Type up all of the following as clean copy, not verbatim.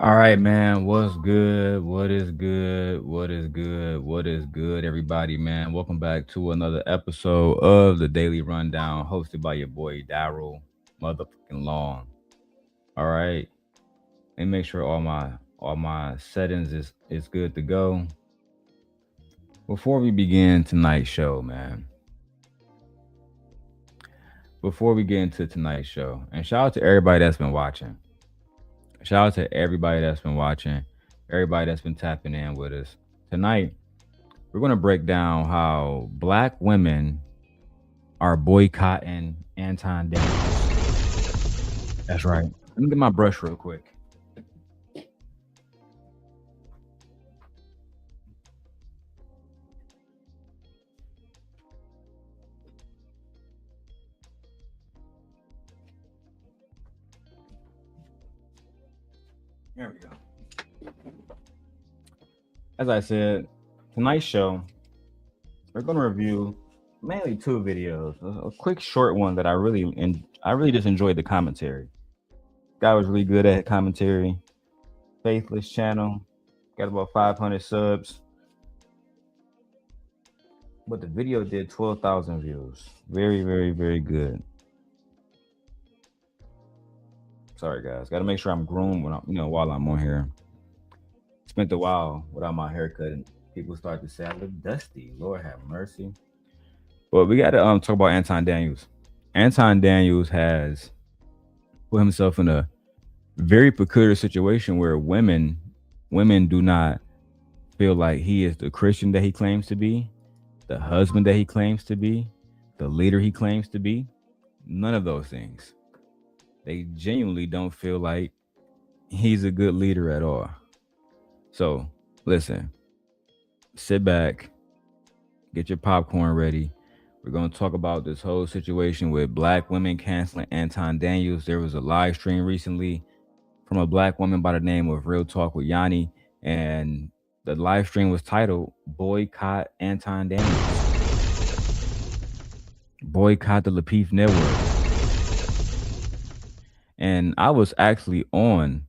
All right, man. What's good? What is good? What is good? What is good, everybody, man? Welcome back to another episode of the Daily Rundown, hosted by your boy Darrel motherfucking Long. All right, and make sure all my settings is good to go. Before we begin tonight's show, man. Before we get into tonight's show, and shout out to everybody that's been watching. Shout out to everybody that's been watching, everybody that's been tapping in with us. Tonight, we're going to break down how black women are boycotting Anton Daniels. That's right. Let me get my brush real quick. There we go. As I said, tonight's show, we're going to review mainly two videos. A quick short one that I really just enjoyed the commentary. Guy was really good at commentary. Faithless channel, got about 500 subs. But the video did 12,000 views. Very, very, very good. Sorry, guys. Got to make sure I'm groomed while I'm on here. Spent a while without my haircut, and people start to say I look dusty. Lord have mercy. But we got to talk about Anton Daniels. Anton Daniels has put himself in a very peculiar situation where women do not feel like he is the Christian that he claims to be, the husband that he claims to be, the leader he claims to be. None of those things. They genuinely don't feel like he's a good leader at all. So, listen, sit back, get your popcorn ready. We're going to talk about this whole situation with black women canceling Anton Daniels. There was a live stream recently from a black woman by the name of Real Talk with Yanni, and the live stream was titled Boycott Anton Daniels. Boycott the Lapeef Network. And I was actually on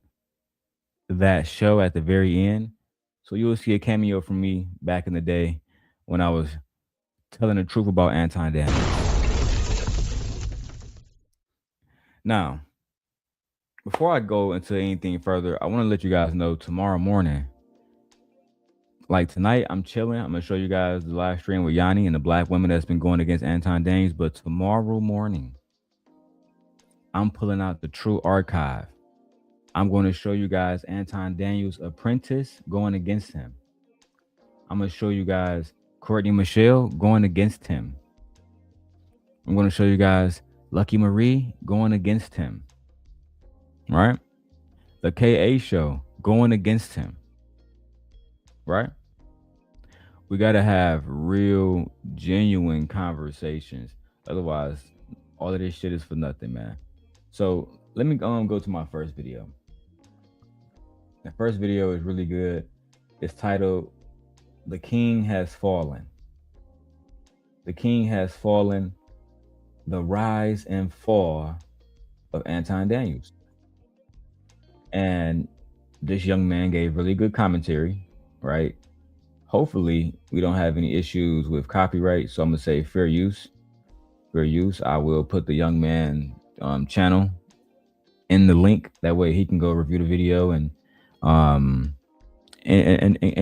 that show at the very end. So you will see a cameo from me back in the day when I was telling the truth about Anton Daniels. Now, before I go into anything further, I want to let you guys know tomorrow morning, like tonight, I'm chilling. I'm going to show you guys the live stream with Yanni and the black women that's been going against Anton Daniels. But tomorrow morning, I'm pulling out the true archive. I'm going to show you guys Anton Daniels' apprentice going against him. I'm going to show you guys Courtney Michelle going against him. I'm going to show you guys Lucky Marie going against him. Right? The KA show going against him. Right? We got to have real, genuine conversations. Otherwise, all of this shit is for nothing, man. So let me go to my first video. The first video is really good. It's titled The King Has Fallen. The King Has Fallen, the rise and fall of Anton Daniels. And this young man gave really good commentary, right? Hopefully we don't have any issues with copyright. So I'm gonna say fair use. Fair use. I will put the young man channel in the link. That way he can go review the video and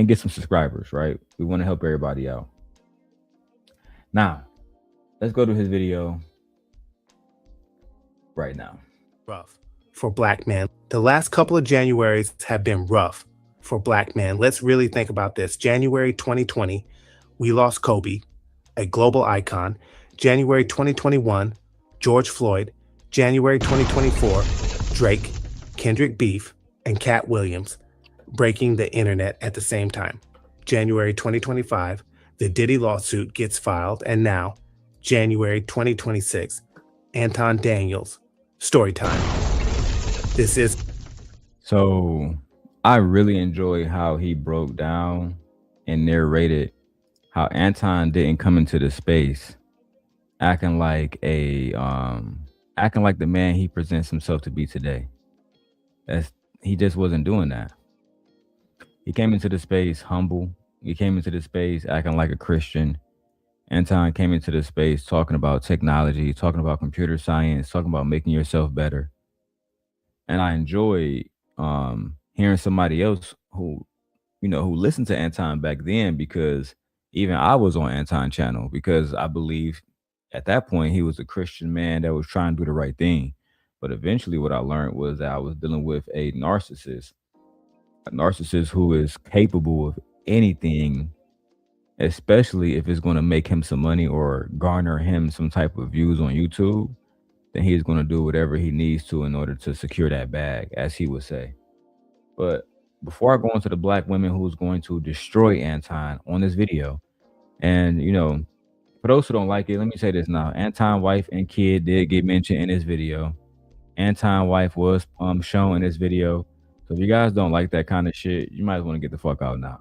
get some subscribers, right? We want to help everybody out. Now, let's go to his video right now. Rough for black men. The last couple of Januaries have been rough for black men. Let's really think about this. January 2020, we lost Kobe, a global icon. January 2021, George Floyd. January 2024, Drake, Kendrick Beef, and Cat Williams breaking the internet at the same time. January 2025, the Diddy lawsuit gets filed, and now, January 2026, Anton Daniels, story time. This is... So, I really enjoy how he broke down and narrated how Anton didn't come into the space acting like the man he presents himself to be today. he just wasn't doing that. He came into the space humble. He came into the space acting like a Christian. Anton came into the space talking about technology, talking about computer science, talking about making yourself better. And I enjoy hearing somebody else who, who listened to Anton back then, because even I was on Anton channel, because I believe at that point he was a Christian man that was trying to do the right thing. But eventually what I learned was that I was dealing with a narcissist who is capable of anything, especially if it's going to make him some money or garner him some type of views on YouTube. Then he's going to do whatever he needs to in order to secure that bag, as he would say. But before I go into the black women who's going to destroy Anton on this video, and for those who don't like it, let me say this now: Anton wife and kid did get mentioned in this video. Anton wife was shown in this video. So if you guys don't like that kind of shit, you might want to get the fuck out now.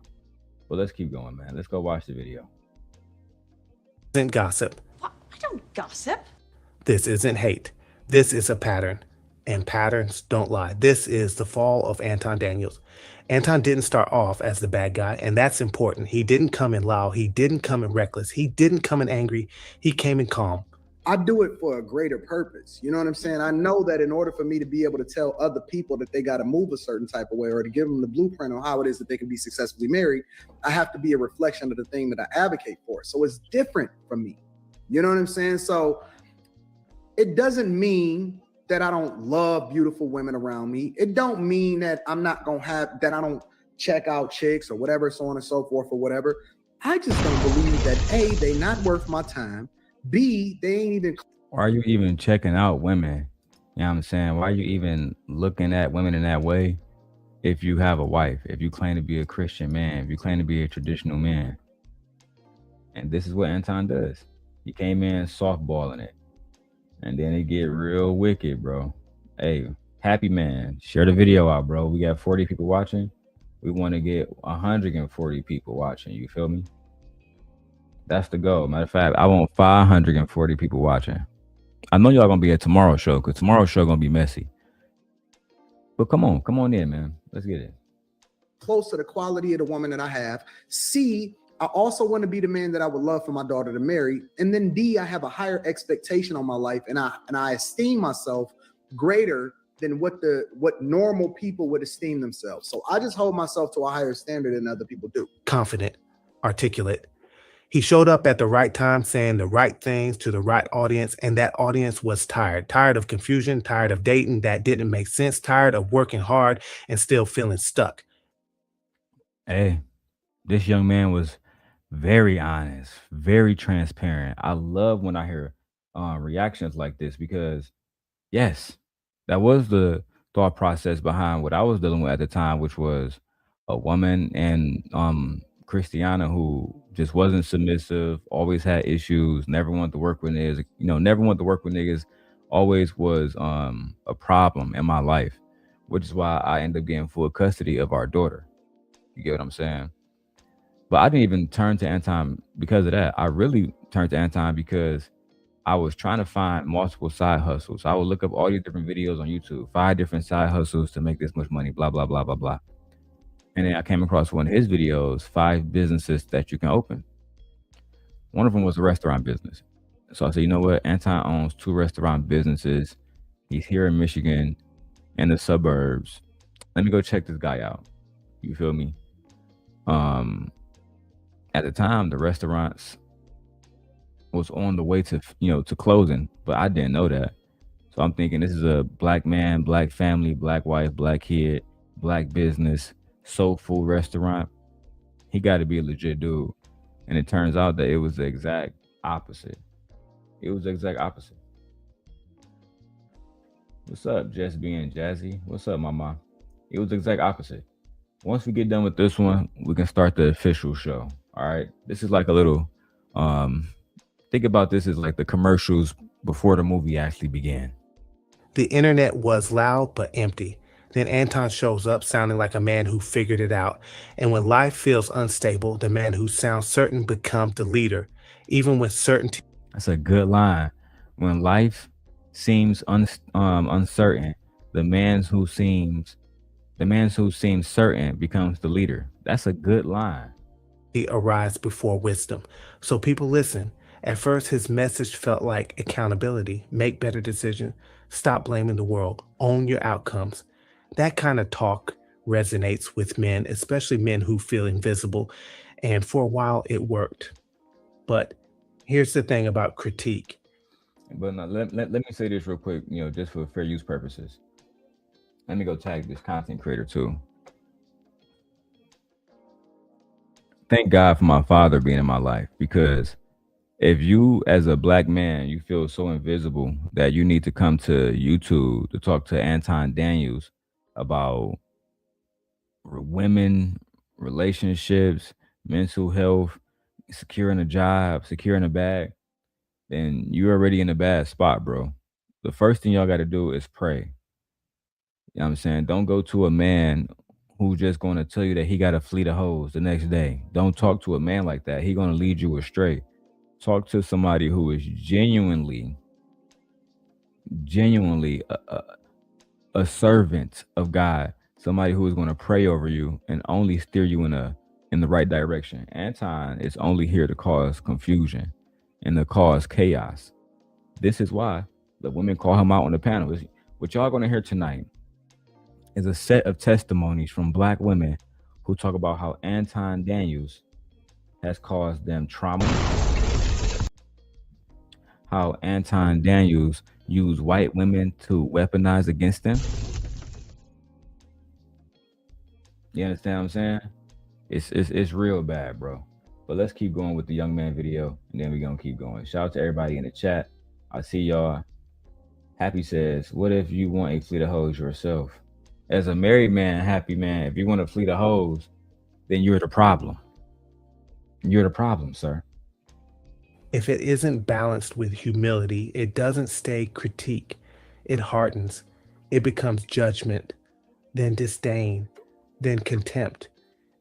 But let's keep going, man. Let's go watch the video. Isn't gossip. What? I don't gossip. This isn't hate. This is a pattern. And patterns don't lie. This is the fall of Anton Daniels. Anton didn't start off as the bad guy, and that's important. He didn't come in loud. He didn't come in reckless. He didn't come in angry. He came in calm. I do it for a greater purpose. You know what I'm saying? I know that in order for me to be able to tell other people that they got to move a certain type of way, or to give them the blueprint on how it is that they can be successfully married, I have to be a reflection of the thing that I advocate for. So it's different from me. You know what I'm saying? So it doesn't mean that I don't love beautiful women around me. It don't mean that I'm not going to that I don't check out chicks or whatever, so on and so forth or whatever. I just don't believe that A, they not worth my time. B, they ain't even. Why are you even checking out women? You know what I'm saying? Why are you even looking at women in that way if you have a wife, if you claim to be a Christian man, if you claim to be a traditional man? And this is what Anton does. He came in softballing it. And then it get real wicked, bro. Hey, happy man, share the video out, bro. We got 40 people watching. We want to get 140 people watching. You feel me? That's the goal. Matter of fact, I want 540 people watching. I know y'all gonna be at tomorrow's show, because tomorrow's show gonna be messy. But come on in, man. Let's get it. Close to the quality of the woman that I have. C, I also want to be the man that I would love for my daughter to marry. And then D, I have a higher expectation on my life, and I esteem myself greater than what normal people would esteem themselves. So I just hold myself to a higher standard than other people do. Confident, articulate. He showed up at the right time, saying the right things to the right audience, and that audience was tired of confusion, tired of dating that didn't make sense, tired of working hard and still feeling stuck. Hey, this young man was very honest, very transparent. I love when I hear reactions like this, because yes, that was the thought process behind what I was dealing with at the time, which was a woman and Christiana who just wasn't submissive, always had issues, never wanted to work with niggas, never wanted to work with niggas, always was a problem in my life, which is why I ended up getting full custody of our daughter. You get what I'm saying? But I didn't even turn to Anton because of that. I really turned to Anton because I was trying to find multiple side hustles. I would look up all these different videos on YouTube, 5 different side hustles to make this much money, blah, blah, blah, blah, blah. And then I came across one of his videos, 5 businesses that you can open. One of them was a restaurant business. So I said, you know what? Anton owns 2 restaurant businesses. He's here in Michigan, in the suburbs. Let me go check this guy out. You feel me? At the time, the restaurants was on the way to, to closing, but I didn't know that. So I'm thinking this is a black man, black family, black wife, black kid, black business, soul food restaurant. He got to be a legit dude. And it turns out that it was the exact opposite. It was the exact opposite. What's up, Just being Jazzy? What's up, mama? It was the exact opposite. Once we get done with this one, we can start the official show. All right. This is like a little, think about this as like the commercials before the movie actually began. The internet was loud but empty. Then Anton shows up sounding like a man who figured it out. And when life feels unstable, the man who sounds certain becomes the leader, even when certainty. That's a good line. When life seems uncertain, the man who seems The man who seems certain becomes the leader. That's a good line. Arise before wisdom. So people listen. At first, his message felt like accountability, make better decisions, stop blaming the world, own your outcomes. That kind of talk resonates with men, especially men who feel invisible. And for a while, it worked. But here's the thing about critique. But now, let me say this real quick, just for fair use purposes. Let me go tag this content creator too. Thank God for my father being in my life, because if you as a black man, you feel so invisible that you need to come to YouTube to talk to Anton Daniels about women, relationships, mental health, securing a job, securing a bag, then you're already in a bad spot, bro. The first thing y'all got to do is pray. You know what I'm saying? Don't go to a man who's just going to tell you that he got a fleet of hoes the next day. Don't talk to a man like that. He going to lead you astray. Talk to somebody who is genuinely a servant of God. Somebody who is going to pray over you and only steer you in the right direction. Anton is only here to cause confusion and to cause chaos. This is why the women call him out on the panel. What y'all going to hear tonight is a set of testimonies from black women who talk about how Anton Daniels has caused them trauma, how Anton Daniels used white women to weaponize against them. You understand what I'm saying? It's real bad, bro. But let's keep going with the young man video, and then we're gonna keep going. Shout out to everybody in the chat. I see y'all. Happy says, what if you want a fleet of hoes yourself? As a married man, happy man, if you want a fleet of hoes, then you're the problem. You're the problem, sir. If it isn't balanced with humility, it doesn't stay critique. It hardens. It becomes judgment, then disdain, then contempt.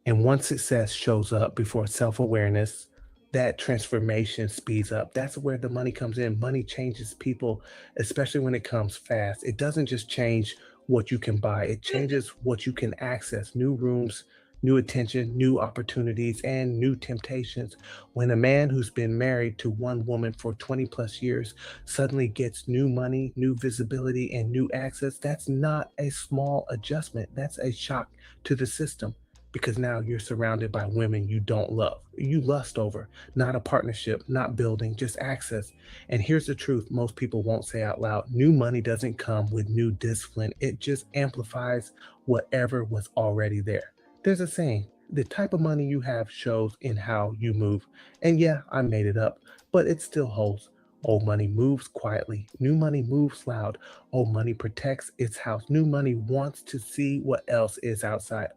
And once success shows up before self-awareness, that transformation speeds up. That's where the money comes in. Money changes people, especially when it comes fast. It doesn't just change what you can buy. It changes what you can access. New rooms, new attention, new opportunities, and new temptations. When a man who's been married to one woman for 20 plus years suddenly gets new money, new visibility, and new access, that's not a small adjustment. That's a shock to the system, because now you're surrounded by women you don't love, you lust over, not a partnership, not building, just access. And here's the truth most people won't say out loud. New money doesn't come with new discipline. It just amplifies whatever was already there. There's a saying, the type of money you have shows in how you move. And yeah, I made it up, but it still holds. Old money moves quietly. New money moves loud. Old money protects its house. New money wants to see what else is outside.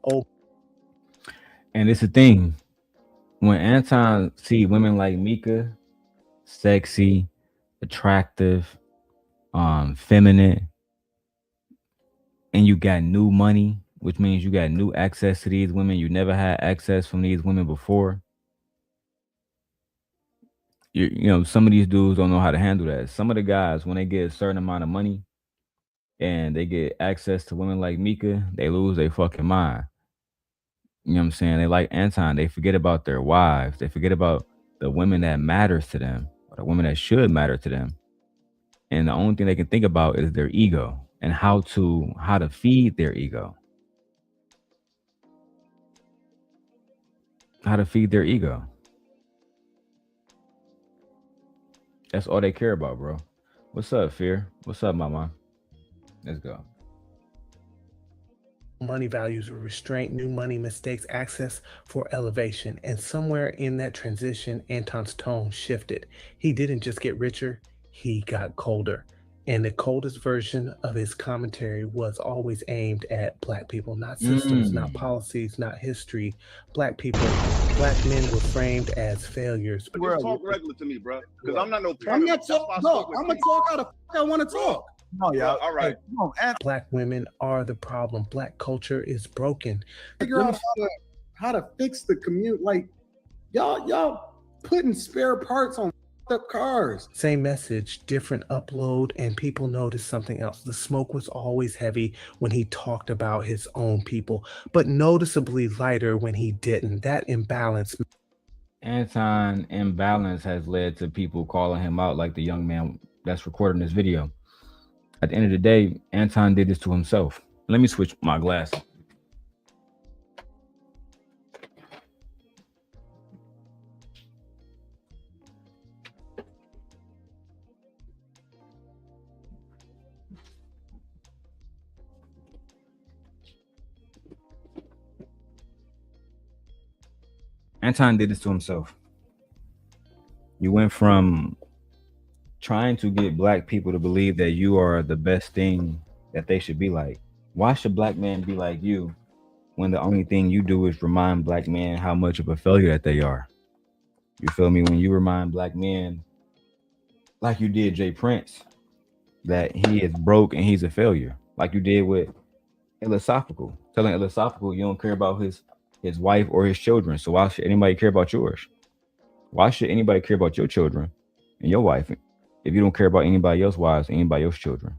And it's a thing. When Anton see women like Mika, sexy, attractive, feminine, and you got new money, which means you got new access to these women. You never had access from these women before. Some of these dudes don't know how to handle that. Some of the guys, when they get a certain amount of money and they get access to women like Mika, they lose their fucking mind. You know what I'm saying? They like Anton. They forget about their wives. They forget about the women that matters to them, or the women that should matter to them. And the only thing they can think about is their ego and how to feed their ego. How to feed their ego. That's all they care about, bro. What's up, Fear? What's up, mama? Let's go. Money values were restraint, new money mistakes access for elevation. And somewhere in that transition, Anton's tone shifted. He didn't just get richer, he got colder. And the coldest version of his commentary was always aimed at Black people, not systems, not policies, not history. Black people, Black men were framed as failures. But just talk regular to me, bro, because I'm not no. I'm not talking. No, I'm gonna talk how the fuck I want to talk. Oh yeah, all right. Black women are the problem. Black culture is broken. Figure out how to fix the commute. Like y'all putting spare parts on up cars. Same message, different upload, and people noticed something else. The smoke was always heavy when he talked about his own people, but noticeably lighter when he didn't. That imbalance. Anton imbalance has led to people calling him out, like the young man that's recording this video. At the end of the day, Anton did this to himself. Let me switch my glasses. Anton did this to himself. You went from trying to get black people to believe that you are the best thing that they should be like. Why should black men be like you when the only thing you do is remind black men how much of a failure that they are? You feel me? When you remind black men, like you did Jay Prince, that he is broke and he's a failure, like you did with Philosophical, telling Philosophical you don't care about his wife or his children. So why should anybody care about yours? Why should anybody care about your children and your wife if you don't care about anybody else's wives, anybody else's children?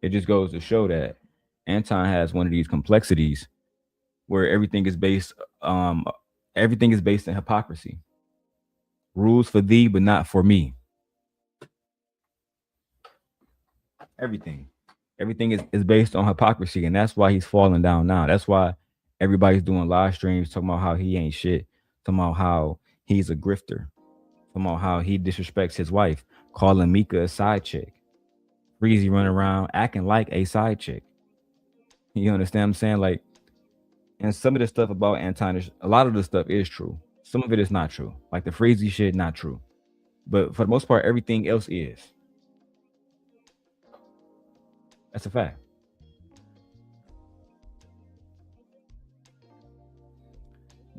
It just goes to show that Anton has one of these complexities where everything is based in hypocrisy. Rules for thee, but not for me. Everything is based on hypocrisy, and that's why he's falling down now. That's why everybody's doing live streams talking about how he ain't shit, talking about how he's a grifter, talking about how he disrespects his wife, calling Mika a side chick. Freezy running around acting like a side chick. You understand what I'm saying? Like, and some of the stuff about Anton, a lot of the stuff is true. Some of it is not true. Like the Freezy shit, not true. But for the most part, everything else is. That's a fact.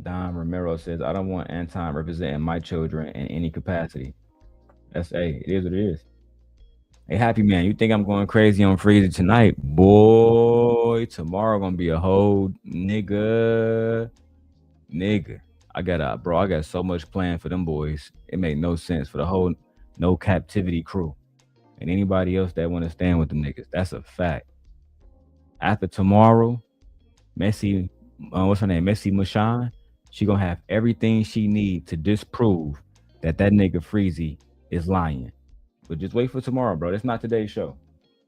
Don Romero says, I don't want Anton representing my children in any capacity. That's it is what it is. Hey, Happy Man, you think I'm going crazy on Freezy tonight? Boy, tomorrow gonna be a whole nigga. I got so much planned for them boys. It made no sense for the whole No Captivity crew. And anybody else that want to stand with them niggas. That's a fact. After tomorrow, Messi, what's her name? Messi Mushan, she gonna have everything she need to disprove that nigga Freezy is lying. But just wait for tomorrow, bro. That's not today's show.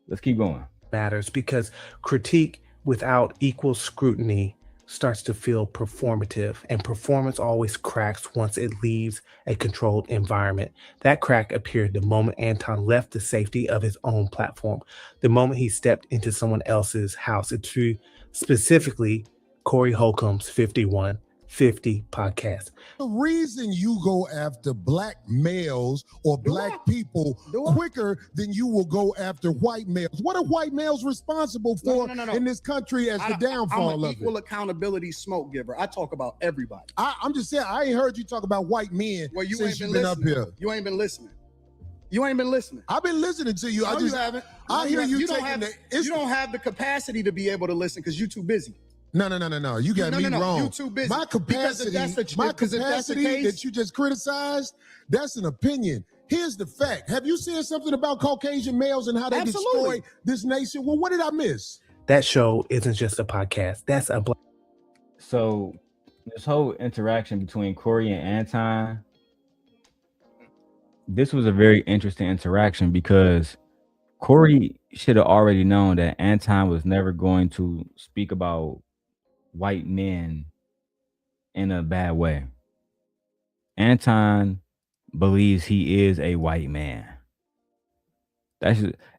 Let's keep going. Matters because critique without equal scrutiny starts to feel performative, and performance always cracks once it leaves a controlled environment. That crack appeared the moment Anton left the safety of his own platform, the moment he stepped into someone else's house, into specifically Corey Holcomb's 5150 podcast. The reason you go after black males or black people quicker than you will go after white males. What are white males responsible for in this country as the downfall I'm an of equal it? accountability smoke giver. I talk about everybody. I'm just saying, I ain't heard you talk about white men since you've been up here. You ain't been listening. You ain't been listening. I've been listening to you. No, you haven't. I hear you don't taking you don't have the capacity to be able to listen because you're too busy. No. You got me wrong. You too busy. My capacity that you just criticized, that's an opinion. Here's the fact. Have you seen something about Caucasian males and how they destroy this nation? Well, what did I miss? That show isn't just a podcast. That's a So this whole interaction between Corey and Anton, this was a very interesting interaction because Corey should have already known that Anton was never going to speak about white men in a bad way. Anton believes he is a white man.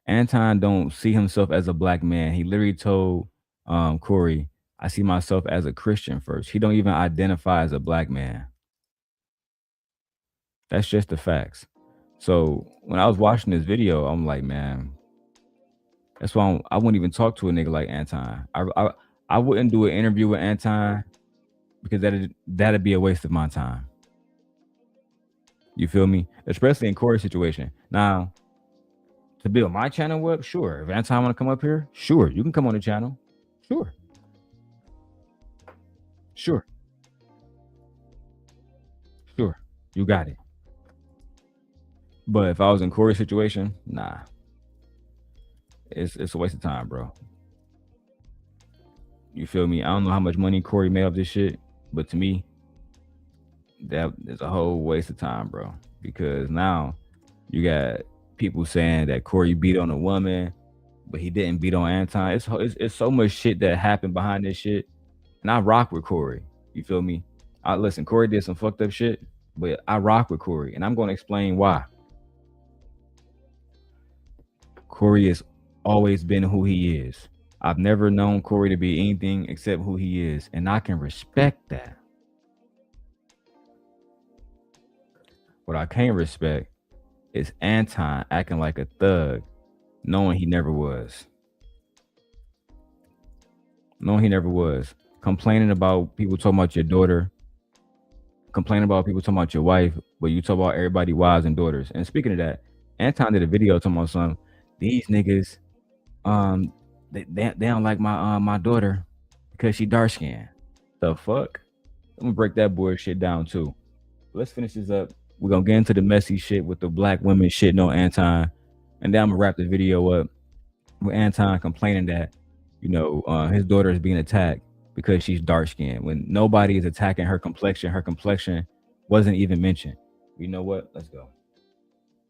Anton don't see himself as a black man. He literally told Corey, I see myself as a Christian first. He don't even identify as a black man. That's just the facts. So when I was watching this video, I'm like, man, that's why I wouldn't even talk to a nigga like Anton. I wouldn't do an interview with Anton because that'd be a waste of my time. You feel me? Especially in Corey's situation. Now, to build my channel up, sure. If Anton want to come up here, sure. You can come on the channel. Sure. You got it. But if I was in Corey's situation, nah. It's a waste of time, bro. You feel me? I don't know how much money Corey made off this shit, but to me, that is a whole waste of time, bro. Because now you got people saying that Corey beat on a woman, but he didn't beat on Anton. It's so much shit that happened behind this shit, and I rock with Corey. You feel me? Listen, Corey did some fucked up shit, but I rock with Corey, and I'm going to explain why. Corey has always been who he is. I've never known Corey to be anything except who he is, and I can respect that. What I can't respect is Anton acting like a thug, knowing he never was. Complaining about people talking about your daughter, complaining about people talking about your wife, but you talk about everybody wives and daughters. And speaking of that, Anton did a video talking about some these niggas, they don't like my daughter because she dark skinned. The fuck? I'm gonna break that bullshit down too. Let's finish this up. We're gonna get into the messy shit with the black women shitting on Anton, and then I'm gonna wrap the video up with Anton complaining that, you know, his daughter is being attacked because she's dark skinned when nobody is attacking her complexion. Her complexion wasn't even mentioned. You know what? Let's go.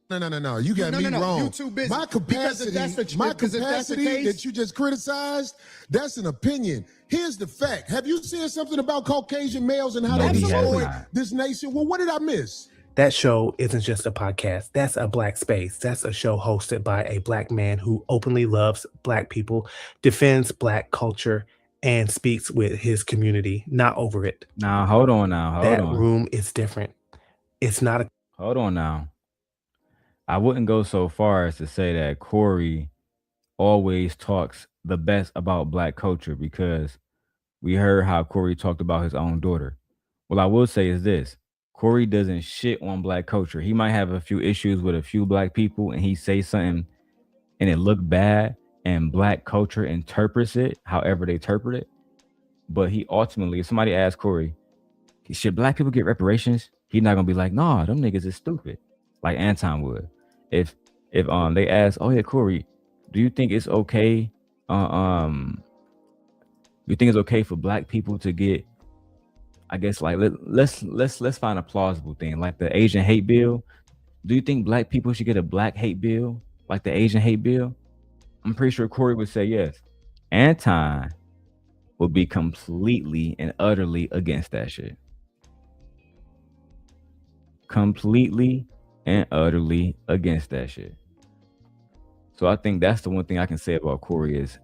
No. You got me wrong. You too busy. My capacity that you just criticized, that's an opinion. Here's the fact. Have you seen something about Caucasian males and how they destroyed this nation? Well, what did I miss? That show isn't just a podcast. That's a black space. That's a show hosted by a black man who openly loves black people, defends black culture, and speaks with his community, not over it. Now, hold on. That room is different. It's not a... Hold on now. I wouldn't go so far as to say that Corey always talks the best about black culture, because we heard how Corey talked about his own daughter. What I will say is this. Corey doesn't shit on black culture. He might have a few issues with a few black people, and he say something and it look bad, and black culture interprets it however they interpret it. But he ultimately, if somebody asks Corey, should black people get reparations? He's not gonna be like, nah, them niggas is stupid, like Anton would. If they ask, oh yeah, Corey, do you think it's okay? You think it's okay for black people to get, I guess, like let's find a plausible thing, like the Asian hate bill. Do you think black people should get a black hate bill, like the Asian hate bill? I'm pretty sure Corey would say yes. Anton would be completely and utterly against that shit. Completely and utterly against that shit. So I think that's the one thing I can say about Corey is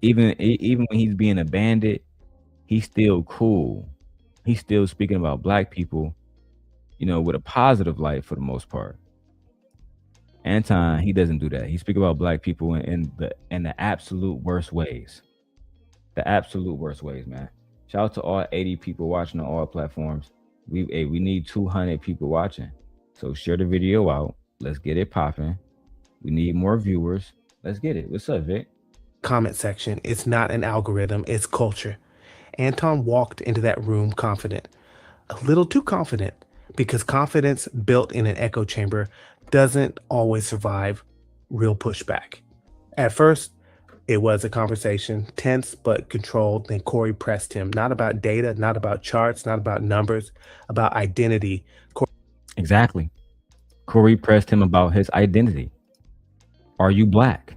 even when he's being a bandit, he's still cool. He's still speaking about black people, you know, with a positive light for the most part. Anton, he doesn't do that. He speaks about black people in the absolute worst ways. The absolute worst ways, man. Shout out to all 80 people watching on all platforms. We need 200 people watching. So share the video out. Let's get it popping. We need more viewers. Let's get it. What's up, Vic? Comment section. It's not an algorithm. It's culture. Anton walked into that room confident. A little too confident, because confidence built in an echo chamber doesn't always survive real pushback. At first, it was a conversation, tense but controlled. Then Corey pressed him, not about data, not about charts, not about numbers, about identity. Exactly. Corey pressed him about his identity. Are you black?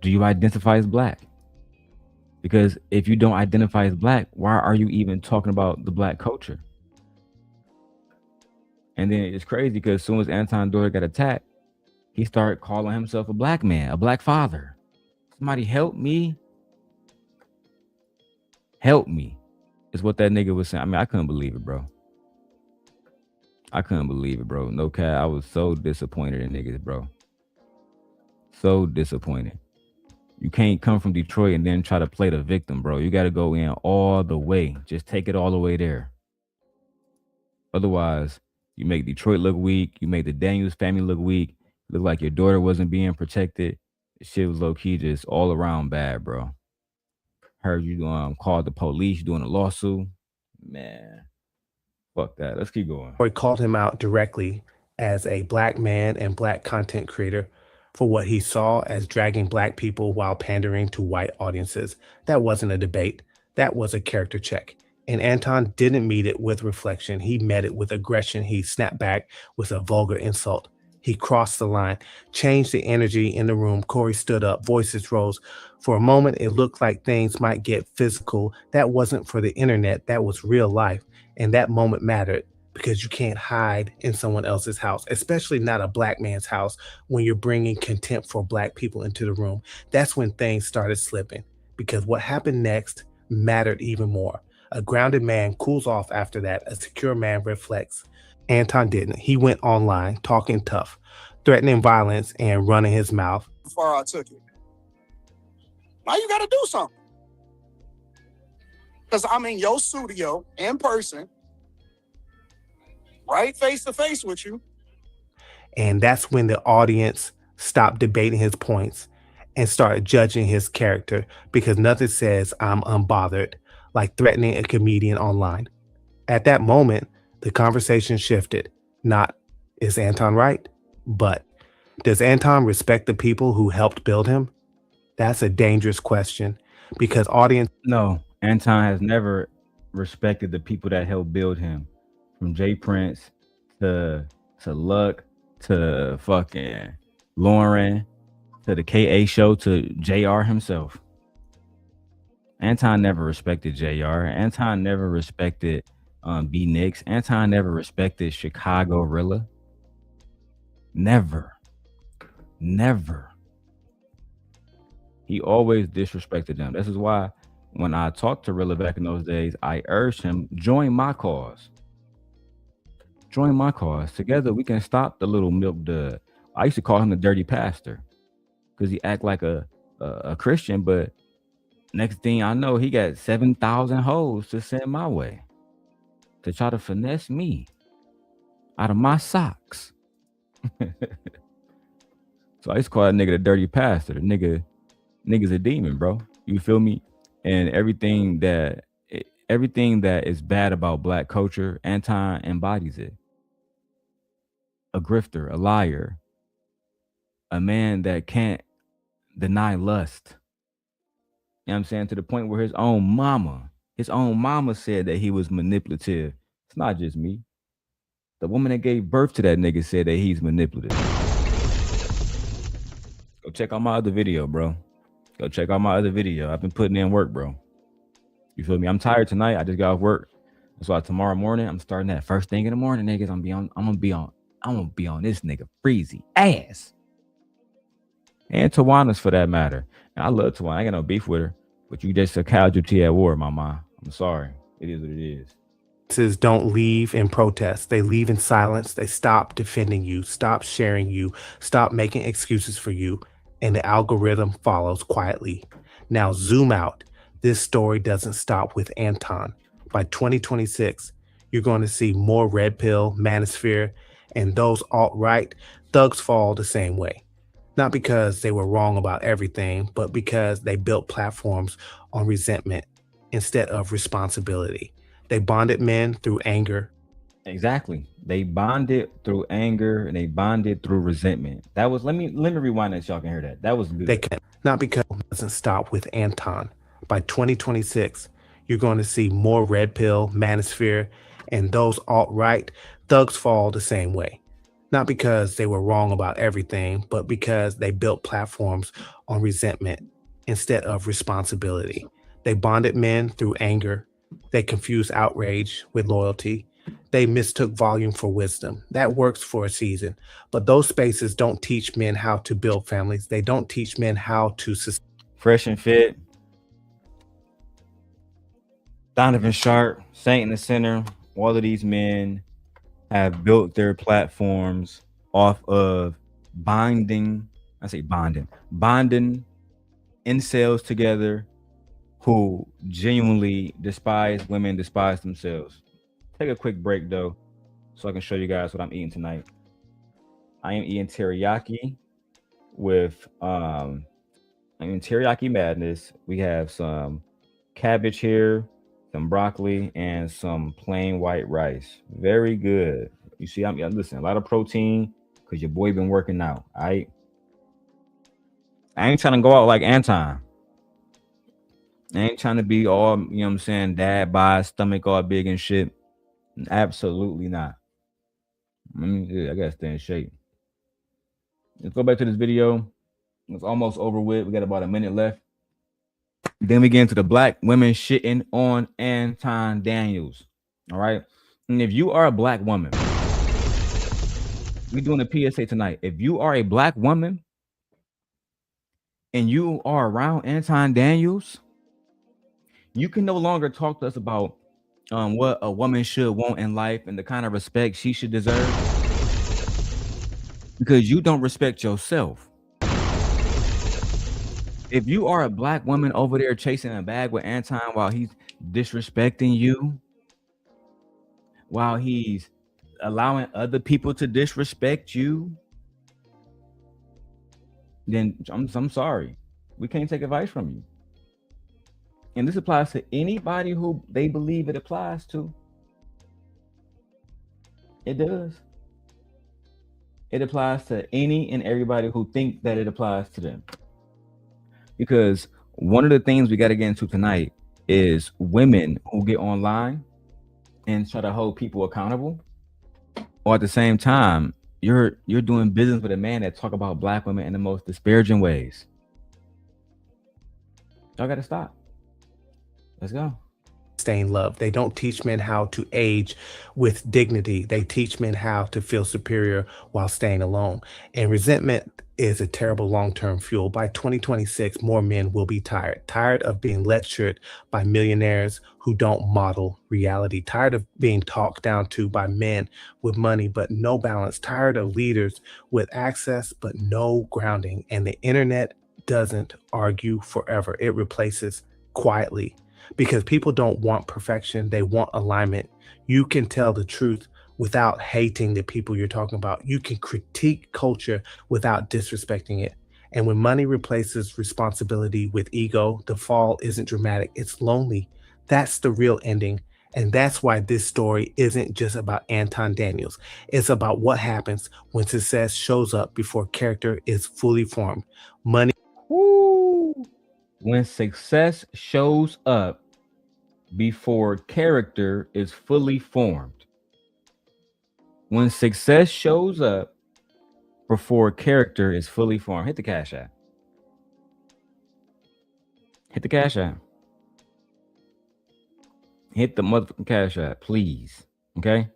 Do you identify as black? Because if you don't identify as black, why are you even talking about the black culture? And then it's crazy because as soon as Anton's daughter got attacked, he started calling himself a black man, a black father. Somebody help me. Help me is what that nigga was saying. I mean, I couldn't believe it, bro. I couldn't believe it, bro. No cap. I was so disappointed in niggas, bro. So disappointed. You can't come from Detroit and then try to play the victim, bro. You got to go in all the way. Just take it all the way there. Otherwise, you make Detroit look weak. You make the Daniels family look weak. Look like your daughter wasn't being protected. Shit was low-key just all around bad, bro. Heard you called the police doing a lawsuit. Man, fuck that. Let's keep going. Corey called him out directly as a black man and black content creator for what he saw as dragging black people while pandering to white audiences. That wasn't a debate. That was a character check. And Anton didn't meet it with reflection. He met it with aggression. He snapped back with a vulgar insult. He crossed the line, changed the energy in the room. Corey stood up, voices rose. For a moment, it looked like things might get physical. That wasn't for the internet. That was real life. And that moment mattered because you can't hide in someone else's house, especially not a black man's house when you're bringing contempt for black people into the room. That's when things started slipping because what happened next mattered even more. A grounded man cools off after that. A secure man reflects. Anton didn't. He went online, talking tough, threatening violence, and running his mouth. How far I took it. Now you got to do something. Because I'm in your studio in person, right face to face with you. And that's when the audience stopped debating his points and started judging his character because nothing says I'm unbothered like threatening a comedian online. At that moment, the conversation shifted. Not, is Anton right? But, does Anton respect the people who helped build him? That's a dangerous question because audience... No, Anton has never respected the people that helped build him. From Jay Prince to Luck to fucking Lauren to the KA show to JR himself. Anton never respected JR. Anton never respected B Nix. Anton never respected Chicago Rilla. Never. He always disrespected them. This is why when I talked to Rilla back in those days, I urged him, join my cause. Join my cause. Together we can stop the little milk dud. I used to call him the dirty pastor because he act like a Christian, but next thing I know, he got 7,000 hoes to send my way to try to finesse me out of my socks. So I used to call that nigga the dirty pastor. The nigga's a demon, bro. You feel me? And everything that is bad about black culture, Anton embodies it. A grifter, a liar, a man that can't deny lust. You know what I'm saying? To the point where his own mama said that he was manipulative. It's not just me. The woman that gave birth to that nigga said that he's manipulative. Go check out my other video, bro. Go check out my other video. I've been putting in work, bro. You feel me? I'm tired tonight. I just got off work. That's why tomorrow morning I'm starting that first thing in the morning, niggas. I'm gonna be on this nigga Freezy ass. And Tawana's for that matter. And I love Tawana. I ain't got no beef with her. But you just a casualty at war, mama. I'm sorry. It is what it is. Don't leave in protest. They leave in silence. They stop defending you, stop sharing you, stop making excuses for you, and the algorithm follows quietly. Now zoom out. This story doesn't stop with Anton. By 2026, you're going to see more red pill, Manosphere, and those alt-right thugs fall the same way. Not because they were wrong about everything, but because they built platforms on resentment instead of responsibility. They bonded men through anger. Exactly. They bonded through anger and they bonded through resentment. That was, let me rewind that so y'all can hear that. That was good. They can, not because it doesn't stop with Anton. By 2026, you're going to see more red pill, Manosphere, and those alt-right thugs fall the same way. Not because they were wrong about everything, but because they built platforms on resentment instead of responsibility. They bonded men through anger. They confused outrage with loyalty. They mistook volume for wisdom. That works for a season. But those spaces don't teach men how to build families. They don't teach men how to Fresh and Fit, Donovan Sharp, Saint in the Center, all of these men have built their platforms off of bonding incels together who genuinely despise women, despise themselves. Take a quick break though, so I can show you guys what I'm eating tonight. I am eating teriyaki with teriyaki madness. We have some cabbage here, some broccoli, and some plain white rice. Very good. You see, listen, a lot of protein because your boy been working out. All right. I ain't trying to go out like Anton. I ain't trying to be all, you know what I'm saying, dad bod, stomach all big and shit. Absolutely not. I gotta stay in shape. Let's go back to this video. It's almost over with. We got about a minute left. Then we get into the black women shitting on Anton Daniels. All right. And if you are a black woman, we're doing a PSA tonight. If you are a black woman and you are around Anton Daniels, you can no longer talk to us about what a woman should want in life and the kind of respect she should deserve, because you don't respect yourself. If you are a black woman over there chasing a bag with Anton while he's disrespecting you, while he's allowing other people to disrespect you, then I'm sorry. We can't take advice from you. And this applies to anybody who they believe it applies to. It does. It applies to any and everybody who think that it applies to them. Because one of the things we got to get into tonight is women who get online and try to hold people accountable, or at the same time, you're doing business with a man that talk about black women in the most disparaging ways. Y'all got to stop. Let's go. Staying love. They don't teach men how to age with dignity. They teach men how to feel superior while staying alone. And resentment is a terrible long-term fuel. By 2026, more men will be tired of being lectured by millionaires who don't model reality, tired of being talked down to by men with money but no balance, tired of leaders with access but no grounding. And the internet doesn't argue forever. It replaces quietly. Because people don't want perfection, they want alignment. You can tell the truth without hating the people you're talking about. You can critique culture without disrespecting it. And when money replaces responsibility with ego, the fall isn't dramatic, it's lonely. That's the real ending. And that's why this story isn't just about Anton Daniels. It's about what happens when success shows up before character is fully formed. Money. Woo. When success shows up before character is fully formed. When success shows up before character is fully formed. Hit the cash app. Hit the cash app. Hit the motherfucking cash app, please. Okay?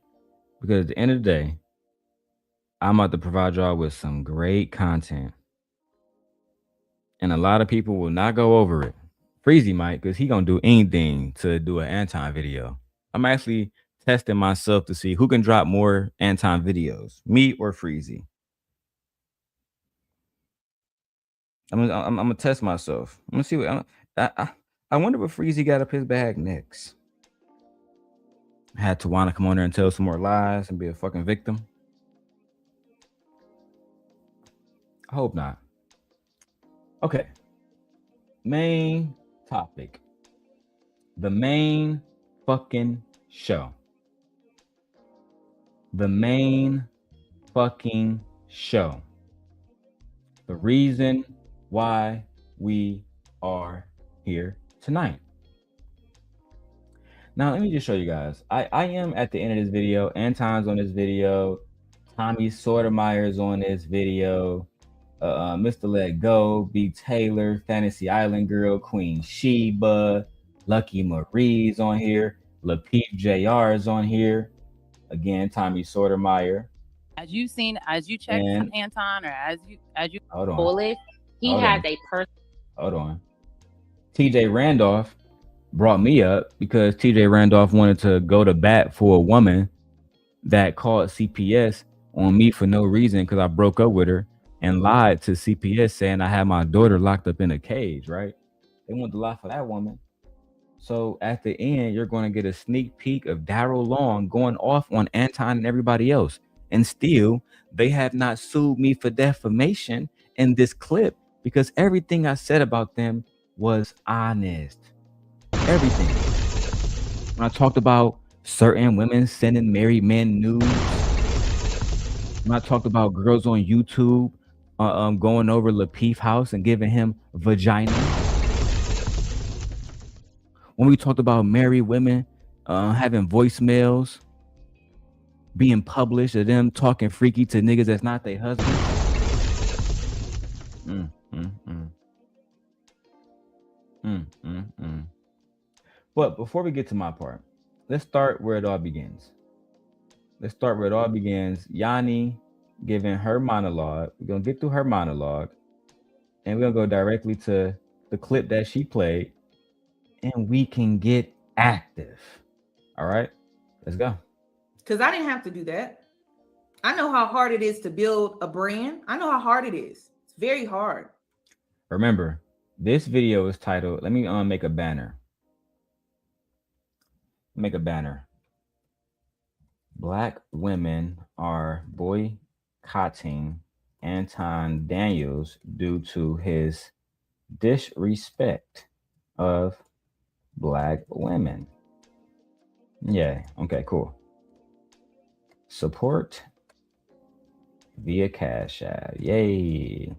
Because at the end of the day, I'm about to provide y'all with some great content. And a lot of people will not go over it. Freezy might, because he gonna do anything to do an Anton video. I'm actually testing myself to see who can drop more Anton videos, me or Freezy. I'm gonna test myself. I'm gonna see what I wonder what Freezy got up his bag next. I had Tawana come on there and tell some more lies and be a fucking victim. I hope not. Okay. Main topic. The main fucking show. The main fucking show. The reason why we are here tonight. Now, let me just show you guys. I am at the end of this video. Anton's on this video. Tommy Sotomayor's on this video. Mr. Let Go, B. Taylor, Fantasy Island Girl, Queen Sheba, Lucky Marie's on here. Lapeef JR is on here. Again, Tommy Sotomayor. As you checked from Anton, or as you bullish, he has a person. Hold on. TJ Randolph brought me up because TJ Randolph wanted to go to bat for a woman that called CPS on me for no reason because I broke up with her and lied to CPS saying I had my daughter locked up in a cage, right? They wanted to lie for that woman. So at the end, you're going to get a sneak peek of Darrel Long going off on Anton and everybody else. And still, they have not sued me for defamation in this clip because everything I said about them was honest. Everything. When I talked about certain women sending married men nudes, When I talked about girls on YouTube going over Lapeef house and giving him vagina. When we talked about married women having voicemails being published of them talking freaky to niggas that's not their husband. But before we get to my part, let's start where it all begins. Yanni giving her monologue. We're going to get through her monologue. And we're going to go directly to the clip that she played. And we can get active. All right? Let's go. Because I didn't have to do that. I know how hard it is to build a brand. I know how hard it is. It's very hard. Remember, this video is titled, let me make a banner. Black women are boycotting Anton Daniels due to his disrespect of Black women. Yeah, okay, cool. Support via Cash App. Yay.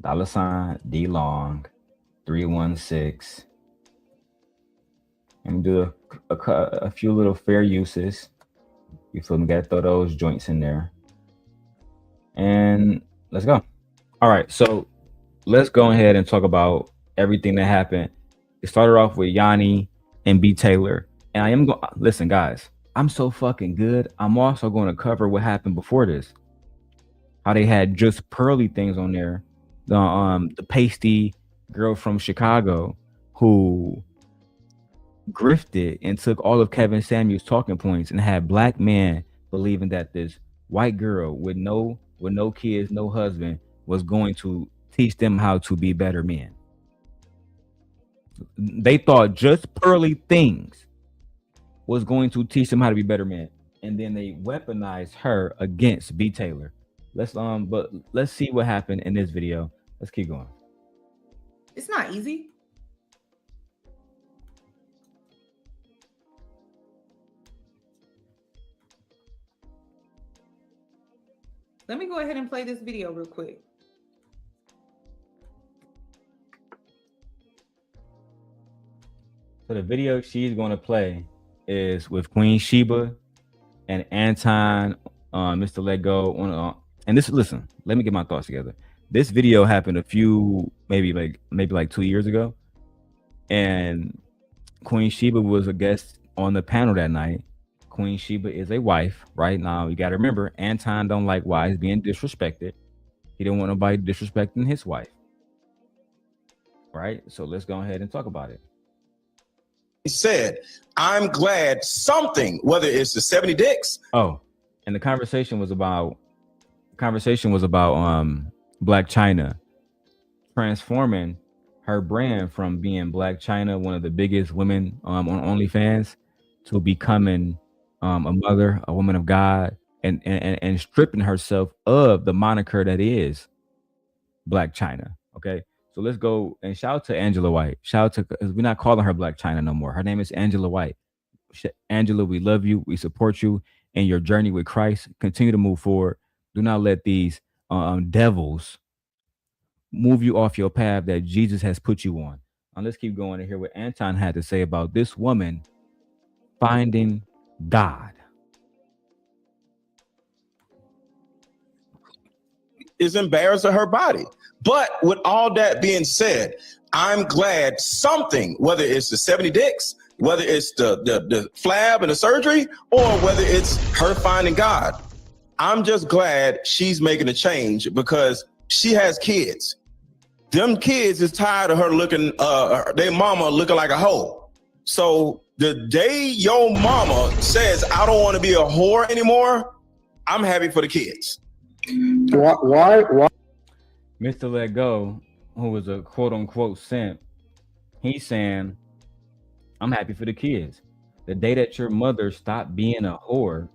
$ D Long 316. And do a few little fair uses. You feel me? Gotta throw those joints in there. And let's go. All right, so let's go ahead and talk about everything that happened. It started off with Yanni and B. Taylor. And I am going, listen, guys, I'm so fucking good. I'm also going to cover what happened before this. How they had just pearly things on there. The pasty girl from Chicago who grifted and took all of Kevin Samuels' talking points and had Black men believing that this white girl with no kids, no husband was going to teach them how to be better men. They thought just pearly things was going to teach them how to be better men, and then they weaponized her against B. Taylor. Let's see what happened in this video. Let's keep going. It's not easy. Let me go ahead and play this video real quick. So the video she's going to play is with Queen Sheba and Anton, Mr. Let Go. And this, listen, let me get my thoughts together. This video happened a few, maybe like 2 years ago. And Queen Sheba was a guest on the panel that night. Queen Sheba is a wife, right? Now, you got to remember, Anton don't like wives being disrespected. He don't want nobody disrespecting his wife. Right? So let's go ahead and talk about it. He said, I'm glad something, whether it's the 70 dicks. Oh, and the conversation was about Black China transforming her brand from being Black China, one of the biggest women on OnlyFans, to becoming a mother, a woman of God, and stripping herself of the moniker that is Black China. Okay, so let's go and shout out to Angela White. Shout out to, because we're not calling her Black China no more. Her name is Angela White. Angela, we love you. We support you in your journey with Christ. Continue to move forward. Do not let these devils move you off your path that Jesus has put you on. Now let's keep going and hear what Anton had to say about this woman finding God. Is embarrassed of her body. But with all that being said, I'm glad something, whether it's the 70 dicks, whether it's the flab and the surgery, or whether it's her finding God, I'm just glad she's making a change because she has kids. Them kids is tired of her looking, their mama looking like a hoe. So the day your mama says, I don't want to be a whore anymore, I'm happy for the kids. Why? Mr. Let Go, who was a quote unquote simp, he's saying, I'm happy for the kids. The day that your mother stopped being a whore,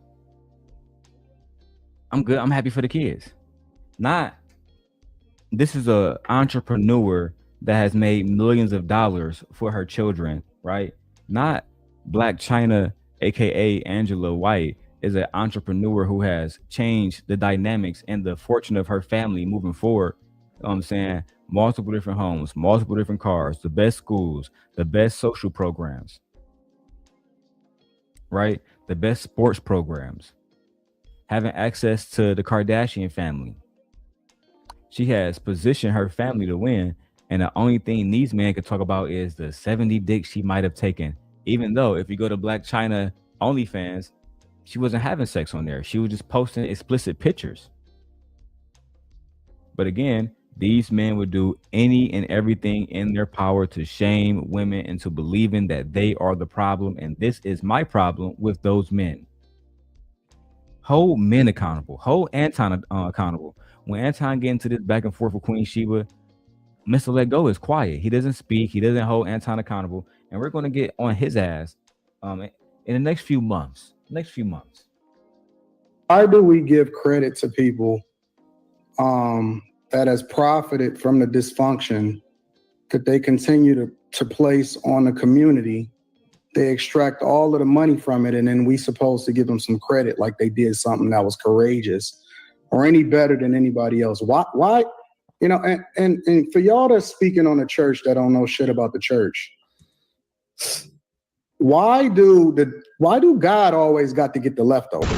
I'm good. I'm happy for the kids. Not, this is a entrepreneur that has made millions of dollars for her children, right? Not Black China, aka Angela White, is an entrepreneur who has changed the dynamics and the fortune of her family moving forward. You know what I'm saying? Multiple different homes, multiple different cars, the best schools, the best social programs, right? The best sports programs, having access to the Kardashian family. She has positioned her family to win. And the only thing these men could talk about is the 70 dicks she might have taken. Even though if you go to Black China OnlyFans, she wasn't having sex on there. She was just posting explicit pictures. But again, these men would do any and everything in their power to shame women into believing that they are the problem. And this is my problem with those men. Hold men accountable. Hold Anton accountable. When Anton get into this back and forth with Queen Sheba, Mr. Let Go is quiet. He doesn't speak. He doesn't hold Anton accountable. And we're going to get on his ass in the next few months. Why do we give credit to people that has profited from the dysfunction that they continue to place on the community? They extract all of the money from it, and then we supposed to give them some credit like they did something that was courageous or any better than anybody else. Why? You know, and for y'all that's speaking on the church that don't know shit about the church, why do God always got to get the leftovers?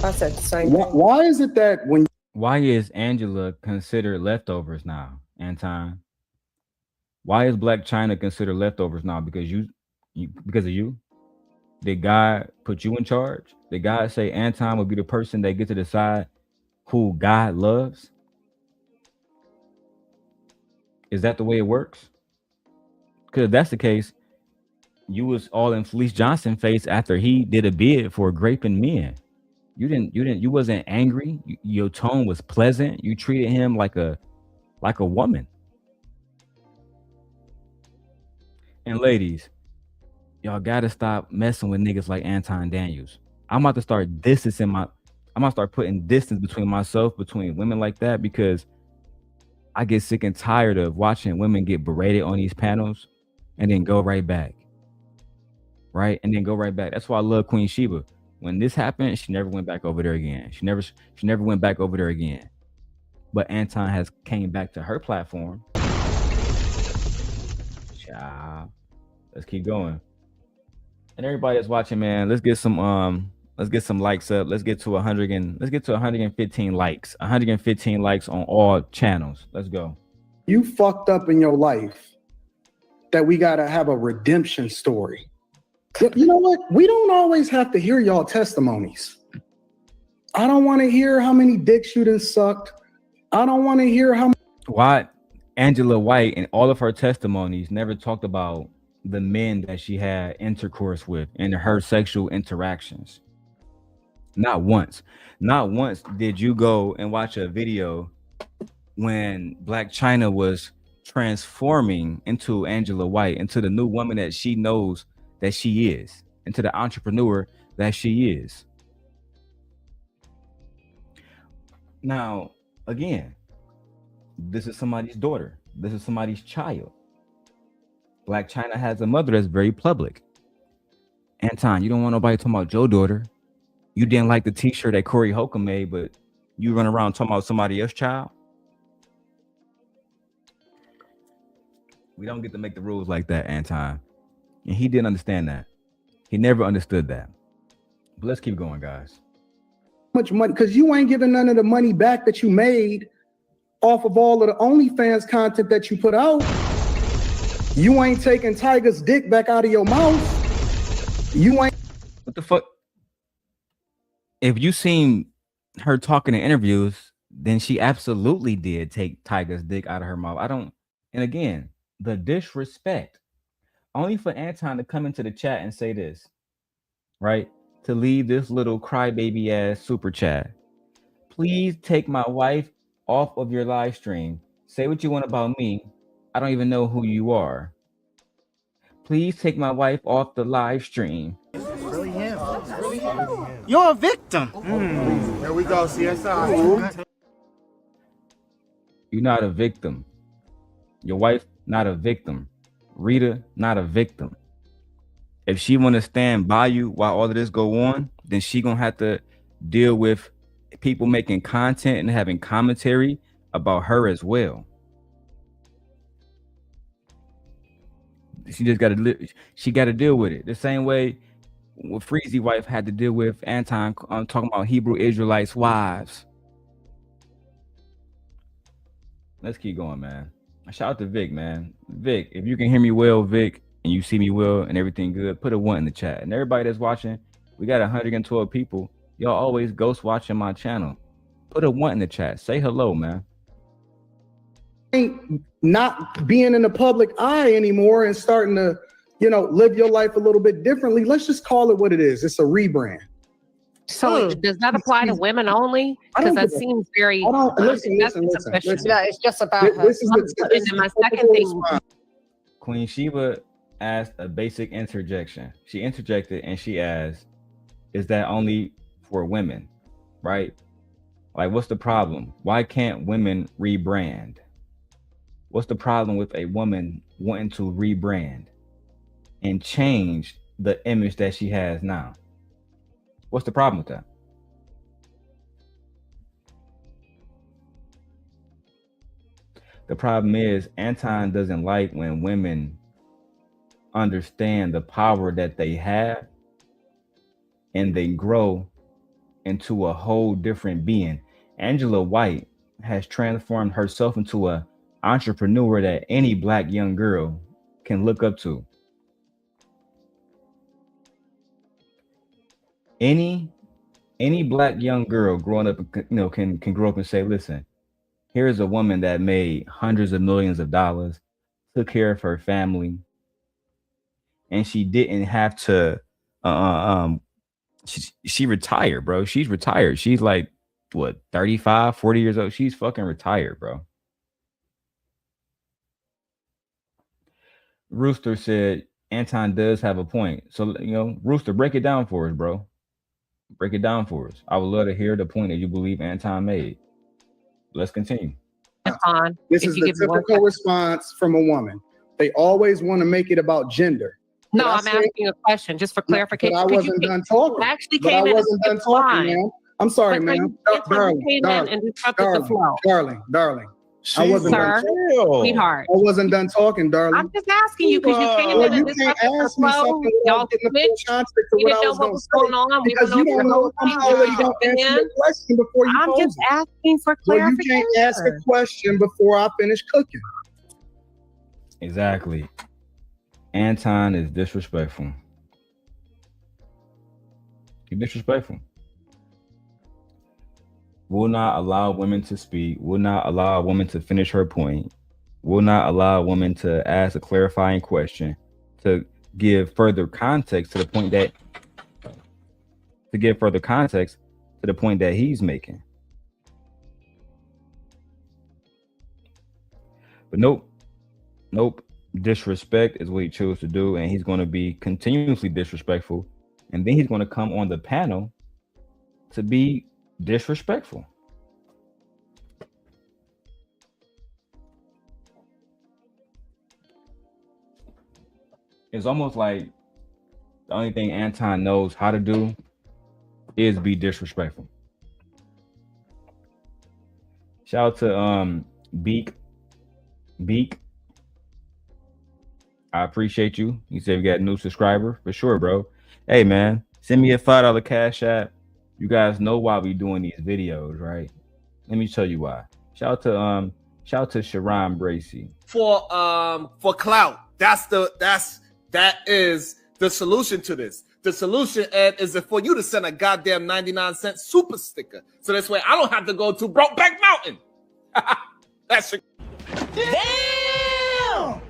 I said the same. Why is it that when? Why is Angela considered leftovers now, Anton? Why is Black China considered leftovers now? Because of you? Did God put you in charge? Did God say Anton would be the person that gets to decide who God loves? Is that the way it works? Because if that's the case, you was all in Felice Johnson face after he did a bid for raping men. You wasn't angry. Your tone was pleasant. You treated him like a woman. And ladies, y'all gotta stop messing with niggas like Anton Daniels. I'm about to start putting distance between myself, between women like that, because I get sick and tired of watching women get berated on these panels and then go right back. Right? And then go right back. That's why I love Queen Sheba. When this happened, she never went back over there again. She never went back over there again. But Anton has came back to her platform. Child. Let's keep going. And everybody that's watching, man, let's get some likes up. Let's get to 115 likes. 115 likes on all channels. Let's go. You fucked up in your life that we gotta have a redemption story. You know what? We don't always have to hear y'all testimonies. I don't want to hear how many dicks you done sucked. I don't want to hear how. Why Angela White in all of her testimonies never talked about the men that she had intercourse with and her sexual interactions. Not once did you go and watch a video when Black China was transforming into Angela White, into the new woman that she knows that she is, into the entrepreneur that she is. Now, again, this is somebody's daughter. This is somebody's child. Black China has a mother that's very public. Anton, you don't want nobody talking about your daughter. You didn't like the t-shirt that Corey Holcomb made, but you run around talking about somebody else's child. We don't get to make the rules like that, Anton. And he didn't understand that. He never understood that. But let's keep going, guys. Much money, because you ain't giving none of the money back that you made off of all of the OnlyFans content that you put out. You ain't taking Tiger's dick back out of your mouth. You ain't. What the fuck? If you seen her talking in interviews, then she absolutely did take Tiger's dick out of her mouth. And again, the disrespect. Only for Anton to come into the chat and say this, right? To leave this little crybaby ass super chat. Please take my wife off of your live stream. Say what you want about me. I don't even know who you are. Please take my wife off the live stream. Really him. You're a victim. Here we go, CSI. You're not a victim. Your wife, not a victim. Rita, not a victim. If she want to stand by you while all of this go on, then she gonna have to deal with people making content and having commentary about her as well. She just got to she got to deal with it the same way what Freezy wife had to deal with Anton talking about Hebrew Israelites' wives. Let's keep going, man. Shout out to Vic, man. Vic, if you can hear me well, Vic, and you see me well and everything good, put a 1 in the chat. And everybody that's watching, we got 112 people. Y'all always ghost watching my channel. Put a 1 in the chat. Say hello, man. Ain't not being in the public eye anymore and starting to, live your life a little bit differently. Let's just call it what it is. It's a rebrand. So does that apply to women only? Because that seems very. Listen. Yeah, it's just about her. This is my second thing. Queen Sheba asked a basic interjection. She interjected and she asked, is that only for women? Right? Like, what's the problem? Why can't women rebrand? What's the problem with a woman wanting to rebrand and change the image that she has now? What's the problem with that? The problem is Anton doesn't like when women understand the power that they have and they grow into a whole different being. Angela White has transformed herself into an entrepreneur that any Black young girl can look up to. Any Black young girl growing up, can grow up and say, listen, here's a woman that made hundreds of millions of dollars, took care of her family, and she didn't have to she retired, bro. She's retired. She's like, what, 35, 40 years old? She's fucking retired, bro. Rooster said Anton does have a point. So, Rooster, break it down for us, bro. Break it down for us. I would love to hear the point that you believe Anton made. Let's continue. Anton, this is the typical response from a woman. They always want to make it about gender. No, I'm asking a question just for clarification. But I wasn't done talking. Actually came in wasn't done talking, man. I'm sorry, man. Darling. I wasn't done, sweetheart. I wasn't done talking, darling. I'm just asking you because you came in and disrupted the flow. Y'all switched. We didn't know what was going on. Because you don't know if I'm already going to answer your question before you I'm just asking for clarification. Well, you can't ask a question before I finish cooking. Exactly. Anton is disrespectful. He's disrespectful. Will not allow women to speak, will not allow a woman to finish her point, will not allow a woman to ask a clarifying question, to give further context to the point that he's making. But nope. Disrespect is what he chose to do, and he's going to be continuously disrespectful, and then he's going to come on the panel to be disrespectful. It's almost like the only thing Anton knows how to do is be disrespectful. Shout out to Beak. I appreciate you. You said we got a new subscriber for sure, bro. Hey man, send me a $5 cash app. You guys know why we doing these videos, right? Let me tell you why. Shout out to Sharon Bracy. For clout. That is the solution to this. The solution, Ed, is for you to send a goddamn 99-cent super sticker. So this way I don't have to go to Brokeback Mountain. That's a damn.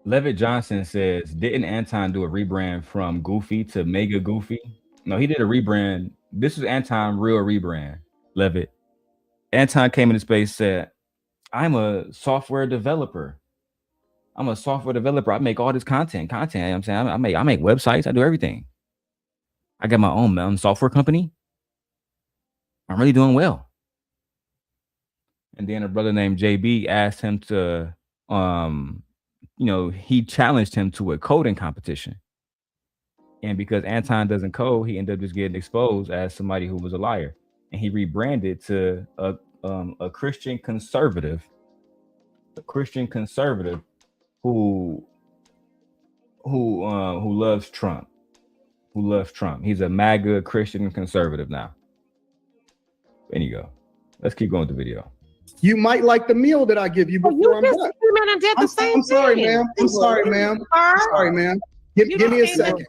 Levitt Johnson says, didn't Anton do a rebrand from Goofy to Mega Goofy? No, he did a rebrand. This is Anton real rebrand, Levitt. Anton came into space, said, I'm a software developer. I make all this content. You know what I'm saying? I make websites. I do everything. I got my own software company. I'm really doing well. And then a brother named JB asked him to he challenged him to a coding competition. And because Anton doesn't code, he ended up just getting exposed as somebody who was a liar. And he rebranded to a Christian conservative, who loves Trump. He's a MAGA Christian conservative now. There you go. Let's keep going with the video. You might like the meal that I give you before I'm done. I'm sorry, ma'am. I'm sorry, ma'am. I'm sorry, ma'am. Give me a second.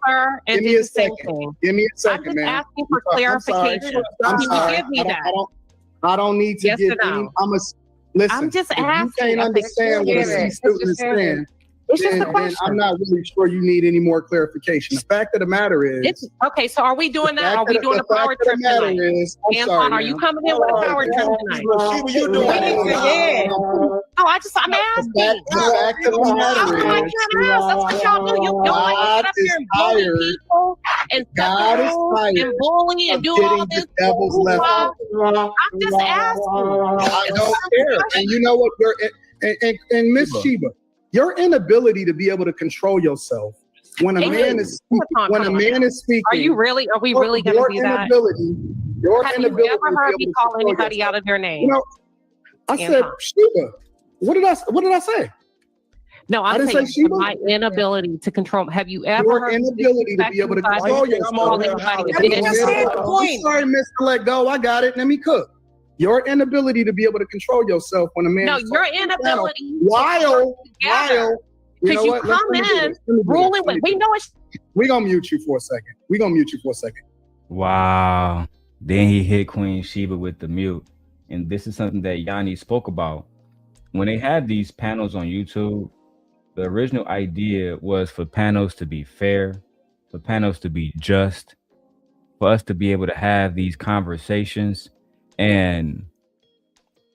Give me a second. Give me a second, man. I'm just asking for clarification. I'm sorry. Give me that. I don't need to give any. Listen. I'm just if asking. you can't understand what a C student is saying, It's just a then question. I'm not really sure you need any more clarification. The fact of the matter is, okay. So are we doing that? Are we doing a power trip tonight? Anton, are you coming in with a power trip tonight? You doing Yeah. No, I'm asking. the fact of the matter is, That's what y'all do. You don't like to get up here and bully people and God is tired and bully and do all getting this. the devil's left. I'm just asking. I don't care. And you know what? And Miss Sheba, your inability to be able to control yourself when a man is speaking. Are we really going to do that? Have you ever heard me call anybody out of their name? You know, I said, Sheba. What did I say? No, I didn't say Sheba. My inability to control. Have you ever your heard inability to be able to control yourself? I'm sorry, Mr. Let Go. I got it. Let me cook. Your inability to be able to control yourself when a man. No, your inability. While because you come in ruling with. We know it's. We're gonna mute you for a second. Wow. Then he hit Queen Sheba with the mute. And this is something that Yanni spoke about. When they had these panels on YouTube, the original idea was for panels to be fair, for panels to be just, for us to be able to have these conversations and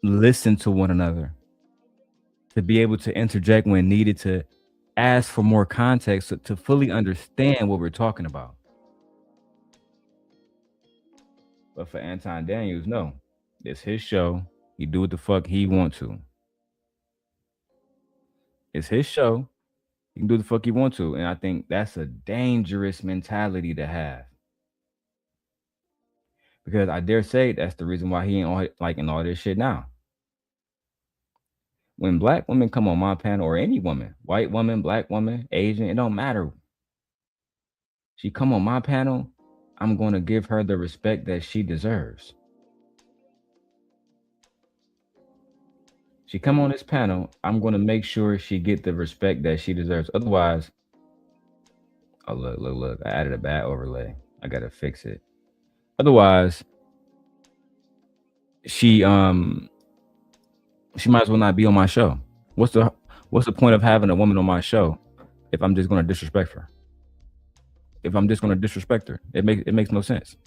listen to one another, to be able to interject when needed, to ask for more context, to fully understand what we're talking about. But for Anton Daniels, no, it's his show. He do what the fuck he want to. It's his show. He can do the fuck he want to. And I think that's a dangerous mentality to have. Because I dare say that's the reason why he ain't in all this shit now. When black women come on my panel, or any woman, white woman, black woman, Asian, it don't matter. She come on my panel, I'm going to give her the respect that she deserves. She come on this panel, I'm going to make sure she get the respect that she deserves. Otherwise, oh, look, I added a bad overlay. I got to fix it. Otherwise, she might as well not be on my show. What's the point of having a woman on my show if I'm just going to disrespect her? If I'm just going to disrespect her, it makes no sense.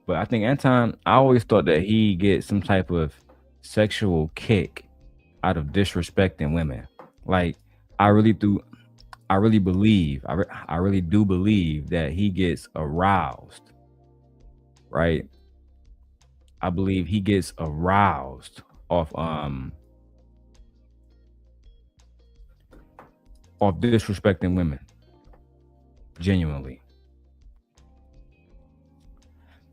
But I think Anton, I always thought that he gets some type of sexual kick out of disrespecting women. Like, I really do believe that he gets aroused, right? I believe he gets aroused off disrespecting women. Genuinely.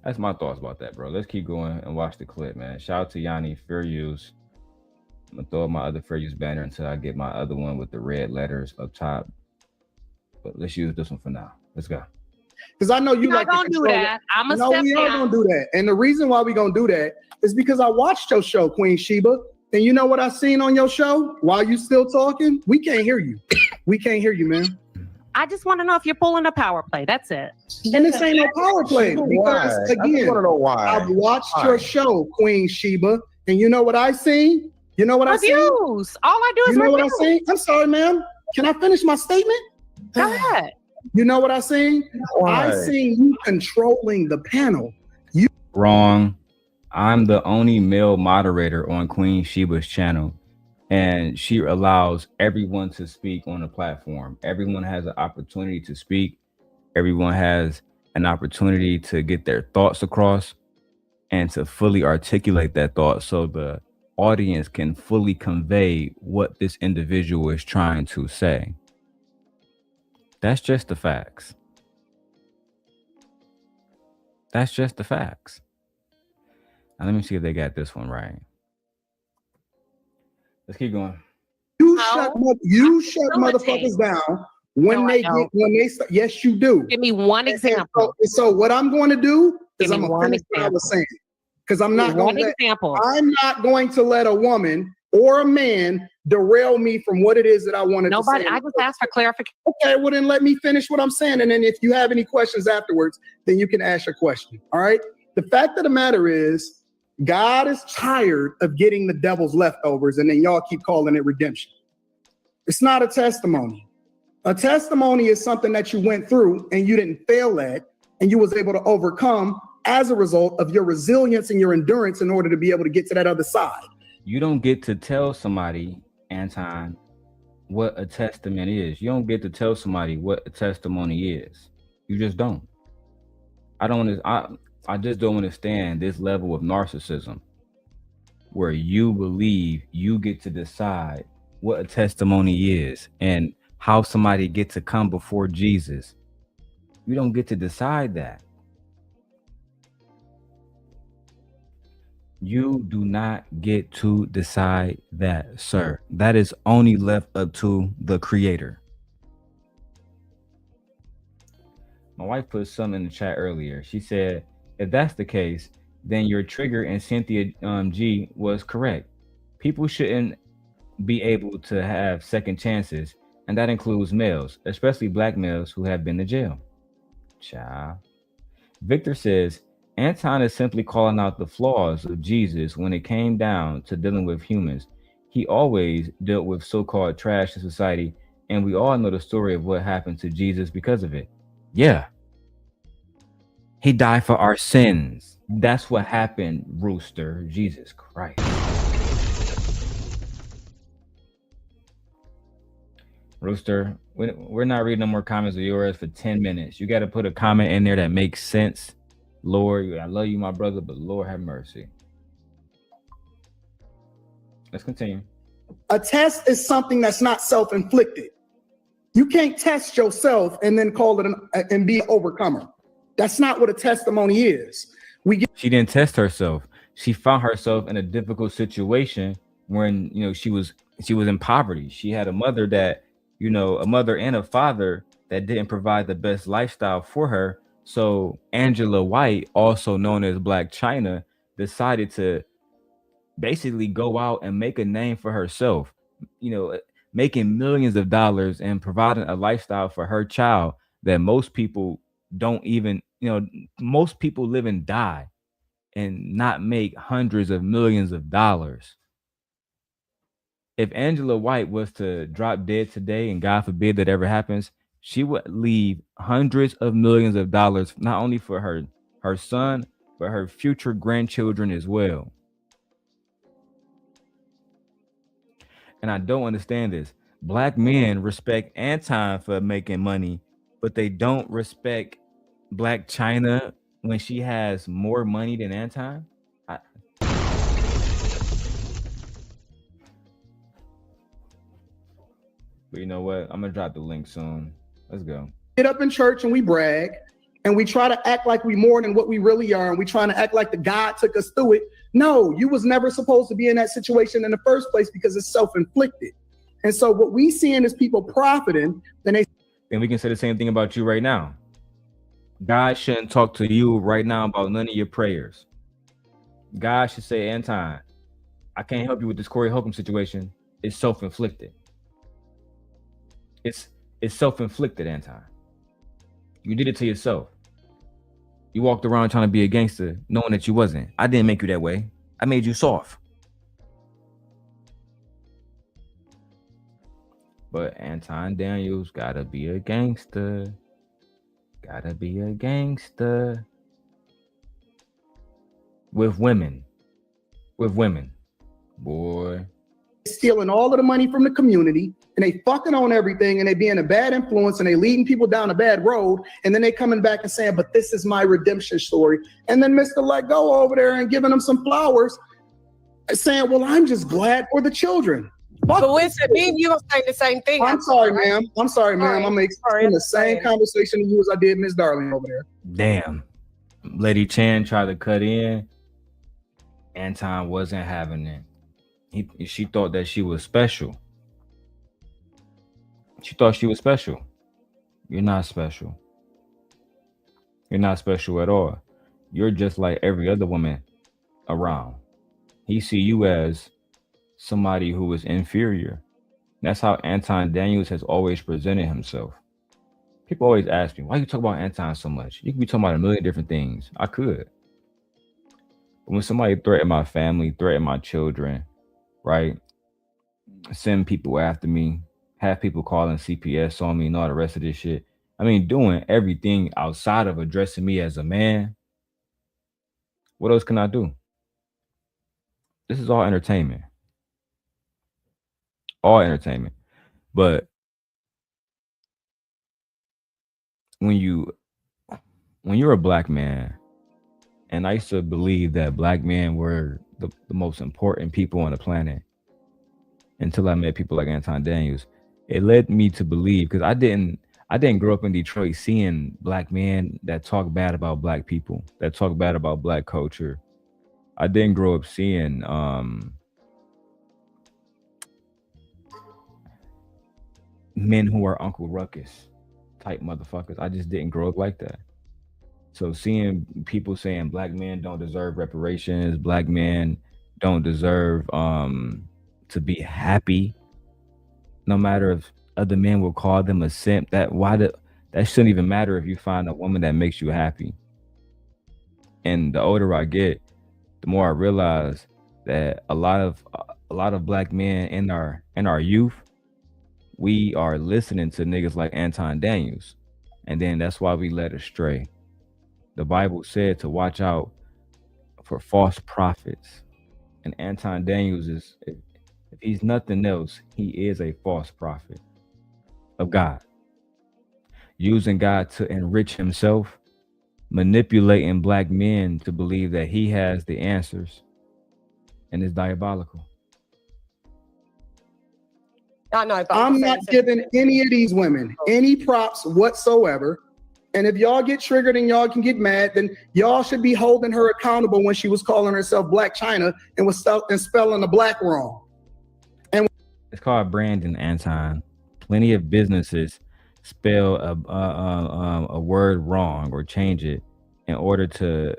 That's my thoughts about that, bro. Let's keep going and watch the clip, man. Shout out to Yanni, fair use. I'm gonna throw up my other fair use banner until I get my other one with the red letters up top. But let's use this one for now. Let's go. Because I know you like to do that. I'm gonna step down. We are gonna do that. And the reason why we gonna do that is because I watched your show, Queen Sheba. And you know what I seen on your show while you still talking? We can't hear you. We can't hear you, man. I just want to know if you're pulling a power play. That's it. And this ain't no power play. Because again, I've watched your show, Queen Sheba, and you know what I seen? You know what I seen? Reviews. All I do is You know reviews. what I seen? I'm sorry, ma'am. Can I finish my statement? Go ahead. You know what I seen? I seen you controlling the panel. Wrong. I'm the only male moderator on Queen Sheba's channel, and she allows everyone to speak on the platform. Everyone has an opportunity to speak. Everyone has an opportunity to get their thoughts across and to fully articulate that thought so the audience can fully convey what this individual is trying to say. That's just the facts. That's just the facts. Now let me see if they got this one right. Let's keep going. You shut motherfuckers down when yes, you do. Give me one example. So what I'm going to do is I'm going to finish what I was saying. Because I'm not going to let a woman or a man derail me from what it is that I wanted to say. I just asked for clarification. Okay, well then let me finish what I'm saying. And then if you have any questions afterwards, then you can ask your question. All right. The fact of the matter is, God is tired of getting the devil's leftovers, and then y'all keep calling it redemption. It's not a testimony. A testimony is something that you went through and you didn't fail at, and you was able to overcome as a result of your resilience and your endurance in order to be able to get to that other side. You don't get to tell somebody, Anton, what a testament is. You don't get to tell somebody what a testimony is. You just don't. I just don't understand this level of narcissism where you believe you get to decide what a testimony is and how somebody gets to come before Jesus. You don't get to decide that. You do not get to decide that, sir. That is only left up to the Creator. My wife put something in the chat earlier. She said, if that's the case, then your trigger and Cynthia G was correct. People shouldn't be able to have second chances, and that includes males, especially black males who have been to jail. Child. Victor says, Anton is simply calling out the flaws of Jesus when it came down to dealing with humans. He always dealt with so-called trash in society, and we all know the story of what happened to Jesus because of it. Yeah. He died for our sins. That's what happened, Rooster. Jesus Christ. Rooster, we're not reading no more comments of yours for 10 minutes. You got to put a comment in there that makes sense. Lord, I love you, my brother, but Lord have mercy. Let's continue. A test is something that's not self-inflicted. You can't test yourself and then call it and be an overcomer. That's not what a testimony is. She didn't test herself. She found herself in a difficult situation when, she was in poverty. She had a mother that, a mother and a father that didn't provide the best lifestyle for her. So Angela White, also known as Black China, decided to basically go out and make a name for herself, making millions of dollars and providing a lifestyle for her child that most people don't even, most people live and die and not make hundreds of millions of dollars. If Angela White was to drop dead today, and God forbid that ever happens, she would leave hundreds of millions of dollars, not only for her son, but her future grandchildren as well. And I don't understand this. Black men respect Anton for making money, but they don't respect Black China when she has more money than Anton. But you know what? I'm gonna drop the link soon. Let's go. Get up in church and we brag and we try to act like we more than what we really are, and we trying to act like the God took us through it. No, you was never supposed to be in that situation in the first place because it's self-inflicted. And so what we seeing is people profiting, then we can say the same thing about you right now. God shouldn't talk to you right now about none of your prayers. God should say, Anton, I can't help you with this Corey Holcomb situation. It's self-inflicted. It's self-inflicted, Anton. You did it to yourself. You walked around trying to be a gangster knowing that you wasn't. I didn't make you that way. I made you soft. But Anton Daniels gotta be a gangster. Gotta be a gangster. With women. Boy. Stealing all of the money from the community, and they fucking on everything, and they being a bad influence, and they leading people down a bad road, and then they coming back and saying, but this is my redemption story. And then Mr. Let Go over there and giving them some flowers. saying, well, I'm just glad for the children. But Winston, me and you gonna say the same thing. I'm sorry, ma'am. I'm sorry, ma'am. I'm experiencing the same conversation to you as I did Miss Darling over there. Damn. Lady Chan tried to cut in. Anton wasn't having it. She thought that she was special. She thought she was special. You're not special. You're not special at all. You're just like every other woman around. He see you as somebody who is inferior. That's how Anton Daniels has always presented himself. People always ask me, why you talk about Anton so much? You could be talking about a million different things. I could. But when somebody threatened my family, threatened my children, right? Send people after me, have people calling CPS on me and all the rest of this shit. I mean, doing everything outside of addressing me as a man. What else can I do? This is all entertainment. All entertainment. But when you're a black man, and I used to believe that black men were the most important people on the planet until I met people like Anton Daniels. It led me to believe, because I didn't grow up in Detroit seeing black men that talk bad about black people, that talk bad about black culture. I didn't grow up seeing men who are Uncle Ruckus type motherfuckers. I just didn't grow up like that. So seeing people saying black men don't deserve reparations, black men don't deserve to be happy, no matter if other men will call them a simp, that shouldn't even matter if you find a woman that makes you happy. And the older I get, the more I realize that a lot of black men in our youth, we are listening to niggas like Anton Daniels, and then that's why we led astray. The Bible said to watch out for false prophets, and Anton Daniels is, if he's nothing else, he is a false prophet of God, using God to enrich himself, manipulating black men to believe that he has the answers, and it's diabolical. I'm not giving any of these women any props whatsoever. And if y'all get triggered and y'all can get mad, then y'all should be holding her accountable when she was calling herself Black China and was spelling the black wrong. And it's called branding, Anton. Plenty of businesses spell a word wrong or change it in order to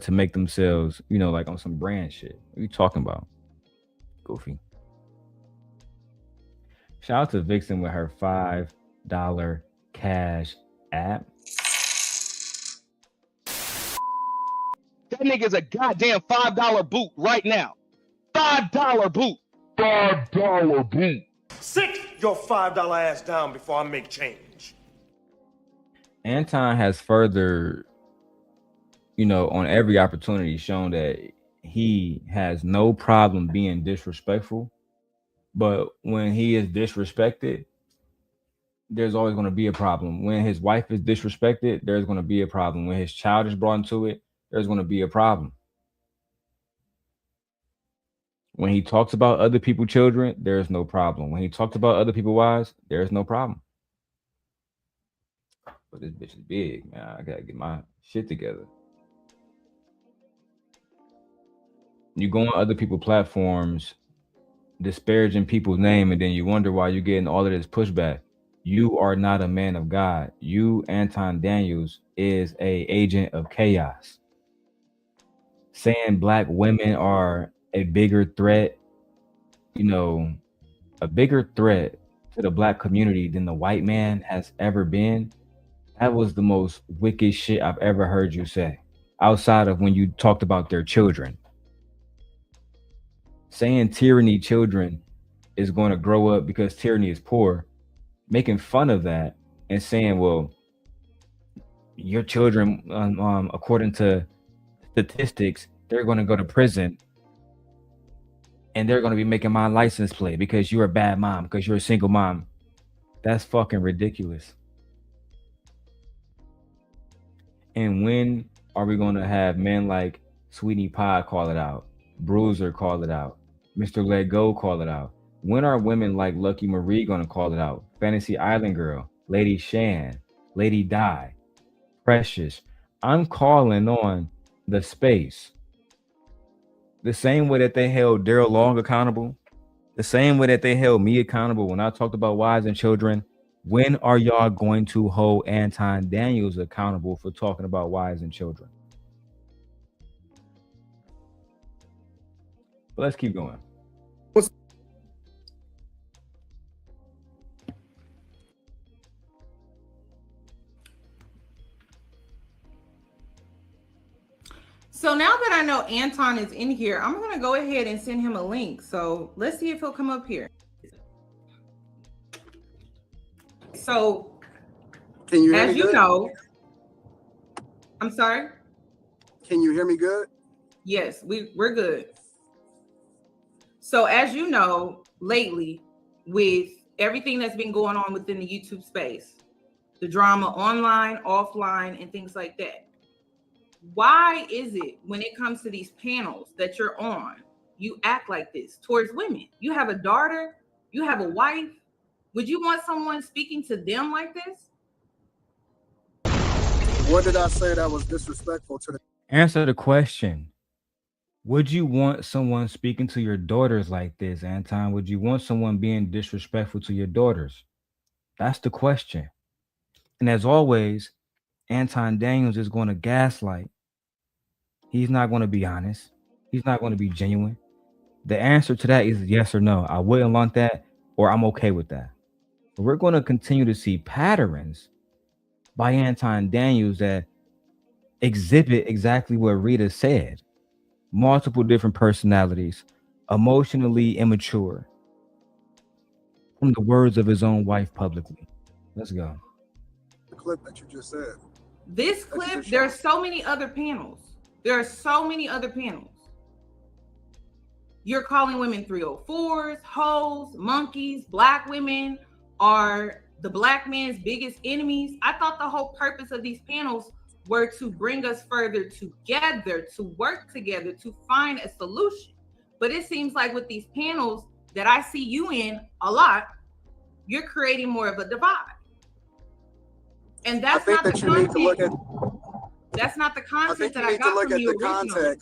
make themselves, like on some brand shit. What are you talking about? Goofy. Shout out to Vixen with her $5 cash app. That nigga's a goddamn $5 boot right now. $5 boot. $5 boot. Sit your $5 ass down before I make change. Anton has further, on every opportunity shown that he has no problem being disrespectful. But when he is disrespected, there's always going to be a problem. When his wife is disrespected, there's going to be a problem. When his child is brought into it, there's going to be a problem. When he talks about other people's children, there's no problem. When he talks about other people's wives, there's no problem. But this bitch is big, man. I got to get my shit together. You go on other people's platforms disparaging people's name, and then you wonder why you're getting all of this pushback. You are not a man of God. You, Anton Daniels, is a agent of chaos. Saying black women are a bigger threat, a bigger threat to the black community than the white man has ever been. That was the most wicked shit I've ever heard you say, outside of when you talked about their children. Saying tyranny children is going to grow up because tyranny is poor, making fun of that and saying, well, your children, according to statistics, they're going to go to prison and they're going to be making my license plate because you're a bad mom, because you're a single mom. That's fucking ridiculous. And when are we going to have men like Sweetie Pie call it out. Bruiser call it out. Mr. Let Go call it out. When are women like Lucky Marie gonna call it out? Fantasy Island Girl, Lady Shan, Lady Di, Precious. I'm calling on the space. The same way that they held Darrel Long accountable, the same way that they held me accountable when I talked about wives and children. When are y'all going to hold Anton Daniels accountable for talking about wives and children? But let's keep going. So now that I know Anton is in here, I'm going to go ahead and send him a link. So let's see if he'll come up here. So, can you as you know, I'm sorry? Can you hear me good? Yes, we're good. So as you know, lately, with everything that's been going on within the YouTube space, the drama online, offline, and things like that, why is it when it comes to these panels that you're on, you act like this towards women? You have a daughter, you have a wife. Would you want someone speaking to them like this? What did I say that was disrespectful to the? Answer the question. Would you want someone speaking to your daughters like this, Anton? Would you want someone being disrespectful to your daughters? That's the question. And as always, Anton Daniels is going to gaslight. He's not going to be honest. He's not going to be genuine. The answer to that is yes or no. I wouldn't want that, or I'm okay with that. But we're going to continue to see patterns by Anton Daniels that exhibit exactly what Rita said. Multiple different personalities, emotionally immature, from the words of his own wife publicly. Let's go. The clip that you just said. This clip, there are so many other panels. There are so many other panels. You're calling women 304s, hoes, monkeys. Black women are the black man's biggest enemies. I thought the whole purpose of these panels were to bring us further together, to work together, to find a solution. But it seems like with these panels that I see you in a lot, you're creating more of a divide. And that's not the content. That's not the content that I got from you originally.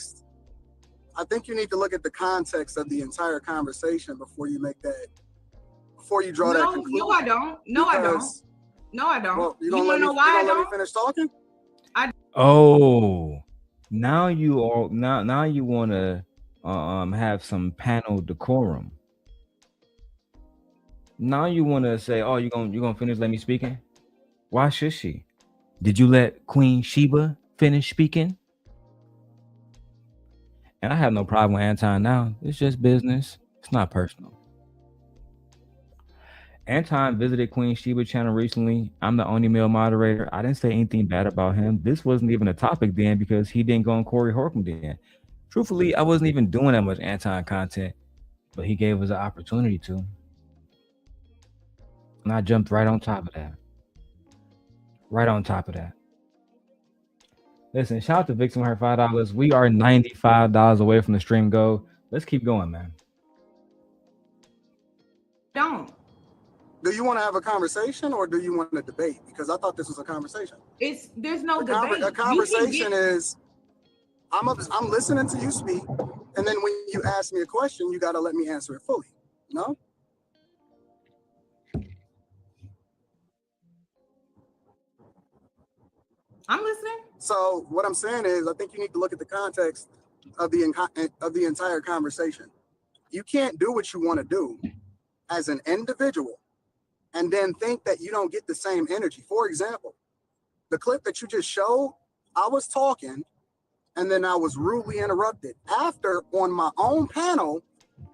I think you need to look at the context of the entire conversation before you make that, before you draw that conclusion. No, I don't. No, I don't. No, I don't. Well, you want to know why I don't? Let me finish talking? Oh, now you want to have some panel decorum. Now you want to say, "Oh, you gonna finish? Let me speaking." Why should she? Did you let Queen Sheba finish speaking? And I have no problem with Anton now. It's just business. It's not personal. Anton visited Queen Sheba channel recently. I'm the only male moderator. I didn't say anything bad about him. This wasn't even a topic then because he didn't go on Corey Holcomb then. Truthfully, I wasn't even doing that much Anton content, but he gave us an opportunity to. And I jumped right on top of that. Right on top of that. Listen, shout out to Vixen, her $5. We are $95 away from the stream goal. Let's keep going, man. Don't. Do you want to have a conversation or do you want to debate? Because I thought this was a conversation. There's no debate. A conversation is I'm listening to you speak, and then when you ask me a question, you got to let me answer it fully. No? I'm listening. So what I'm saying is, I think you need to look at the context of the entire conversation. You can't do what you want to do as an individual and then think that you don't get the same energy. For example, the clip that you just showed, I was talking and then I was rudely interrupted. After, on my own panel,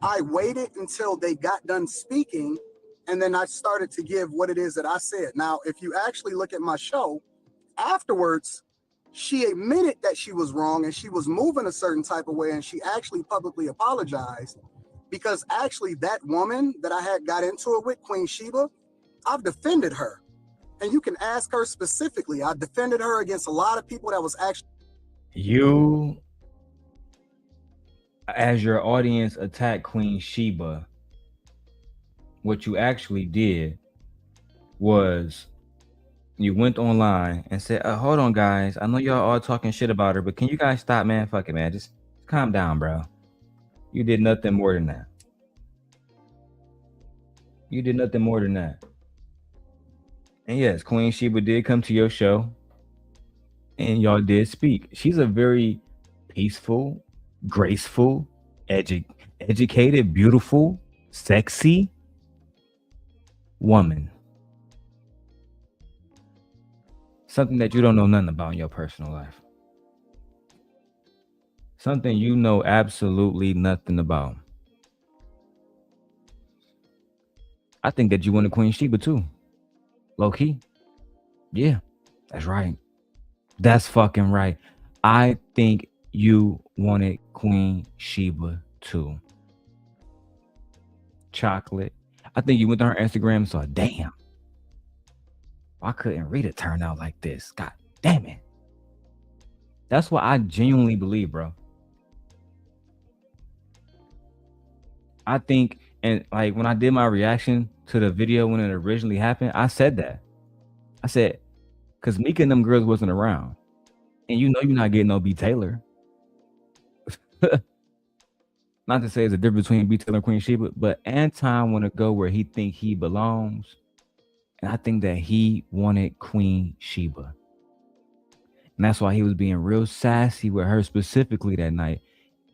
I waited until they got done speaking and then I started to give what it is that I said. Now, if you actually look at my show, afterwards, she admitted that she was wrong and she was moving a certain type of way, and she actually publicly apologized because actually that woman that I had got into it with, Queen Sheba, I've defended her. And you can ask her specifically. I defended her against a lot of people that was actually... You as your audience attacked Queen Sheba, what you actually did was you went online and said, hold on, guys. I know y'all all talking shit about her, but can you guys stop, man? Fuck it, man. Just calm down, bro. You did nothing more than that. You did nothing more than that. And yes, Queen Sheba did come to your show and y'all did speak. She's a very peaceful, graceful, educated, beautiful, sexy woman. Something that you don't know nothing about in your personal life. Something you know absolutely nothing about. I think that you wanted Queen Sheba too. Low key. Yeah, that's right. That's fucking right. I think you wanted Queen Sheba too. Chocolate. I think you went on her Instagram and saw, damn, why couldn't Rita turn out like this? God damn it. That's what I genuinely believe, bro. I think, and like when I did my reaction to the video when it originally happened, I said that. I said, because Mika and them girls wasn't around. And you know you're not getting no B. Taylor. Not to say there's a difference between B. Taylor and Queen Sheba, but Anton want to go where he think he belongs. And I think that he wanted Queen Sheba. And that's why he was being real sassy with her specifically that night.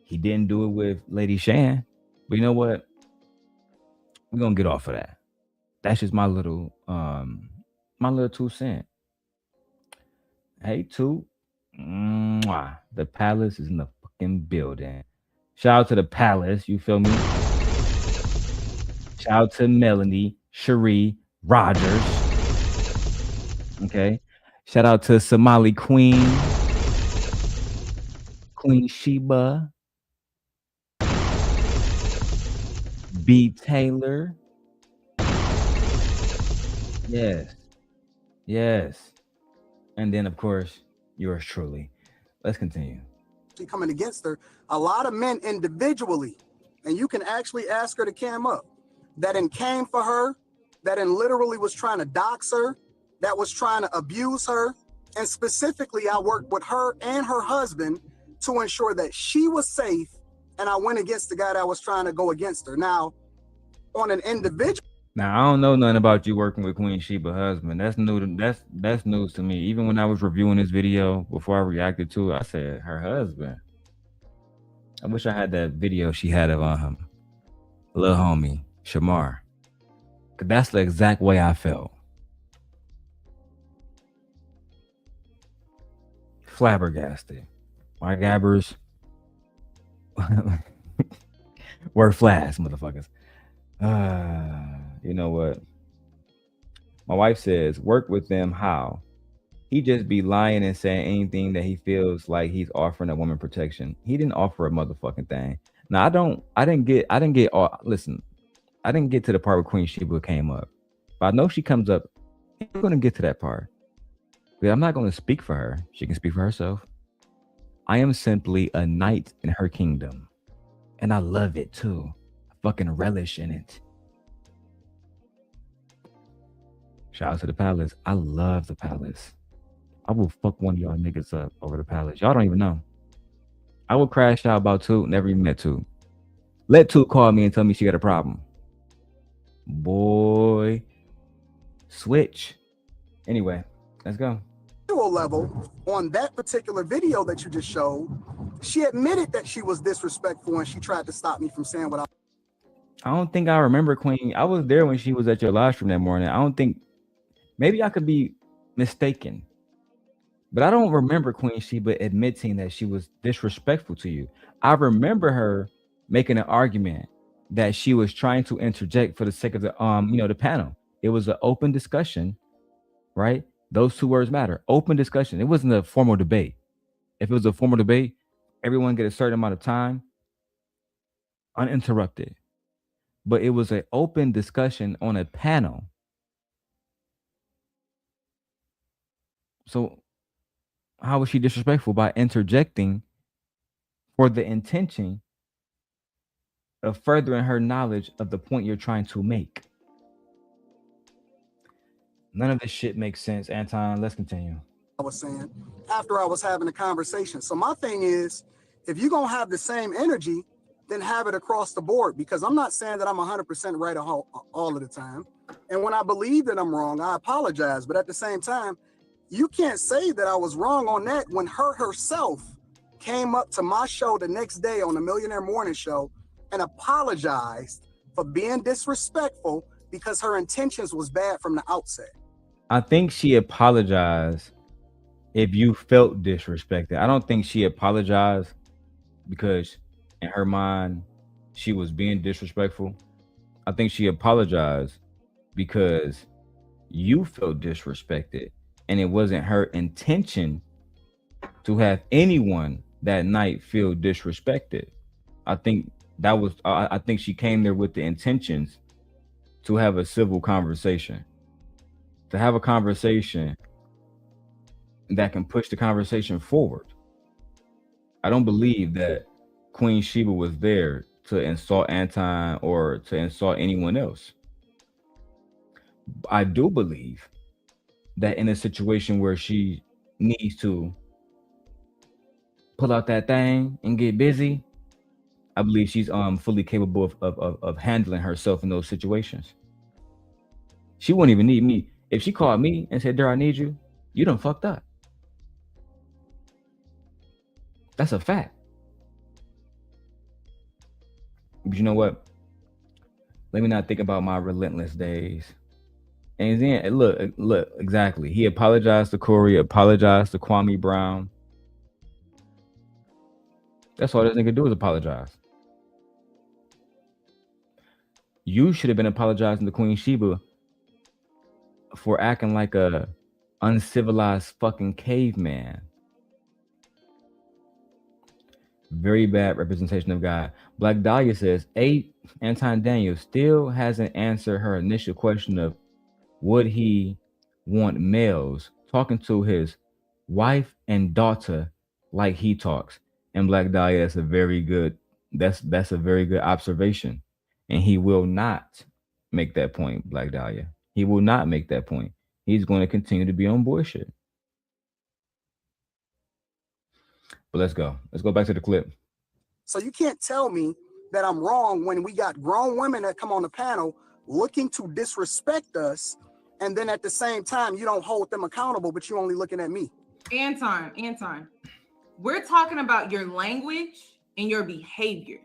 He didn't do it with Lady Shan. But you know what? We're going to get off of that. That's just my little 2 cents. Hey, 2. Mwah. The Palace is in the fucking building. Shout out to the Palace. You feel me? Shout out to Melanie, Cherie, Rogers. Okay. Shout out to Somali Queen, Queen Sheba, B. Taylor. Yes. Yes. And then, of course, yours truly. Let's continue. Coming against her, a lot of men individually, and you can actually ask her to cam up, that came for her, that literally was trying to dox her, that was trying to abuse her. And specifically, I worked with her and her husband to ensure that she was safe. And I went against the guy that was trying to go against her. Now, on an individual. Now, I don't know nothing about you working with Queen Sheba husband. That's new. That's news to me. Even when I was reviewing this video, before I reacted to it, I said her husband. I wish I had that video she had of little homie Shamar. Cause that's the exact way I felt. Flabbergasted. My gabbers were flash, motherfuckers. You know what? My wife says, work with them how? He just be lying and saying anything that he feels like he's offering a woman protection. He didn't offer a motherfucking thing. Now I didn't get listen, I didn't get to the part where Queen Sheba came up. But I know she comes up. I'm gonna get to that part. But I'm not gonna speak for her. She can speak for herself. I am simply a knight in her kingdom. And I love it too. I fucking relish in it. Shout out to the Palace. I love the Palace. I will fuck one of y'all niggas up over the Palace. Y'all don't even know. I will crash out about 2. Never even met 2. Let 2 call me and tell me she got a problem. Boy. Switch. Anyway, let's go. Level on that particular video that you just showed, she admitted that she was disrespectful and she tried to stop me from saying what I don't think I remember Queen. I was there when she was at your live stream that morning. I don't think, maybe I could be mistaken, but I don't remember Queen Sheba admitting that she was disrespectful to you. I remember her making an argument that she was trying to interject for the sake of the the panel. It was an open discussion, right? Those 2 words matter. Open discussion. It wasn't a formal debate. If it was a formal debate, everyone get a certain amount of time uninterrupted. But it was an open discussion on a panel. So how was she disrespectful by interjecting for the intention of furthering her knowledge of the point you're trying to make. None of this shit makes sense, Anton. Let's continue. I was saying after I was having a conversation. So my thing is, if you're going to have the same energy, then have it across the board, because I'm not saying that I'm 100% right all of the time. And when I believe that I'm wrong, I apologize. But at the same time, you can't say that I was wrong on that when her herself came up to my show the next day on the Millionaire Morning Show and apologized for being disrespectful because her intentions was bad from the outset. I think she apologized if you felt disrespected. I don't think she apologized because in her mind she was being disrespectful. I think she apologized because you felt disrespected, and it wasn't her intention to have anyone that night feel disrespected. I think that was, I think she came there with the intentions to have a civil conversation, to have a conversation that can push the conversation forward. I don't believe that Queen Sheba was there to insult Anton or to insult anyone else. I do believe that in a situation where she needs to pull out that thing and get busy, I believe she's fully capable of handling herself in those situations. She wouldn't even need me. If she called me and said, "Darrel, I need you," you done fucked up. That's a fact. But you know what? Let me not think about my relentless days. And then look, exactly. He apologized to Corey, apologized to Kwame Brown. That's all this nigga do is apologize. You should have been apologizing to Queen Sheba for acting like a uncivilized fucking caveman. Very bad representation of God. Black Dahlia says, Anton Daniels still hasn't answered her initial question of would he want males talking to his wife and daughter like he talks. And Black Dahlia, that's a very good observation. And he will not make that point, Black Dahlia. He will not make that point. He's going to continue to be on bullshit. But let's go. Let's go back to the clip. So you can't tell me that I'm wrong when we got grown women that come on the panel looking to disrespect us, and then at the same time, you don't hold them accountable, but you're only looking at me. Anton, we're talking about your language and your behavior.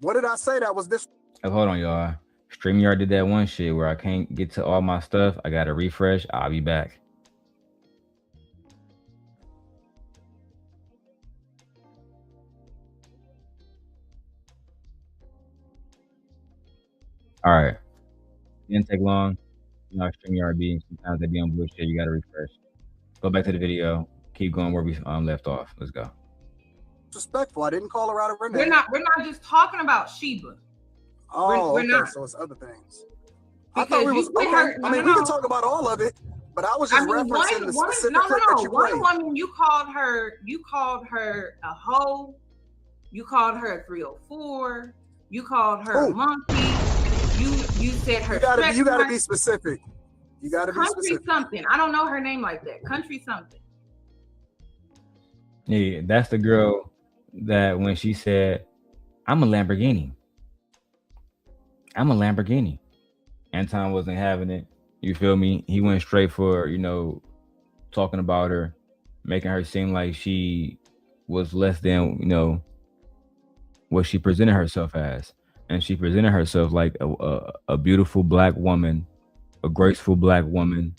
What did I say that was this? Hold on, y'all. StreamYard did that one shit where I can't get to all my stuff. I got to refresh. I'll be back. All right. Didn't take long. You know, StreamYard be sometimes they be on bullshit. You got to refresh. Go back to the video. Keep going where we left off. Let's go. Respectful. I didn't call her out of her name. We're not just talking about Sheba. Oh, we're not. So it's other things. Because I thought we was okay. I mean, we can talk about all of it, but I was just referencing the specific clip that you played. One woman, you called her a hoe. You called her a 304. You called her a monkey. You said her. You gotta be specific. You gotta be specific. Country something. I don't know her name like that. Country something. Yeah, that's the girl that when she said, "I'm a Lamborghini. I'm a Lamborghini." Anton wasn't having it. You feel me? He went straight for, talking about her, making her seem like she was less than, what she presented herself as. And she presented herself like a beautiful black woman, a graceful black woman,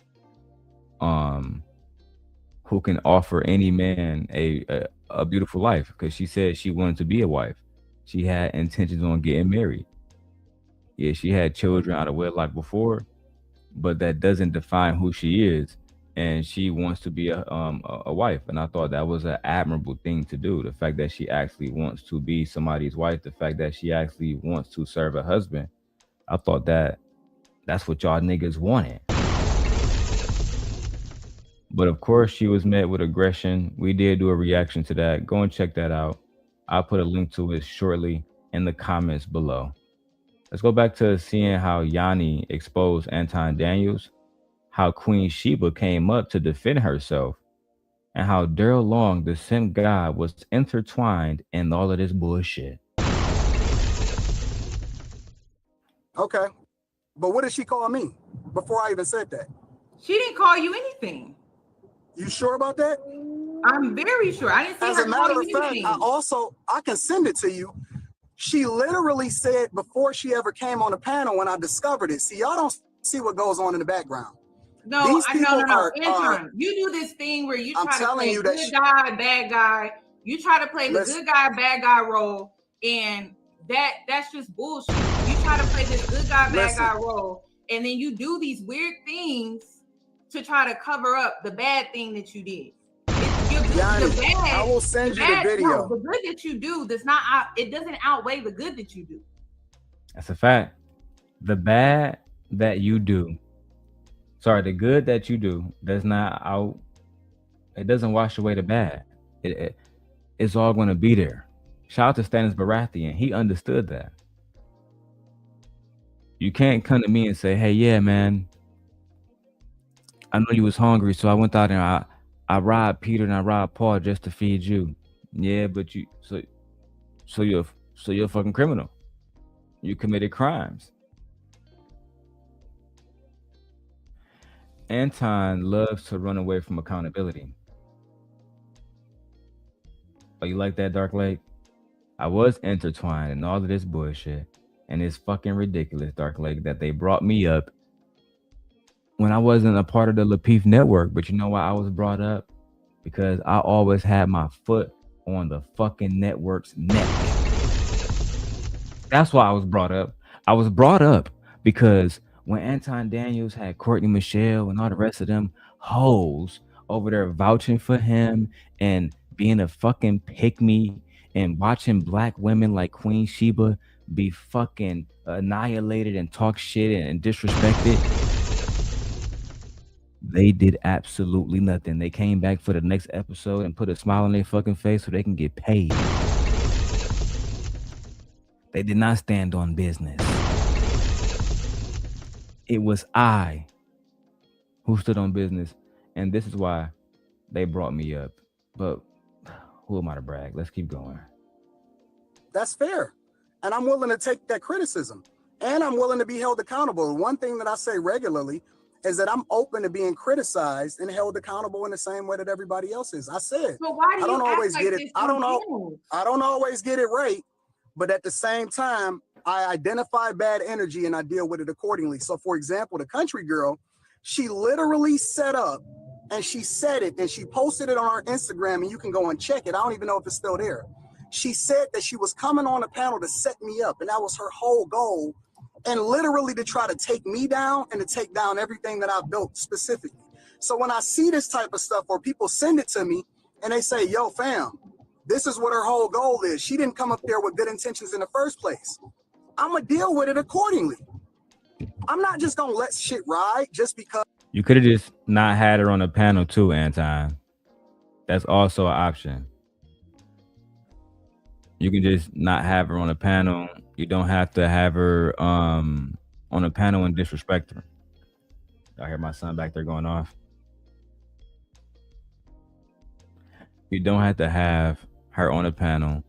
who can offer any man a beautiful life, because she said she wanted to be a wife. She had intentions on getting married. Yeah, she had children out of wedlock before, but that doesn't define who she is. And she wants to be a wife. And I thought that was an admirable thing to do. The fact that she actually wants to be somebody's wife, the fact that she actually wants to serve a husband. I thought that's what y'all niggas wanted. But of course, she was met with aggression. We did do a reaction to that. Go and check that out. I'll put a link to it shortly. in the comments below. Let's go back to seeing how Yanni exposed Anton Daniels, how Queen Sheba came up to defend herself, and how Darrel Long, the simp god, was intertwined in all of this bullshit. Okay. But what did she call me before I even said that? She didn't call you anything. You sure about that? I'm very sure. I didn't see As her a matter call of you fact, anything. I can send it to you. She literally said before she ever came on the panel when I discovered it. See, y'all don't see what goes on in the background. No, These no. people Anton, you do this thing where you I'm try to telling play you that good guy, bad guy. You try to play the good guy, bad guy role, and that's just bullshit. You try to play this good guy, bad guy role, and then you do these weird things to try to cover up the bad thing that you did. Yanni, The bad, I will send you the video. No, the good that you do does not it doesn't outweigh the good that you do. That's a fact. The bad that you do, the good that you do does not it doesn't wash away the bad. It's all going to be there. Shout out to Stannis Baratheon. He understood that. You can't come to me and say, hey, yeah, man, I know you was hungry, so I went out and I robbed Peter and I robbed Paul just to feed you. Yeah, but so you're a fucking criminal. You committed crimes. Anton loves to run away from accountability. Oh, you like that, Dark Lake? I was intertwined in all of this bullshit, and it's fucking ridiculous, Dark Lake, that they brought me up when I wasn't a part of the Lapeef network. But you know why I was brought up? Because I always had my foot on the fucking network's neck. That's why I was brought up. I was brought up because when Anton Daniels had Courtney Michelle and all the rest of them hoes over there vouching for him and being a fucking pick-me and watching black women like Queen Sheba be fucking annihilated and talk shit and disrespected, they did absolutely nothing. They came back for the next episode and put a smile on their fucking face so they can get paid. They did not stand on business. It was I who stood on business, and this is why they brought me up. But who am I to brag? Let's keep going. That's fair. And I'm willing to take that criticism. And I'm willing to be held accountable. One thing that I say regularly is that I'm open to being criticized and held accountable in the same way that everybody else is. I said, so why do I don't you always act get like it. this I don't on always get it right. But at the same time, I identify bad energy and I deal with it accordingly. So for example, the country girl, she literally set up and she said it and she posted it on our Instagram, and you can go and check it. I don't even know if it's still there. She said that she was coming on a panel to set me up, and that was her whole goal, and literally to try to take me down and to take down everything that I've built specifically. So when I see this type of stuff where people send it to me and they say, yo, fam, this is what her whole goal is. She didn't come up there with good intentions in the first place. I'm going to deal with it accordingly. I'm not just going to let shit ride just because. You could have just not had her on the panel too, Anton. That's also an option. You can just not have her on the panel. You don't have to have her on a panel and disrespect her. I hear my son back there going off. You don't have to have her on a panel.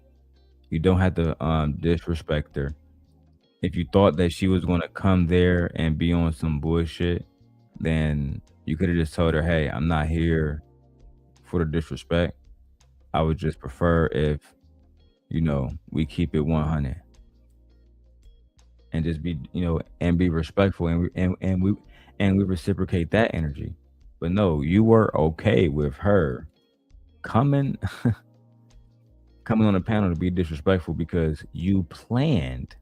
You don't have to disrespect her. If you thought that she was going to come there and be on some bullshit, then you could have just told her, hey, I'm not here for the disrespect. I would just prefer if, you know, we keep it 100 and just be, you know, and be respectful, and we reciprocate that energy. But no, you were okay with her coming on the panel to be disrespectful because you planned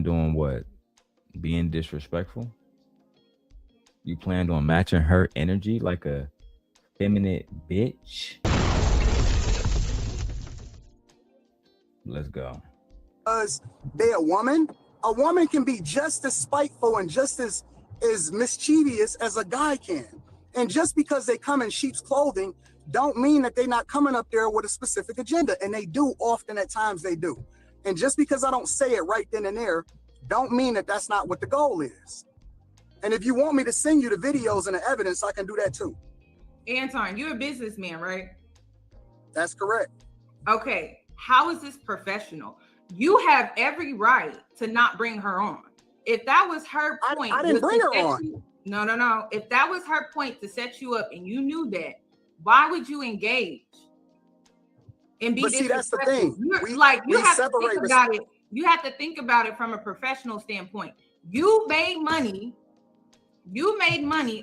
on what? Being disrespectful? You planned on matching her energy like a feminine bitch? Let's go. Because they're a woman can be just as spiteful and just as mischievous as a guy can. And just because they come in sheep's clothing don't mean that they're not coming up there with a specific agenda. And they do often at times they do. And just because I don't say it right then and there, don't mean that that's not what the goal is. And if you want me to send you the videos and the evidence, I can do that too. Anton, you're a businessman, right? That's correct. Okay. How is this professional? You have every right to not bring her on. If that was her point, I didn't bring her on. No. If that was her point to set you up and you knew that, why would you engage? And be see, that's the thing. You have to think about it. You have to think about it from a professional standpoint. You made money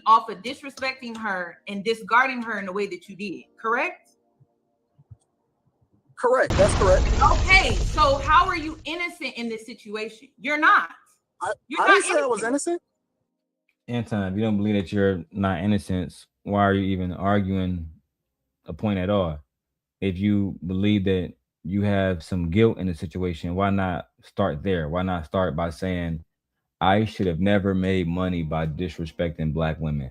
off of disrespecting her and discarding her in the way that you did, correct? Correct. That's correct. Okay, so how are you innocent in this situation? You're not. I didn't say I was innocent. Anton, if you don't believe that you're not innocent, why are you even arguing a point at all? If you believe that you have some guilt in the situation, why not start there? Why not start by saying, I should have never made money by disrespecting Black women?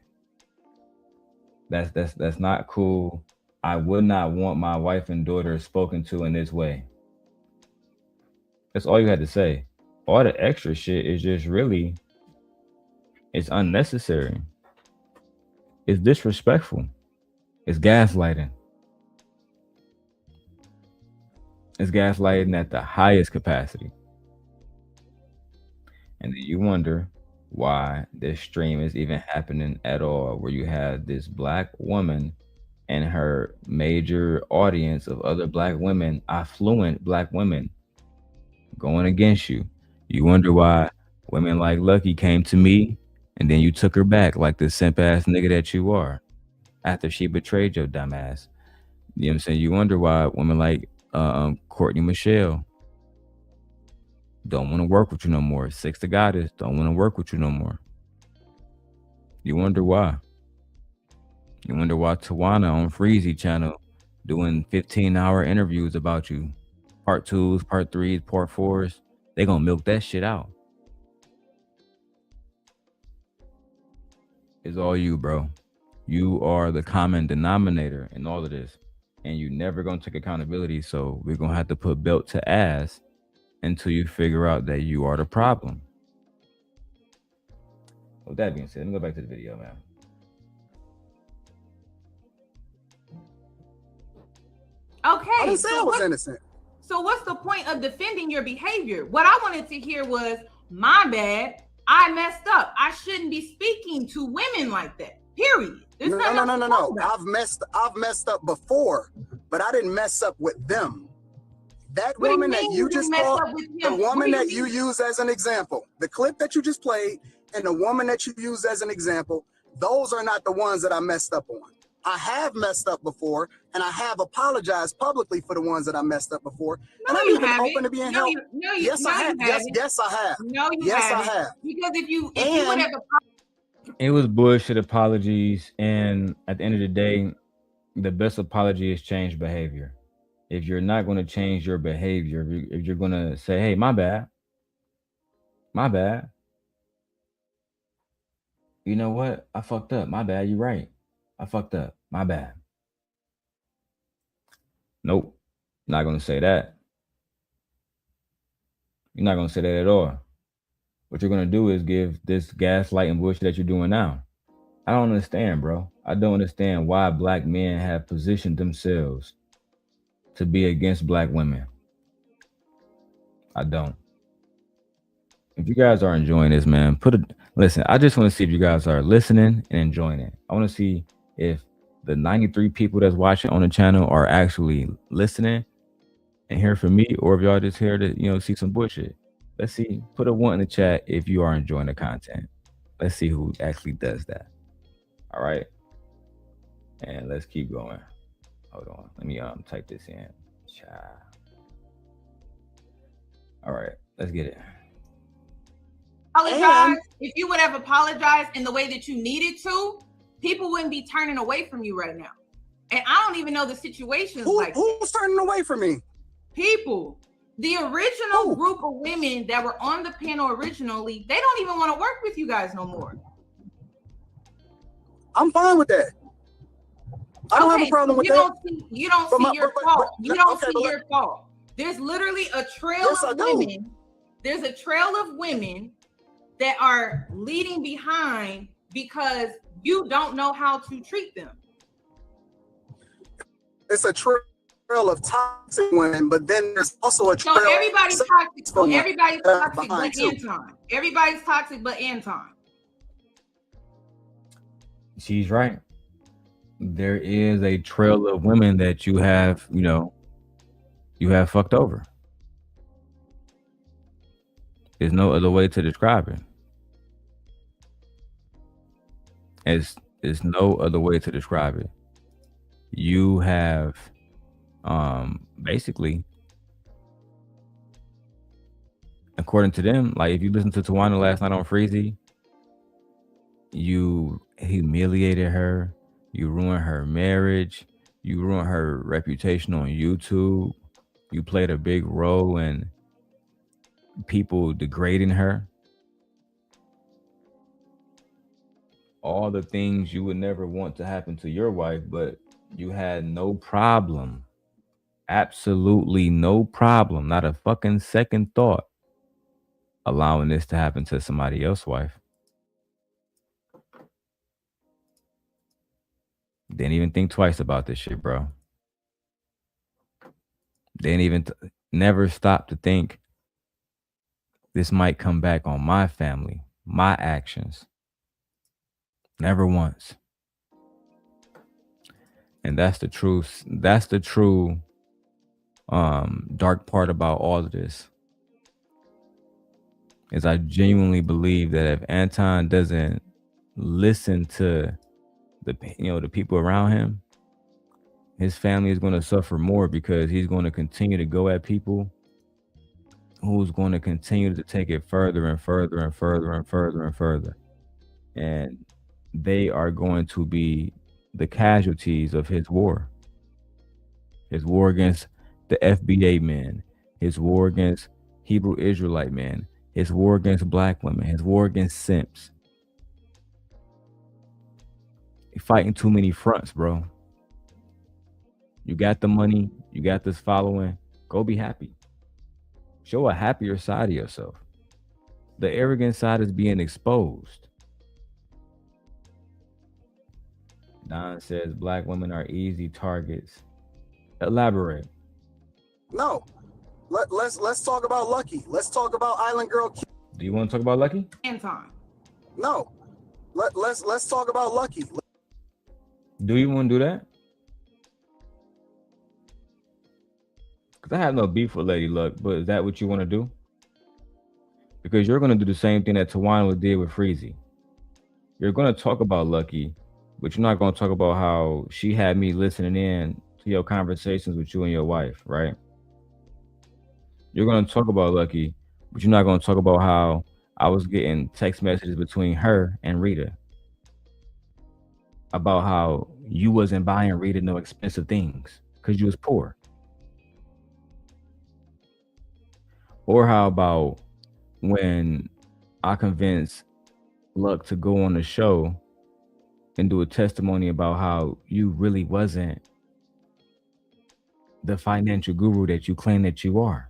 That's not cool. I would not want my wife and daughter spoken to in this way. That's all you had to say. All the extra shit is just really, it's unnecessary. It's disrespectful. It's gaslighting. It's gaslighting at the highest capacity. And then you wonder why this stream is even happening at all, where you have this Black woman and her major audience of other Black women, affluent Black women, going against you. You wonder why women like Lucky came to me and then you took her back like the simp ass nigga that you are after she betrayed your dumb ass. You know what I'm saying? You wonder why women like Courtney Michelle don't want to work with you no more. Six the Goddess don't want to work with you no more. You wonder why. You wonder why Tawana on Freezy channel doing 15-hour interviews about you. Part 2s, part 3s, part 4s. They gonna milk that shit out. It's all you, bro. You are the common denominator in all of this. And you never gonna take accountability. So we're gonna have to put belt to ass until you figure out that you are the problem. With that being said, let me go back to the video, man. Okay. I didn't say I was innocent. So what's the point of defending your behavior? What I wanted to hear was, my bad, I messed up. I shouldn't be speaking to women like that. Period. No. I've messed up before, but I didn't mess up with them. That woman that you just called, the woman that you use as an example, the clip that you just played, and the woman that you use as an example, those are not the ones that I messed up on. I have messed up before, and I have apologized publicly for the ones that I messed up before. And I'm even open to being helped. Yes, I have. Yes, I have. No, you yes, haven't. I have. Because if you would have it was bullshit apologies, and at the end of the day, the best apology is change behavior. If you're not going to change your behavior, if you're going to say, hey, my bad. You know what? I fucked up. My bad. You're right. I fucked up. My bad. Nope. Not going to say that. You're not going to say that at all. What you're going to do is give this gaslighting bullshit that you're doing now. I don't understand, bro. I don't understand why Black men have positioned themselves to be against Black women. I don't. If you guys are enjoying this, man, listen, I just want to see if you guys are listening and enjoying it. I want to see if the 93 people that's watching on the channel are actually listening and hearing from me, or if y'all just here to, see some bullshit. Let's see. Put a 1 in the chat if you are enjoying the content. Let's see who actually does that. All right. And let's keep going. Hold on. Let me type this in. All right. Let's get it. Apologize. If you would have apologized in the way that you needed to, people wouldn't be turning away from you right now. And I don't even know the situations who's turning away from me? People. The original group of women that were on the panel originally, they don't even want to work with you guys no more. I'm fine with that. I don't have a problem with that. You don't see your fault. You don't see your fault. There's literally a trail of women. There's a trail of women that are leading behind because you don't know how to treat them. It's a trail of toxic women, but then there's also a trail. So everybody's toxic. So everybody's toxic but too. Anton. Everybody's toxic but Anton. She's right. There is a trail of women that you have, you have fucked over. There's no other way to describe it. There's no other way to describe it. You have basically, according to them, like if you listen to Tawana last night on Freezy, you humiliated her, you ruined her marriage, you ruined her reputation on YouTube, you played a big role in people degrading her. All the things you would never want to happen to your wife, but you had no problem, absolutely no problem, not a fucking second thought allowing this to happen to somebody else's wife. Didn't even think twice about this shit, bro. Didn't even never stop to think this might come back on my family, my actions. Never once. And that's the truth. That's the true dark part about all of this. Is I genuinely believe that if Anton doesn't listen to the people around him, his family is going to suffer more because he's going to continue to go at people who's going to continue to take it further and further and further and further and further. And they are going to be the casualties of his war. His war against the FBA men, his war against Hebrew Israelite men, his war against black women, his war against simps. You're fighting too many fronts, bro. You got the money, you got this following, go be happy. Show a happier side of yourself. The arrogant side is being exposed. Don says black women are easy targets. Elaborate. No. Let's talk about Lucky. Let's talk about Island Girl. Do you want to talk about Lucky? Anton. No. Let's talk about Lucky. Do you want to do that? Because I have no beef with Lady Luck, but is that what you want to do? Because you're going to do the same thing that Tawana did with Freezy. You're going to talk about Lucky, but you're not going to talk about how she had me listening in to your conversations with you and your wife, right? You're going to talk about Lucky, but you're not going to talk about how I was getting text messages between her and Rita about how you wasn't buying Rita no expensive things because you was poor. Or how about when I convinced Luck to go on the show and do a testimony about how you really wasn't the financial guru that you claim that you are.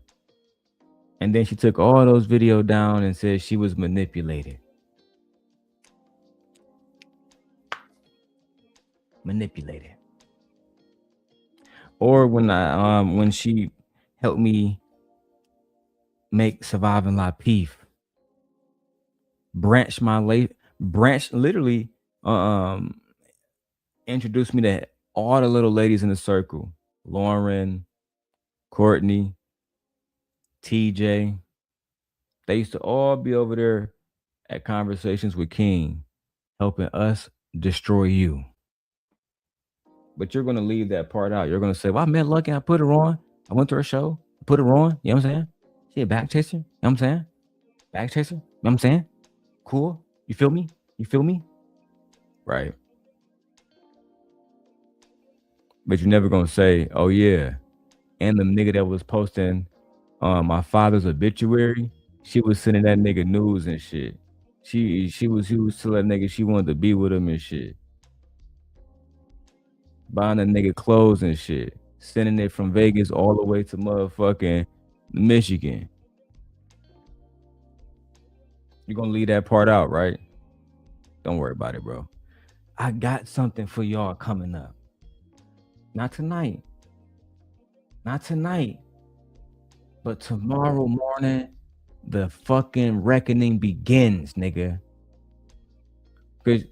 And then she took all those videos down and said she was manipulated. Or when she helped me make Surviving La Peef, Branch literally introduced me to all the little ladies in the circle. Lauren, Courtney, TJ. They used to all be over there at Conversations with King, helping us destroy you. But you're going to leave that part out. You're going to say, well, I met Lucky, I put her on. I went to her show, put her on. You know what I'm saying? She a back chaser. You know what I'm saying? Back chaser. You know what I'm saying? Cool. You feel me? You feel me? Right. But you're never going to say, oh, yeah. And the nigga that was posting my father's obituary, she was sending that nigga news and shit. She was telling that nigga she wanted to be with him and shit. buying a nigga clothes and shit, sending it from Vegas all the way to motherfucking Michigan. You're gonna leave that part out, right? Don't worry about it, bro. I got something for y'all coming up. Not tonight. Not tonight. But tomorrow morning, the fucking reckoning begins, nigga. Because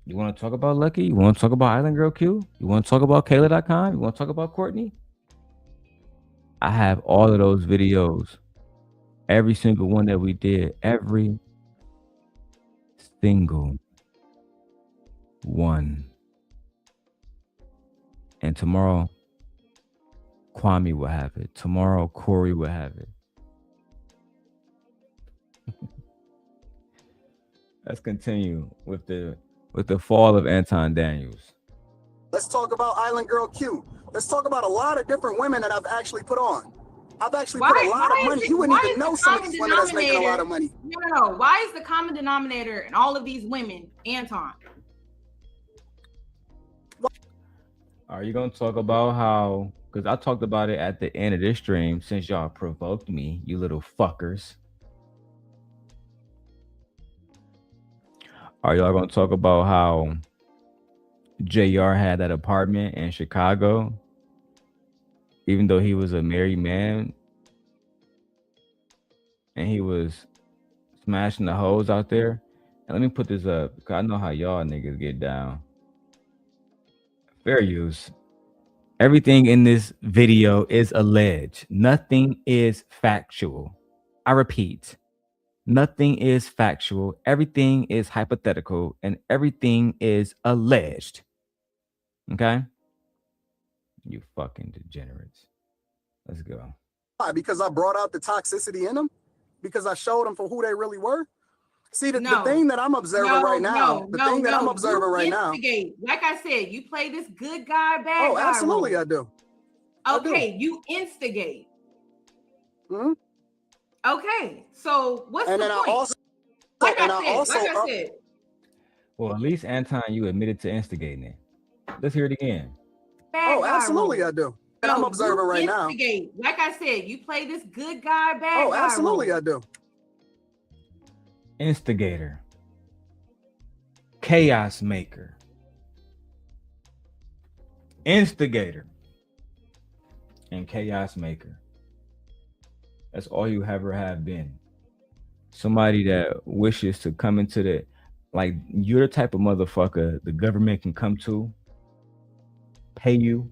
you want to talk about Lucky? You want to talk about Island Girl Q? You want to talk about Kayla.com? You want to talk about Courtney? I have all of those videos. Every single one that we did. Every single one. And tomorrow, Kwame will have it. Tomorrow, Corey will have it. Let's continue with the fall of Anton Daniels. Let's talk about Island Girl Q. Let's talk about a lot of different women that I've actually put on. I've actually put a lot of money. You wouldn't even know some of these women that's making a lot of money. No. Why is the common denominator in all of these women Anton? Are you going to talk about how, because I talked about it at the end of this stream, since y'all provoked me, you little fuckers. Are y'all going to talk about how JR had that apartment in Chicago, even though he was a married man, and he was smashing the hoes out there? And let me put this up, because I know how y'all niggas get down. Fair use. Everything in this video is alleged. Nothing is factual. I repeat, nothing is factual. Everything is hypothetical, and everything is alleged. Okay? You fucking degenerates. Let's go. Why? Because I brought out the toxicity in them? Because I showed them for who they really were? See, the thing that I'm observing right now, I'm observing right now. Like I said, you play this good guy, bad guy. Oh, absolutely, I do. Okay, you instigate. Okay, so what's the point? Like I said. Well, at least Anton, you admitted to instigating it. Let's hear it again. Oh, absolutely, I do. And I'm observing right now. Like I said, you play this good guy, bad guy. Oh, absolutely, I do. Instigator, chaos maker, instigator, and chaos maker. That's all you ever have been. Somebody that wishes to come into the, like, you're the type of motherfucker the government can come to, pay you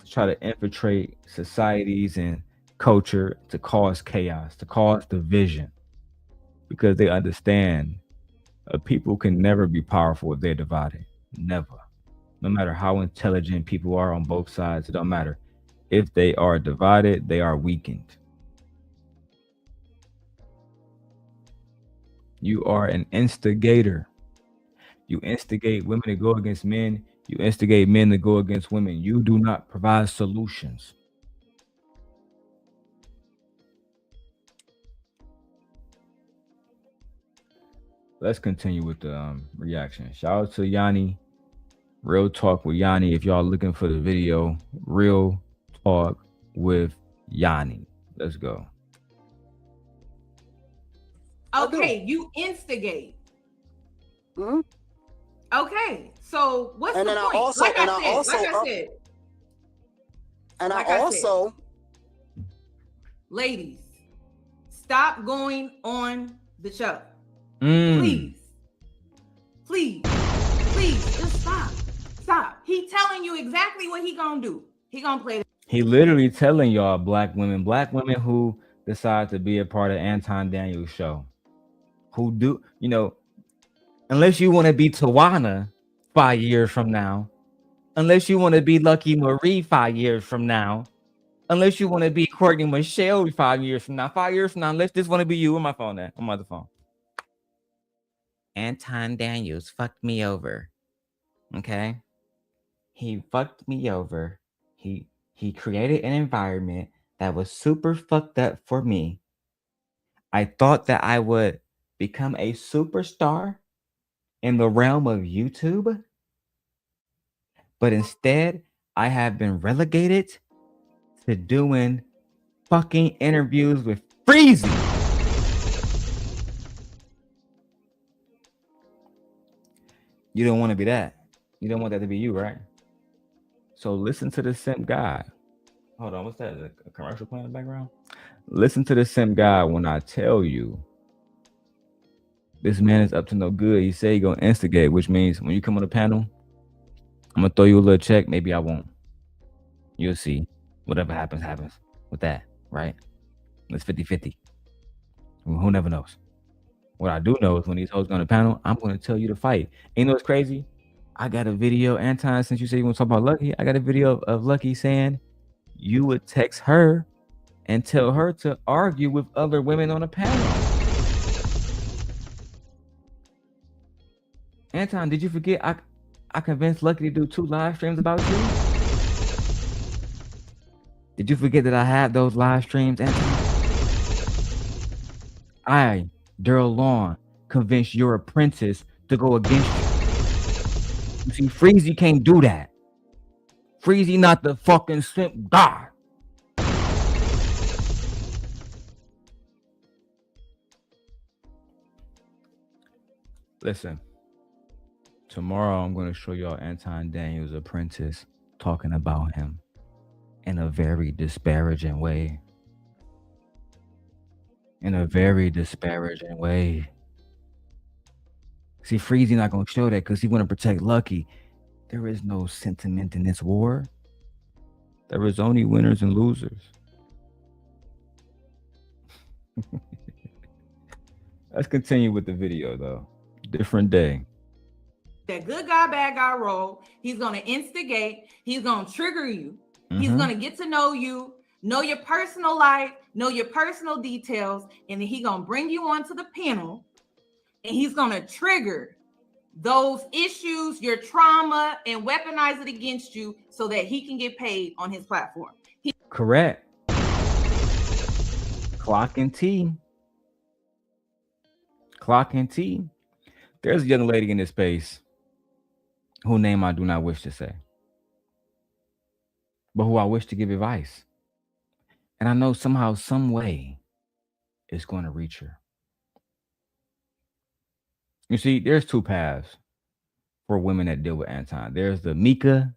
to try to infiltrate societies and culture, to cause chaos, to cause division. Because they understand people can never be powerful if they're divided. Never. No matter how intelligent people are on both sides, it don't matter. If they are divided, they are weakened. You are an instigator. You instigate women to go against men. You instigate men to go against women. You do not provide solutions. Let's continue with the reaction. Shout out to Yanni. Real Talk with Yanni. If y'all looking for the video, Real Talk with Yanni. Let's go. Okay, you instigate. Okay, so what's the point? Like I said, ladies, stop going on the show. Please, just stop. He telling you exactly what he gonna do. He gonna play. He literally telling y'all, black women who decide to be a part of Anton Daniels' show, who do, you know, unless you want to be Tawana 5 years from now, unless you want to be Lucky Marie 5 years from now, unless you want to be Courtney Michelle 5 years from now, 5 years from now, unless this want to be you. On my phone there, on my other phone. Anton Daniels fucked me over. Okay? He fucked me over. He created an environment that was super fucked up for me. I thought that I would become a superstar in the realm of YouTube. But instead, I have been relegated to doing fucking interviews with Freezy. You don't want to be that. You don't want that to be you, right? So listen to the simp guy. Hold on, what's that? Is a commercial playing in the background? Listen to the simp guy when I tell you this man is up to no good. He say he gonna instigate, which means when you come on the panel, I'm gonna throw you a little check. Maybe I won't. You'll see. Whatever happens, happens with that, right? It's 50-50. Who never knows? What I do know is when these hoes go on the panel, I'm gonna tell you to fight. And you know what's crazy? I got a video, Anton, since you said you want to talk about Lucky, I got a video of Lucky saying you would text her and tell her to argue with other women on a panel. Anton, did you forget I convinced Lucky to do 2 live streams about you? Did you forget that I had those live streams, Anton? I, Darrel Long, convinced your apprentice to go against you. You see, Freezy can't do that. Freezy not the fucking simp god. Listen, tomorrow I'm going to show y'all Anton Daniels' apprentice talking about him in a very disparaging way. In a very disparaging way. See, Freezy not going to show that because he want to protect Lucky. There is no sentiment in this war. There is only winners and losers. Let's continue with the video, though. Different day. That good guy, bad guy role. He's going to instigate. He's going to trigger you. He's going to get to know you, know your personal life, know your personal details, and then he's going to bring you onto the panel, and he's going to trigger those issues, your trauma, and weaponize it against you so that he can get paid on his platform. Correct. Clock and T. Clock and T. There's a young lady in this space whose name I do not wish to say, but who I wish to give advice. And I know somehow, some way, it's going to reach her. You see, there's 2 paths for women that deal with Anton. There's the Mika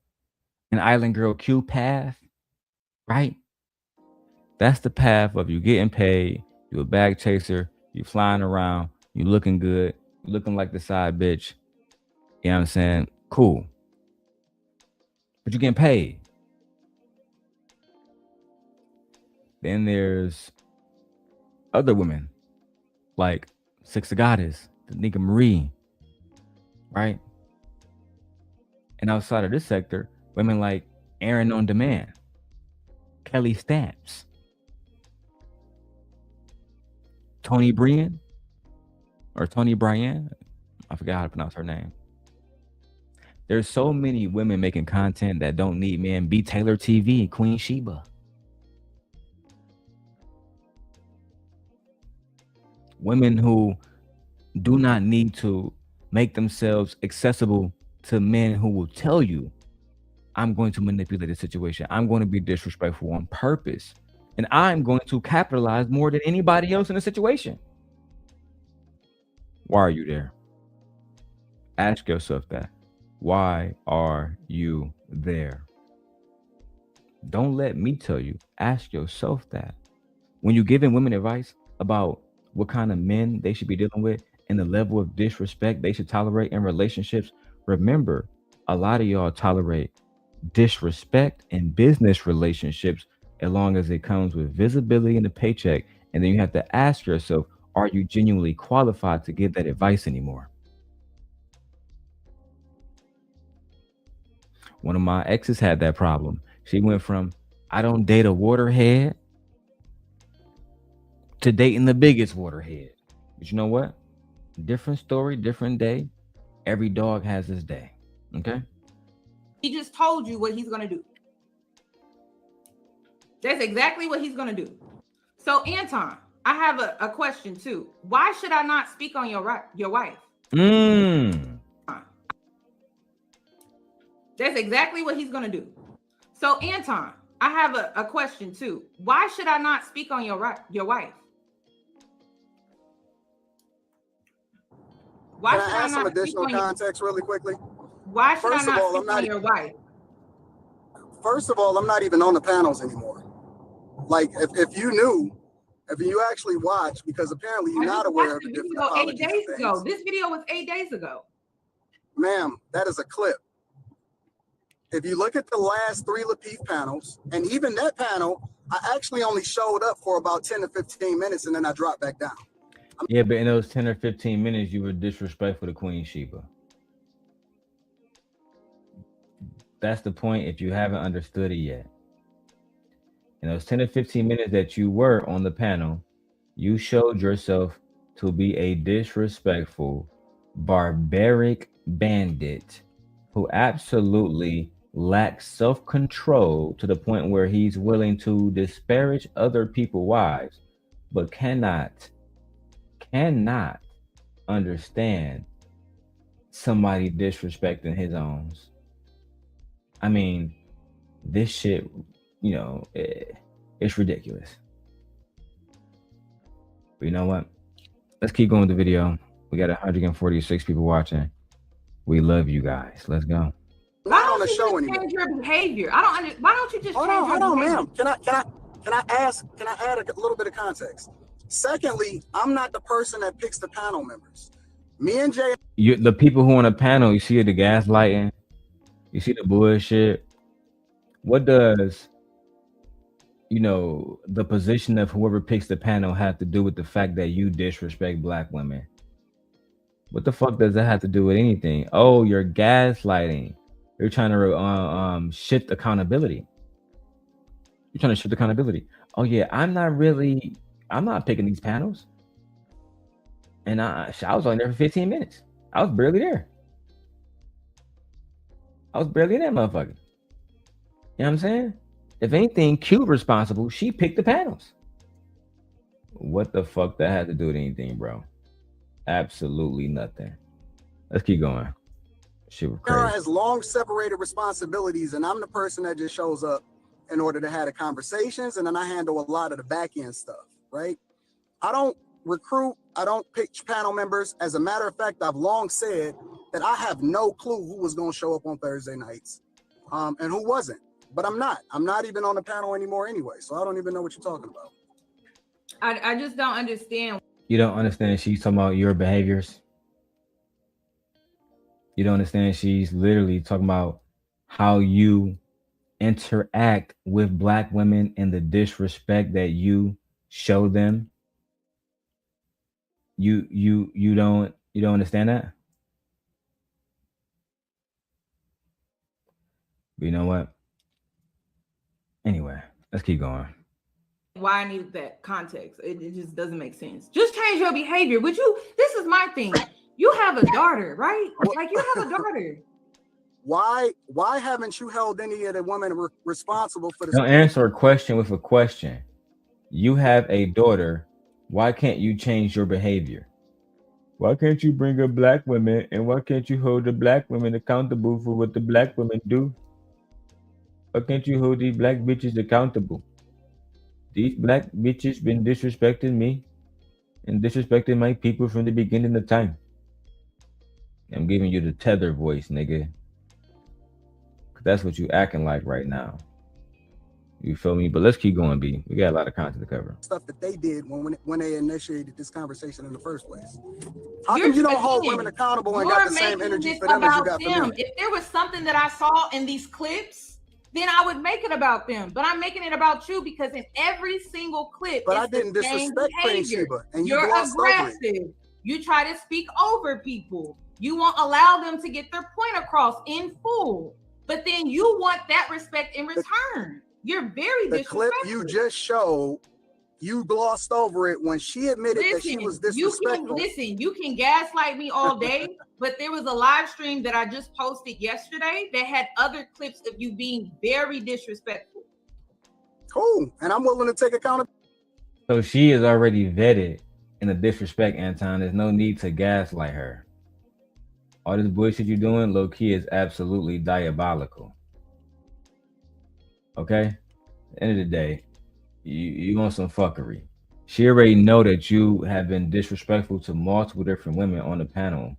and Island Girl Q path, right? That's the path of you getting paid, you a bag chaser, you flying around, you looking good, you looking like the side bitch. You know what I'm saying? Cool. But you're getting paid. Then there's other women like Six of Goddess, the Nicki Marie, right? And outside of this sector, women like Aaron on Demand, Kelly Stamps, Tony Brian, or Tony Bryan. I forgot how to pronounce her name. There's so many women making content that don't need men. B. Taylor TV, Queen Sheba. Women who do not need to make themselves accessible to men who will tell you, I'm going to manipulate the situation. I'm going to be disrespectful on purpose. And I'm going to capitalize more than anybody else in the situation. Why are you there? Ask yourself that. Why are you there? Don't let me tell you. Ask yourself that. When you're giving women advice about what kind of men they should be dealing with and the level of disrespect they should tolerate in relationships, remember, a lot of y'all tolerate disrespect in business relationships as long as it comes with visibility and a paycheck. And then you have to ask yourself, are you genuinely qualified to give that advice anymore? One of my exes had that problem. She went from, I don't date a waterhead, to dating the biggest waterhead. But you know what? Different story, different day. Every dog has his day. Okay? He just told you what he's going to do. That's exactly what he's going to do. So, Anton, I have a question too. Why should I not speak on your wife? That's exactly what he's gonna do. So Anton, I have a question too. Why should I not speak on your wife? Why Can should I I add some not speak additional on your? context really quickly? Why should I First of not all, speak on your wife? First of all, I'm not even on the panels anymore. Like, if you knew, if you actually watch, because apparently you're not aware of the different apologies 8 days and ago. things. This video was 8 days ago. Ma'am, that is a clip. If you look at the last 3 Lapeef panels, and even that panel, I actually only showed up for about 10 to 15 minutes, and then I dropped back down. Yeah, but in those 10 or 15 minutes, you were disrespectful to Queen Sheba. That's the point if you haven't understood it yet. In those 10 or 15 minutes that you were on the panel, you showed yourself to be a disrespectful, barbaric bandit who absolutely lacks self-control to the point where he's willing to disparage other people's wives, but cannot understand somebody disrespecting his own. I mean, this shit, you know, it's ridiculous. But you know what? Let's keep going with the video. We got 146 people watching. We love you guys. Let's go. Why don't you just change your behavior? Why don't you just Hold on, ma'am. Can I add a little bit of context? Secondly, I'm not the person that picks the panel members. Me and Jay. The people who on the panel, you see the gaslighting, you see the bullshit. What does, you know, the position of whoever picks the panel have to do with the fact that you disrespect Black women? What the fuck does that have to do with anything? Oh, you're gaslighting. You're trying to shift accountability. You're trying to shift accountability. Oh yeah, I'm not picking these panels. And I was only there for 15 minutes. I was barely there. I was barely in that motherfucker. You know what I'm saying? If anything, Q responsible. She picked the panels. What the fuck that had to do with anything, bro? Absolutely nothing. Let's keep going. Shit was crazy. Sarah has long separated responsibilities, and I'm the person that just shows up in order to have the conversations, and then I handle a lot of the back end stuff, right? I don't recruit, I don't pitch panel members. As a matter of fact, I've long said that I have no clue who was going to show up on Thursday nights and who wasn't. But I'm not even on the panel anymore anyway, so I don't even know what you're talking about. I just don't understand. You don't understand she's talking about your behaviors. You don't understand she's literally talking about how you interact with Black women and the disrespect that you show them. You don't understand that? But you know what? Anyway, let's keep going. Why I needed that context. It just doesn't make sense. Just change your behavior. Would you? This is my thing. You have a daughter, right? Like you have a daughter. Why haven't you held any of the women responsible for this? Don't answer a question with a question. You have a daughter. Why can't you change your behavior? Why can't you bring up Black women, and why can't you hold the Black women accountable for what the Black women do? Why can't you hold these Black bitches accountable? These Black bitches been disrespecting me and disrespecting my people from the beginning of time. I'm giving you the tether voice, nigga. That's what you acting like right now. You feel me? But let's keep going, B. We got a lot of content to cover. Stuff that they did when they initiated this conversation in the first place. How come you don't hold women accountable and got the same energy for them as you got for me? If there was something that I saw in these clips, then I would make it about them. But I'm making it about you because in every single clip, but I didn't disrespect Queen Sheba, and you're aggressive. You try to speak over people. You won't allow them to get their point across in full. But then you want that respect in return. You're very disrespectful. The clip you just showed, you glossed over it when she admitted that she was disrespectful. You can gaslight me all day, but there was a live stream that I just posted yesterday that had other clips of you being very disrespectful. Cool, and I'm willing to take accountability. So she is already vetted in the disrespect, Anton. There's no need to gaslight her. All this bullshit you're doing, low key, is absolutely diabolical. Okay? At the end of the day, you want some fuckery. She already know that you have been disrespectful to multiple different women on the panel.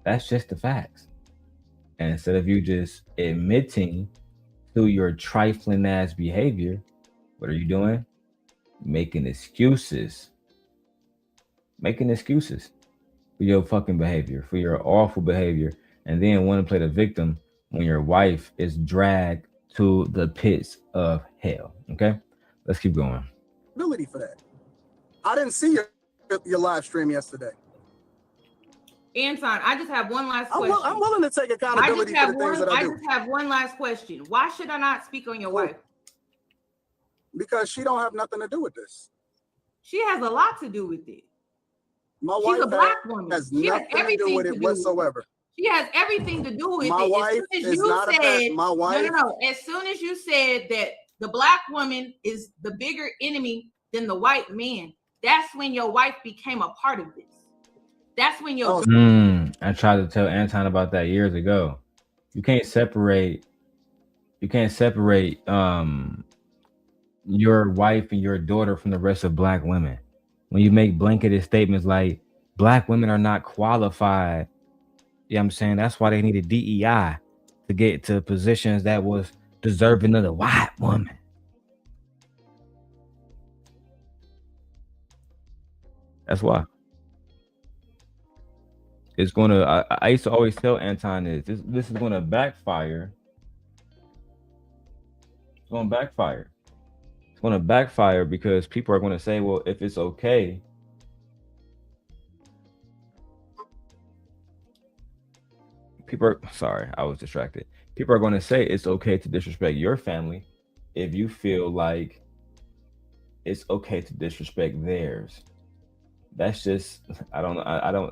That's just the facts. And instead of you just admitting to your trifling ass behavior, what are you doing? Making excuses. Making excuses for your fucking behavior, for your awful behavior, and then want to play the victim when your wife is dragged to the pits of hell. Okay? Let's keep going. Ability for that. I didn't see your live stream yesterday. Anton, I just have one last question. I'm willing to take accountability for the things that I do. I just have one last question. Why should I not speak on your wife? Because she don't have nothing to do with this. She has a lot to do with it. My She's wife a black woman. has She has nothing to do with it whatsoever. She has everything to do with My it. wife is not my wife. No. As soon as you said that the black woman is the bigger enemy than the white man, that's when your wife became a part of this. That's when your I tried to tell Anton about that years ago. You can't separate your wife and your daughter from the rest of black women. When you make blanketed statements like black women are not qualified, you know what I'm saying? That's why they needed DEI to get to positions that was deserving of the white woman. That's why. It's gonna. I used to always tell Anton this is gonna backfire. It's gonna backfire. It's gonna backfire because people are gonna say, "Well, if it's okay." Sorry, I was distracted. People are gonna say it's okay to disrespect your family if you feel like it's okay to disrespect theirs. That's just, I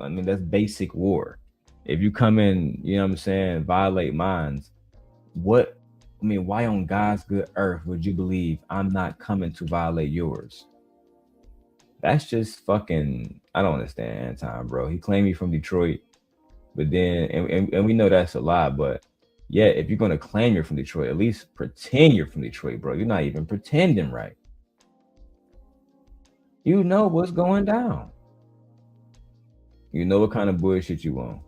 mean, that's basic war. If you come in, you know what I'm saying, violate minds, why on God's good earth would you believe I'm not coming to violate yours? That's just fucking, I don't understand Anton, bro. He claimed me from Detroit, but then, and we know that's a lie, but yeah, if you're going to claim you're from Detroit, at least pretend you're from Detroit, bro. You're not even pretending right. You know what's going down. You know what kind of bullshit you want.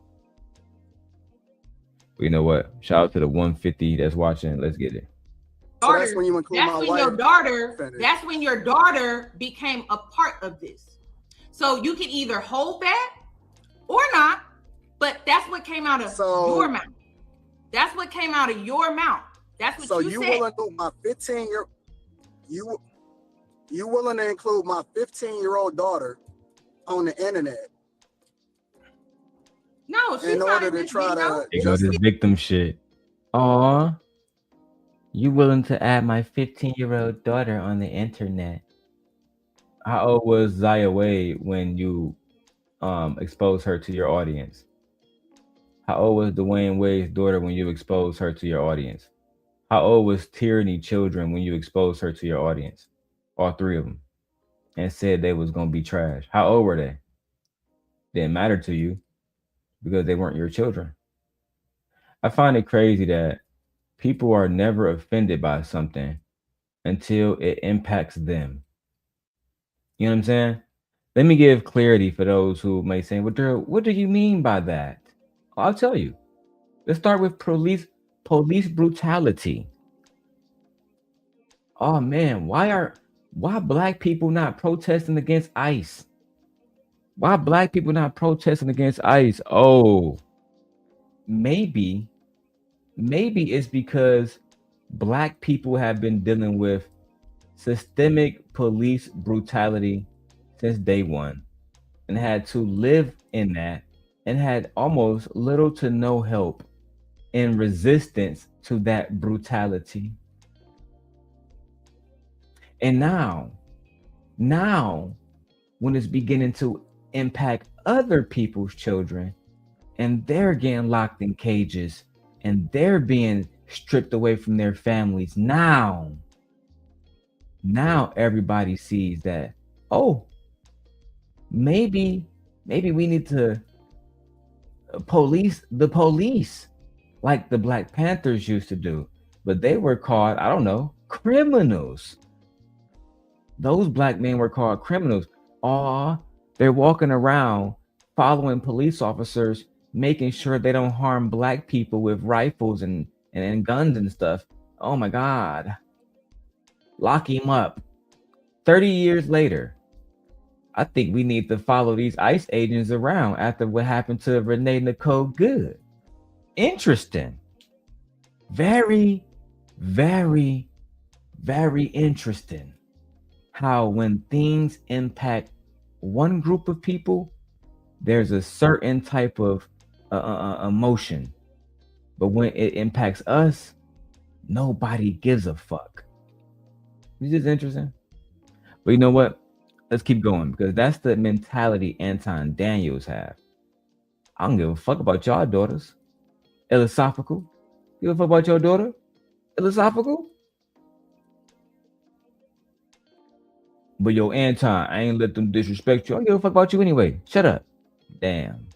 But you know what? Shout out to the 150 that's watching. Let's get it. So that's when you include my wife. That's when your daughter became a part of this. So you can either hold that or not, but that's what came out of your mouth. That's what came out of your mouth. That's what you said. So you will include my 15-year. You willing to include my 15-year-old daughter on the internet? No, she's in order to try to. They go to victim shit. Aw, you willing to add my 15-year-old daughter on the internet? How old was Zaya Wade when you exposed her to your audience? How old was Dwayne Wade's daughter when you exposed her to your audience? How old was Tyranny Children when you exposed her to your audience? All three of them, and said they was gonna be trash. How old were they? Didn't matter to you because they weren't your children. I find it crazy that people are never offended by something until it impacts them. You know what I'm saying? Let me give clarity for those who may say, well, Darrel, what do you mean by that? I'll tell you. Let's start with police brutality. Oh man, why black people not protesting against ICE? Why black people not protesting against ICE? Oh, maybe it's because black people have been dealing with systemic police brutality since day one and had to live in that and had almost little to no help in resistance to that brutality. And now when it's beginning to impact other people's children and they're getting locked in cages and they're being stripped away from their families, now everybody sees that, oh, maybe we need to the police, like the Black Panthers used to do, but they were called, I don't know, criminals. Those black men were called criminals. They're walking around following police officers, making sure they don't harm black people with rifles and guns and stuff. Oh my God. Lock him up. 30 years later, I think we need to follow these ICE agents around after what happened to Renee Nicole Good. Interesting. Very, very, very interesting how when things impact one group of people, there's a certain type of emotion. But when it impacts us, nobody gives a fuck. Is this interesting? But you know what? Let's keep going, because that's the mentality Anton Daniels have. I don't give a fuck about y'all daughters. Philosophical. Give a fuck about your daughter? Philosophical? But yo, Anton, I ain't let them disrespect you. I don't give a fuck about you anyway. Shut up. Damn.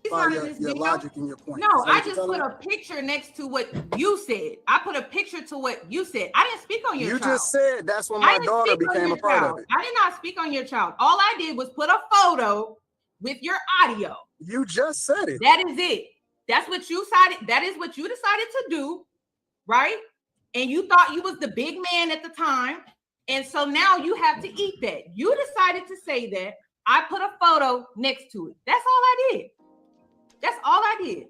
Your logic and your point. No, I just put a picture next to what you said. I put a picture to what you said. I didn't speak on your child. You just said that's when my daughter became a part of it. I did not speak on your child. All I did was put a photo with your audio. You just said it. That is it. That's what you decided. That is what you decided to do, right? And you thought you was the big man at the time. And so now you have to eat that. You decided to say that. I put a photo next to it. That's all I did. That's all I did.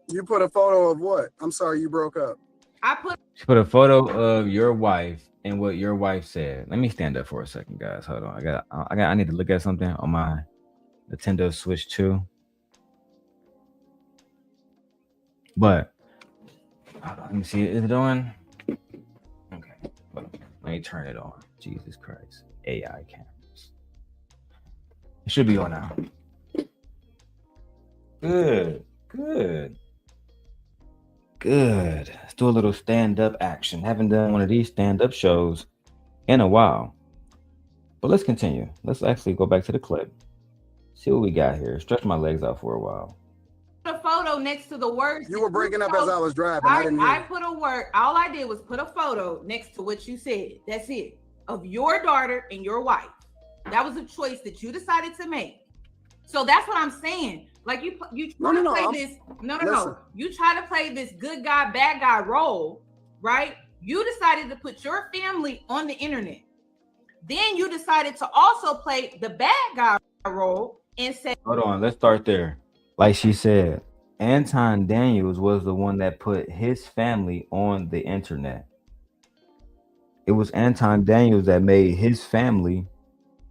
You put a photo of what? I'm sorry, you broke up. She put a photo of your wife and what your wife said. Let me stand up for a second, guys. Hold on. I need to look at something on my Nintendo Switch 2. But hold on, let me see. Is it on? Okay. Let me turn it on. Jesus Christ. AI cameras. It should be on now. Good. Let's do a little stand-up action. Haven't done one of these stand-up shows in a while. But let's continue. Let's actually go back to the clip. See what we got here. Stretch my legs out for a while. A photo next to the words. You were breaking up as I was driving. I put a word. All I did was put a photo next to what you said. That's it. Of your daughter and your wife. That was a choice that you decided to make. So that's what I'm saying. Like you try to play this. No. You try to play this good guy, bad guy role, right? You decided to put your family on the internet. Then you decided to also play the bad guy role and say, hold on, let's start there. Like she said, Anton Daniels was the one that put his family on the internet. It was Anton Daniels that made his family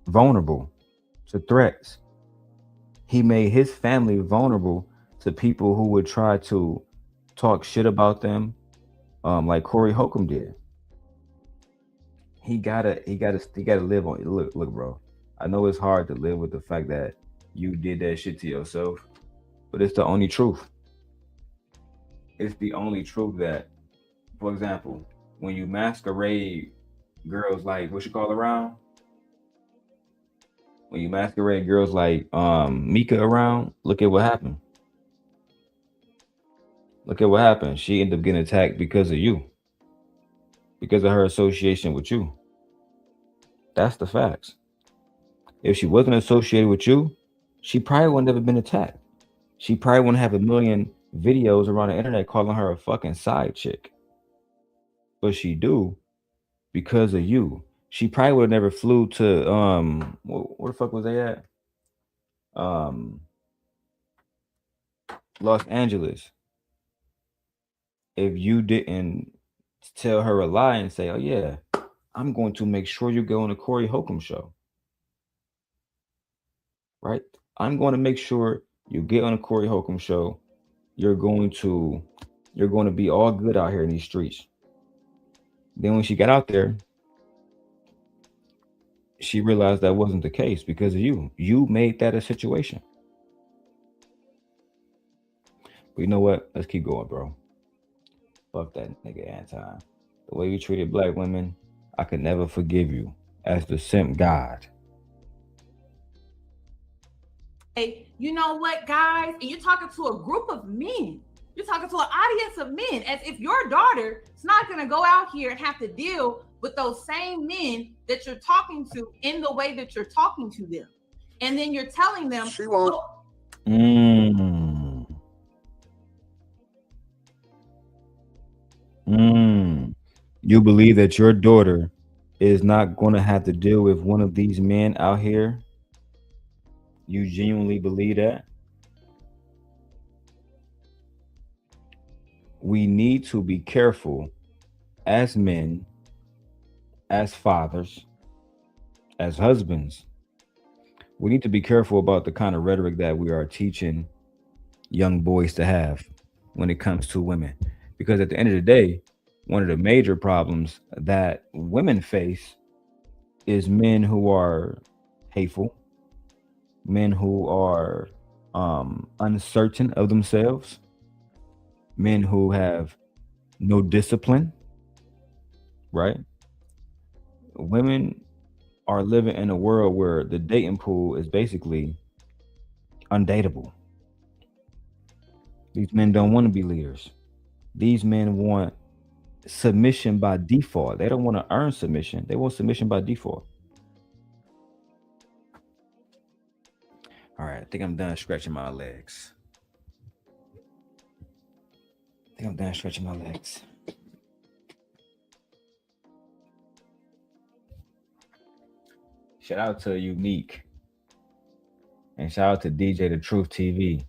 vulnerable to threats. He made his family vulnerable to people who would try to talk shit about them, like Corey Holcomb did. He gotta live on. Look, bro. I know it's hard to live with the fact that you did that shit to yourself, but it's the only truth. It's the only truth that, for example, when you masquerade girls like what you call around. When you masquerade girls like Mika around, look at what happened. Look at what happened. She ended up getting attacked because of you. Because of her association with you. That's the facts. If she wasn't associated with you, she probably wouldn't have been attacked. She probably wouldn't have a million videos around the internet calling her a fucking side chick. But she do because of you. She probably would have never flew to where the fuck was they at? Los Angeles. If you didn't tell her a lie and say, oh yeah, I'm going to make sure you go on the Corey Holcomb show. Right? I'm going to make sure you get on the Corey Holcomb show. You're going to be all good out here in these streets. Then when she got out there, she realized that wasn't the case because of you. You made that a situation. But you know what? Let's keep going, bro. Fuck that nigga Anton. The way you treated black women, I could never forgive you as the simp god. you know what, guys, and you're talking to a group of men. You're talking to an audience of men, as if your daughter is not going to go out here and have to deal with those same men that you're talking to in the way that you're talking to them. And then you're telling them, she won't. You believe that your daughter is not going to have to deal with one of these men out here? You genuinely believe that? We need to be careful as men, as fathers, as husbands. We need to be careful about the kind of rhetoric that we are teaching young boys to have when it comes to women. Because at the end of the day, one of the major problems that women face is men who are hateful, men who are uncertain of themselves, men who have no discipline, right? Women are living in a world where the dating pool is basically undateable. These men don't want to be leaders. These men want submission by default. They don't want to earn submission. They want submission by default. All right, I think I'm done stretching my legs. Shout out to Unique. And shout out to DJ The Truth TV.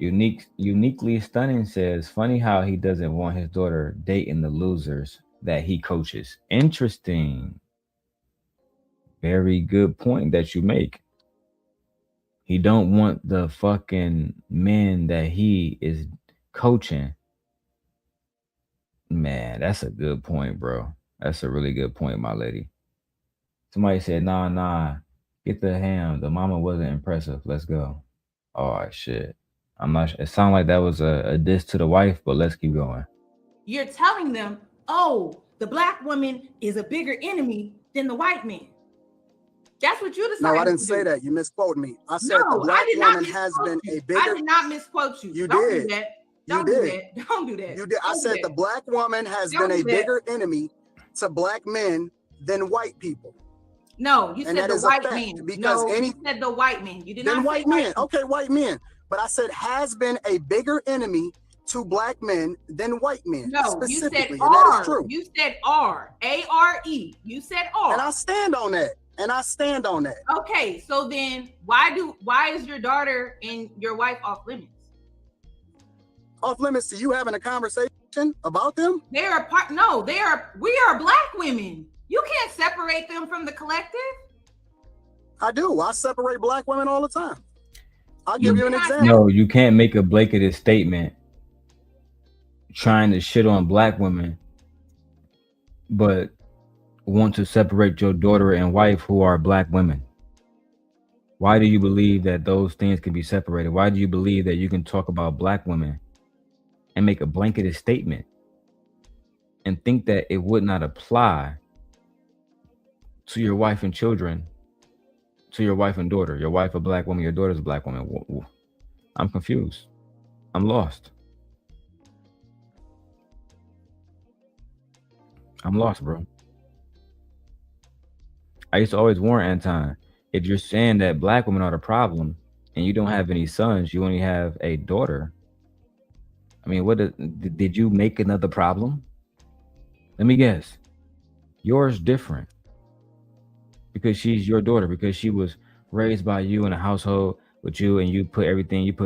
Uniquely Stunning says, funny how he doesn't want his daughter dating the losers that he coaches. Interesting. Very good point that you make. He don't want the fucking men that he is coaching. Man, that's a good point, bro. That's a really good point, my lady. Somebody said, nah, get the ham. The mama wasn't impressive. Let's go. Oh, shit. I'm not sure. It sounded like that was a diss to the wife, but let's keep going. You're telling them, oh, the black woman is a bigger enemy than the white man. That's what you decided. No, I didn't say that. You misquoted me. I said the black woman has been a bigger. I did not misquote you. Don't do that. Don't do that. Don't do that. You did. I said the black woman has been a bigger enemy to black men than white people. No, you said the white man. Because you said the white man. You did not say white men. Okay, white men. But I said has been a bigger enemy to black men than white men. No, you said and R. That is true. You said R. A-R-E. You said R. And I stand on that. Okay, so then why is your daughter and your wife off limits? Off limits to you having a conversation about them? We are black women. You can't separate them from the collective. I do. I separate black women all the time. I'll give you an example. No, you can't make a blanketed statement trying to shit on black women, but want to separate your daughter and wife who are black women. Why do you believe that those things can be separated? Why do you believe that you can talk about black women and make a blanketed statement and think that it would not apply to your wife and children, to your wife and daughter? Your wife a black woman, your daughter's a black woman. I'm confused. I'm lost. I'm lost, bro. I used to always warn Anton, if you're saying that black women are the problem and you don't have any sons, you only have a daughter. I mean, did you make another problem? Let me guess. Yours different. Because she's your daughter, because she was raised by you in a household with you, and you put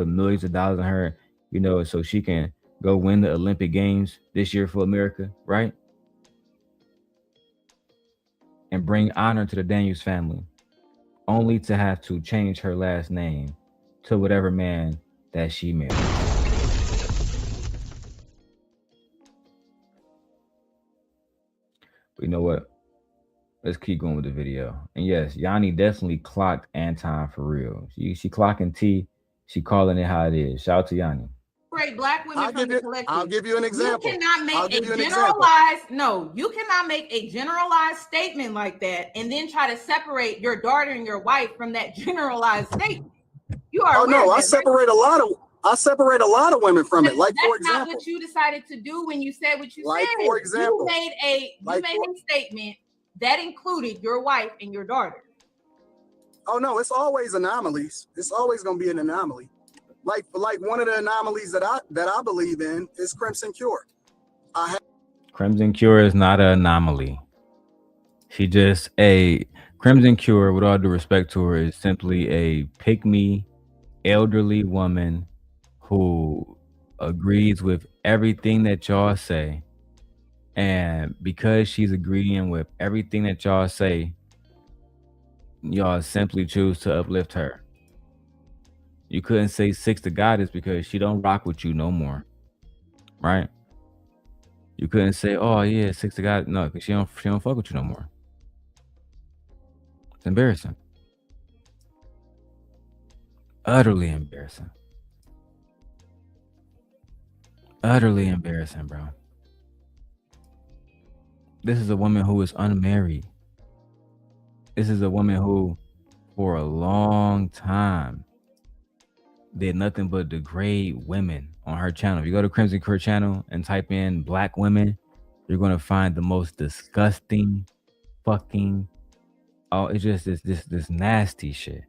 millions of dollars in her, so she can go win the Olympic Games this year for America, right? And bring honor to the Daniels family, only to have to change her last name to whatever man that she married. But you know what? Let's keep going with the video. And yes, Yanni definitely clocked Anton for real. She clocking T. She calling it how it is. Shout out to Yanni. Great black women from the collective. I'll give you an example. You cannot make you cannot make a generalized statement like that and then try to separate your daughter and your wife from that generalized statement. You are. Oh no, I separate a lot of women from it. Like, for example, that's not what you decided to do when you said what you like, said. for example, you made a statement that included your wife and your daughter. Oh no, it's always anomalies. It's always gonna be an anomaly. Like one of the anomalies that I believe in is Crimson Cure. Crimson Cure is not an anomaly. She just Crimson Cure, with all due respect to her, is simply a pick-me elderly woman who agrees with everything that y'all say. And because she's agreeing with everything that y'all say, y'all simply choose to uplift her. You couldn't say 6 to Goddess because she don't rock with you no more. Right? You couldn't say, oh yeah, 6 to Goddess. No, because she don't fuck with you no more. It's embarrassing. Utterly embarrassing. Utterly embarrassing, bro. This is a woman who is unmarried. This is a woman who, for a long time, did nothing but degrade women on her channel. If you go to Crimson Cure channel and type in black women, you're going to find the most disgusting fucking, it's just this nasty shit.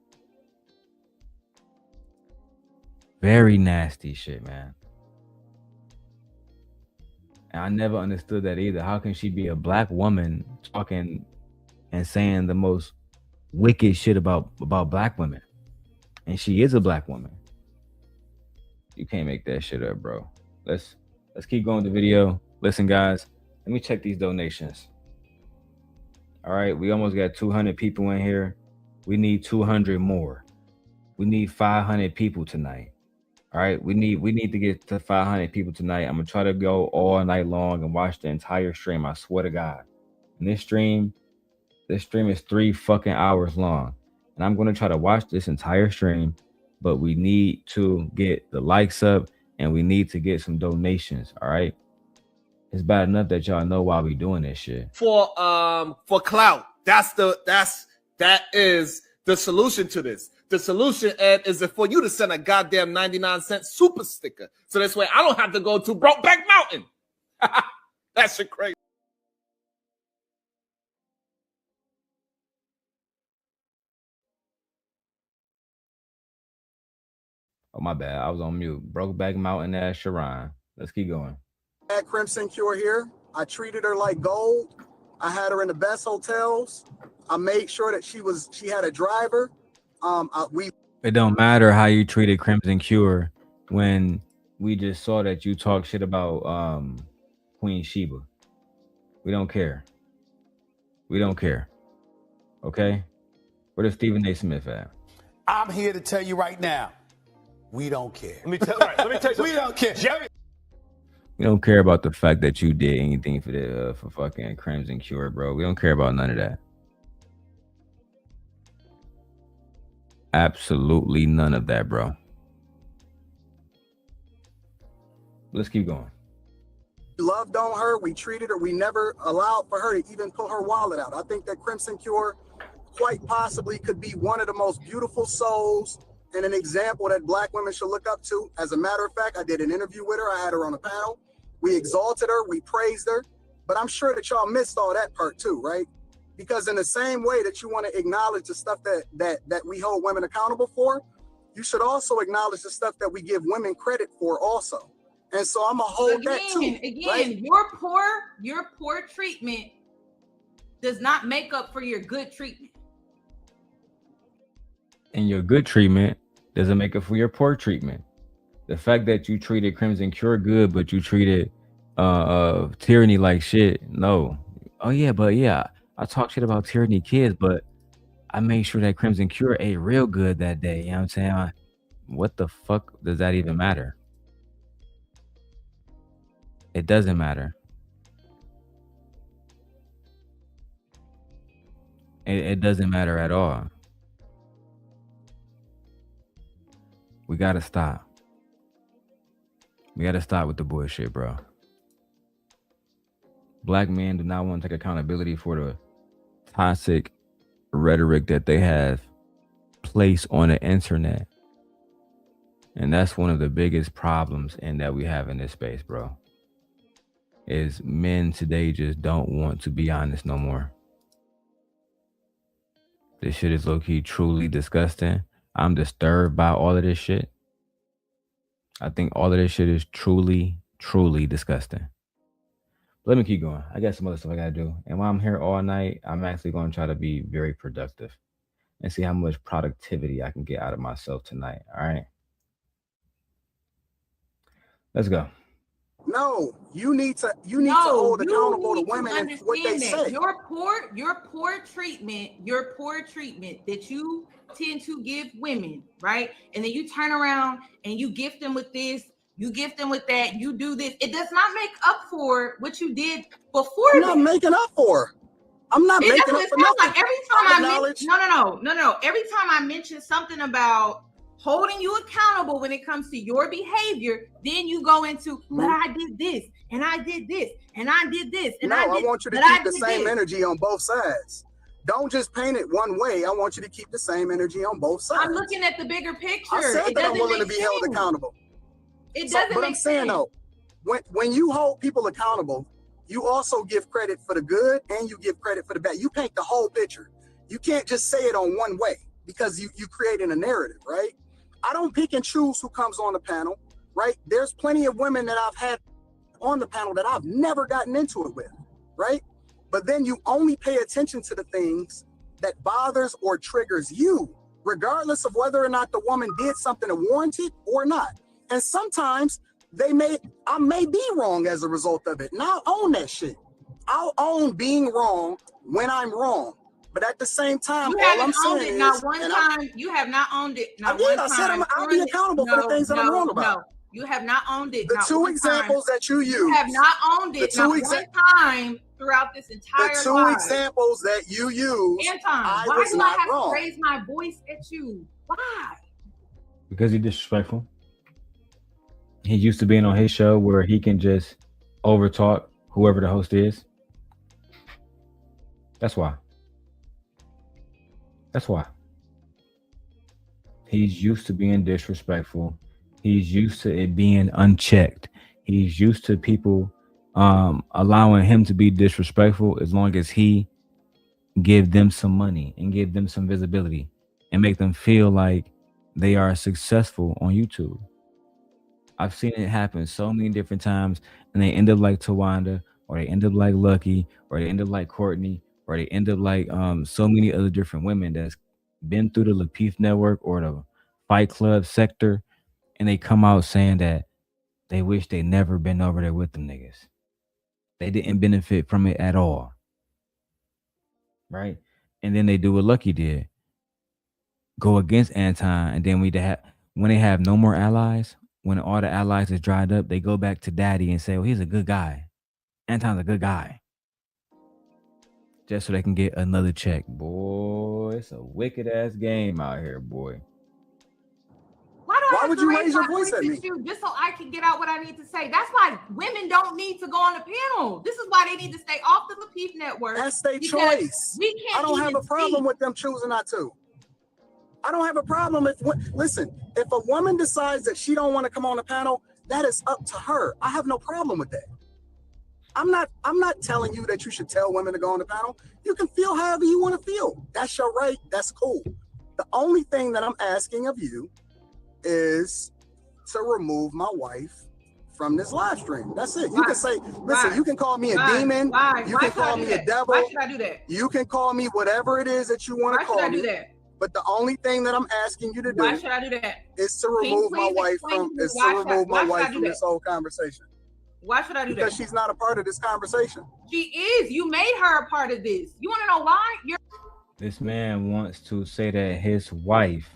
Very nasty shit, man. And I never understood that either. How can she be a black woman talking and saying the most wicked shit about black women? And she is a black woman. You can't make that shit up, bro. Let's keep going with the video. Listen, guys, let me check these donations. All right, we almost got 200 people in here. We need 200 more. We need 500 people tonight. All right, we need to get to 500 people tonight. I'm gonna try to go all night long and watch the entire stream. I swear to God. And this stream is 3 fucking hours long, and I'm gonna try to watch this entire stream. But we need to get the likes up, and we need to get some donations. All right, it's bad enough that y'all know why we doing this shit. For clout. That is the solution to this. The solution, Ed, is for you to send a goddamn 99-cent super sticker. So this way I don't have to go to Brokeback Mountain. That shit crazy. Oh, my bad. I was on mute. Brokeback Mountain ass Sharon. Let's keep going. At Crimson Cure here, I treated her like gold. I had her in the best hotels. I made sure that she had a driver. It don't matter how you treated Crimson Cure when we just saw that you talk shit about Queen Sheba. We don't care. We don't care. Okay? Where does Stephen A. Smith at? I'm here to tell you right now, we don't care. Let me tell you We don't care. Jerry. We don't care about the fact that you did anything for fucking Crimson Cure, bro. We don't care about none of that. Absolutely none of that, bro. Let's keep going. We loved on her. We treated her. We never allowed for her to even pull her wallet out. I think that Crimson Cure quite possibly could be one of the most beautiful souls and an example that black women should look up to. As a matter of fact, I did an interview with her. I had her on a panel. We exalted her. We praised her. But I'm sure that y'all missed all that part too, right? Because in the same way that you want to acknowledge the stuff that we hold women accountable for, you should also acknowledge the stuff that we give women credit for also. And so I'm gonna hold that too. Again, right? your poor treatment does not make up for your good treatment. And your good treatment doesn't make up for your poor treatment. The fact that you treated Crimson Cure good, but you treated Tyranny like shit, no. Oh yeah, but yeah, I talk shit about Tyranny kids, but I made sure that Crimson Cure ate real good that day. You know what I'm saying? What the fuck does that even matter? It doesn't matter. It doesn't matter at all. We gotta stop. We gotta stop with the bullshit, bro. Black men do not want to take accountability for the toxic rhetoric that they have placed on the internet. And that's one of the biggest problems in that we have in this space, bro. Is men today just don't want to be honest no more. This shit is low-key truly disgusting. I'm disturbed by all of this shit. I think all of this shit is truly, truly disgusting. Let me keep going. I got some other stuff I gotta do. And while I'm here all night, I'm actually gonna try to be very productive and see how much productivity I can get out of myself tonight. All right. Let's go. No, you need to hold accountable to women and what they say. Your poor treatment that you tend to give women, right? And then you turn around and you gift them with this, you gift them with that, you do this. It does not make up for what you did before. I'm not making up for. I'm not making up for nothing. Like every time no. Every time I mention something about holding you accountable when it comes to your behavior, then you go into, but I did this, and I did this, and I did this, and I want you to keep the same energy on both sides. Don't just paint it one way. I want you to keep the same energy on both sides. I'm looking at the bigger picture. I said that I'm willing to be held accountable. It doesn't make sense. But I'm saying though, when you hold people accountable, you also give credit for the good and you give credit for the bad. You paint the whole picture. You can't just say it on one way because you creating a narrative, right? I don't pick and choose who comes on the panel, right? There's plenty of women that I've had on the panel that I've never gotten into it with, right? But then you only pay attention to the things that bothers or triggers you, regardless of whether or not the woman did something to warrant it or not. And sometimes I may be wrong as a result of it. And I'll own that shit. I'll own being wrong when I'm wrong. But at the same time, all I'm saying is, not one time. You have not owned it. Not one time. I said I'll be accountable for the things that I'm wrong about. No, you have not owned it. The two examples that you use. You have not owned it. Not one time throughout this entire life. The two examples that you use. Anton, why do I have to raise my voice at you? Why? Because he's disrespectful. He's used to being on his show where he can just overtalk whoever the host is. That's why. That's why. He's used to being disrespectful. He's used to it being unchecked. He's used to people allowing him to be disrespectful as long as he give them some money and give them some visibility and make them feel like they are successful on YouTube. I've seen it happen so many different times, and they end up like Tawanda, or they end up like Lucky, or they end up like Courtney, or they end up like so many other different women that's been through the Lapeef network or the Fight Club sector, and they come out saying that they wish they never been over there with them niggas. They didn't benefit from it at all. Right? And then they do what Lucky did. Go against Anton, and then when they have no more allies, when all the allies is dried up, they go back to Daddy and say, well, he's a good guy. Anton's a good guy. Just so they can get another check. Boy, it's a wicked ass game out here, boy. Why would you raise your voice at me? Just so I can get out what I need to say. That's why women don't need to go on the panel. This is why they need to stay off the Lapeef network. That's their choice. I don't have a problem with them choosing not to. I don't have a problem if a woman decides that she don't want to come on the panel, that is up to her. I have no problem with that. I'm not telling you that you should tell women to go on the panel. You can feel however you want to feel. That's your right. That's cool. The only thing that I'm asking of you is to remove my wife from this live stream. That's it. You can say, listen, you can call me a demon. You can call me a devil. Why should I do that? You can call me whatever it is that you want to call me. Why should I do that? But the only thing that I'm asking you to do why should I do that? Is to remove my wife from this whole conversation. Why should I do that? Because she's not a part of this conversation. She is. You made her a part of this. You want to know why? This man wants to say that his wife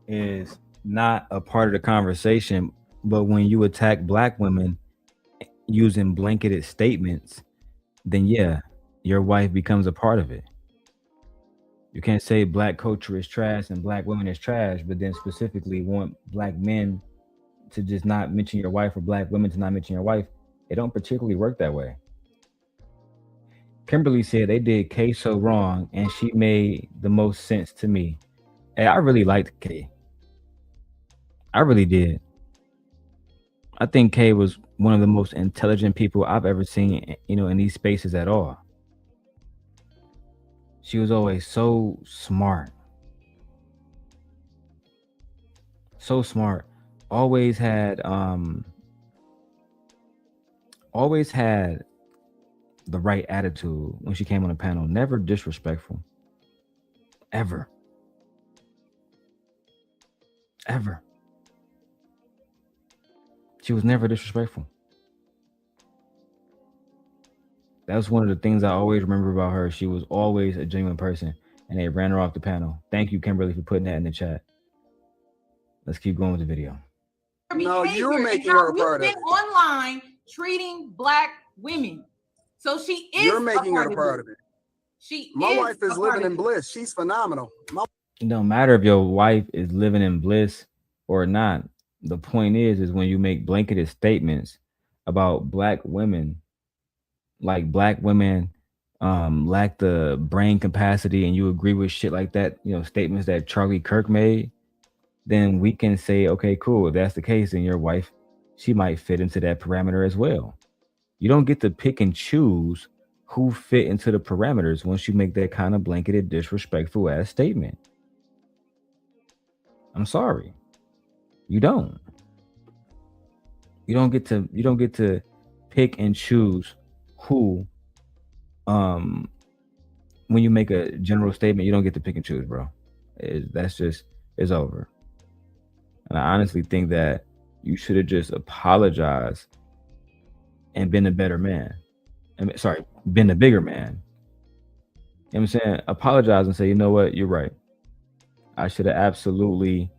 is not a part of the conversation, but when you attack black women using blanketed statements, then yeah, your wife becomes a part of it. You can't say black culture is trash and black women is trash, but then specifically want black men to just not mention your wife or black women to not mention your wife. It don't particularly work that way. Kimberly said they did Kay so wrong and she made the most sense to me. Hey, I really liked Kay. I really did. I think Kay was one of the most intelligent people I've ever seen, in these spaces at all. She was always so smart. So smart. Always had the right attitude when she came on the panel. Never disrespectful. Ever. She was never disrespectful. That was one of the things I always remember about her. She was always a genuine person, and they ran her off the panel. Thank you, Kimberly, for putting that in the chat. Let's keep going with the video. No, you're making her a part of it. You've been online treating black women. So she is. You're making her a part of it. My wife is living in bliss. She's phenomenal. It don't matter if your wife is living in bliss or not. The point is when you make blanketed statements about black women, like black women lack the brain capacity, and you agree with shit like that, statements that Charlie Kirk made, then we can say, okay, cool. If that's the case, then your wife, she might fit into that parameter as well. You don't get to pick and choose who fit into the parameters once you make that kind of blanketed, disrespectful ass statement. I'm sorry. You don't. You don't get to pick and choose who, when you make a general statement, you don't get to pick and choose, bro. It's over. And I honestly think that you should have just apologized and been a better man. Been a bigger man. You know what I'm saying? Apologize and say, you know what, you're right. I should have absolutely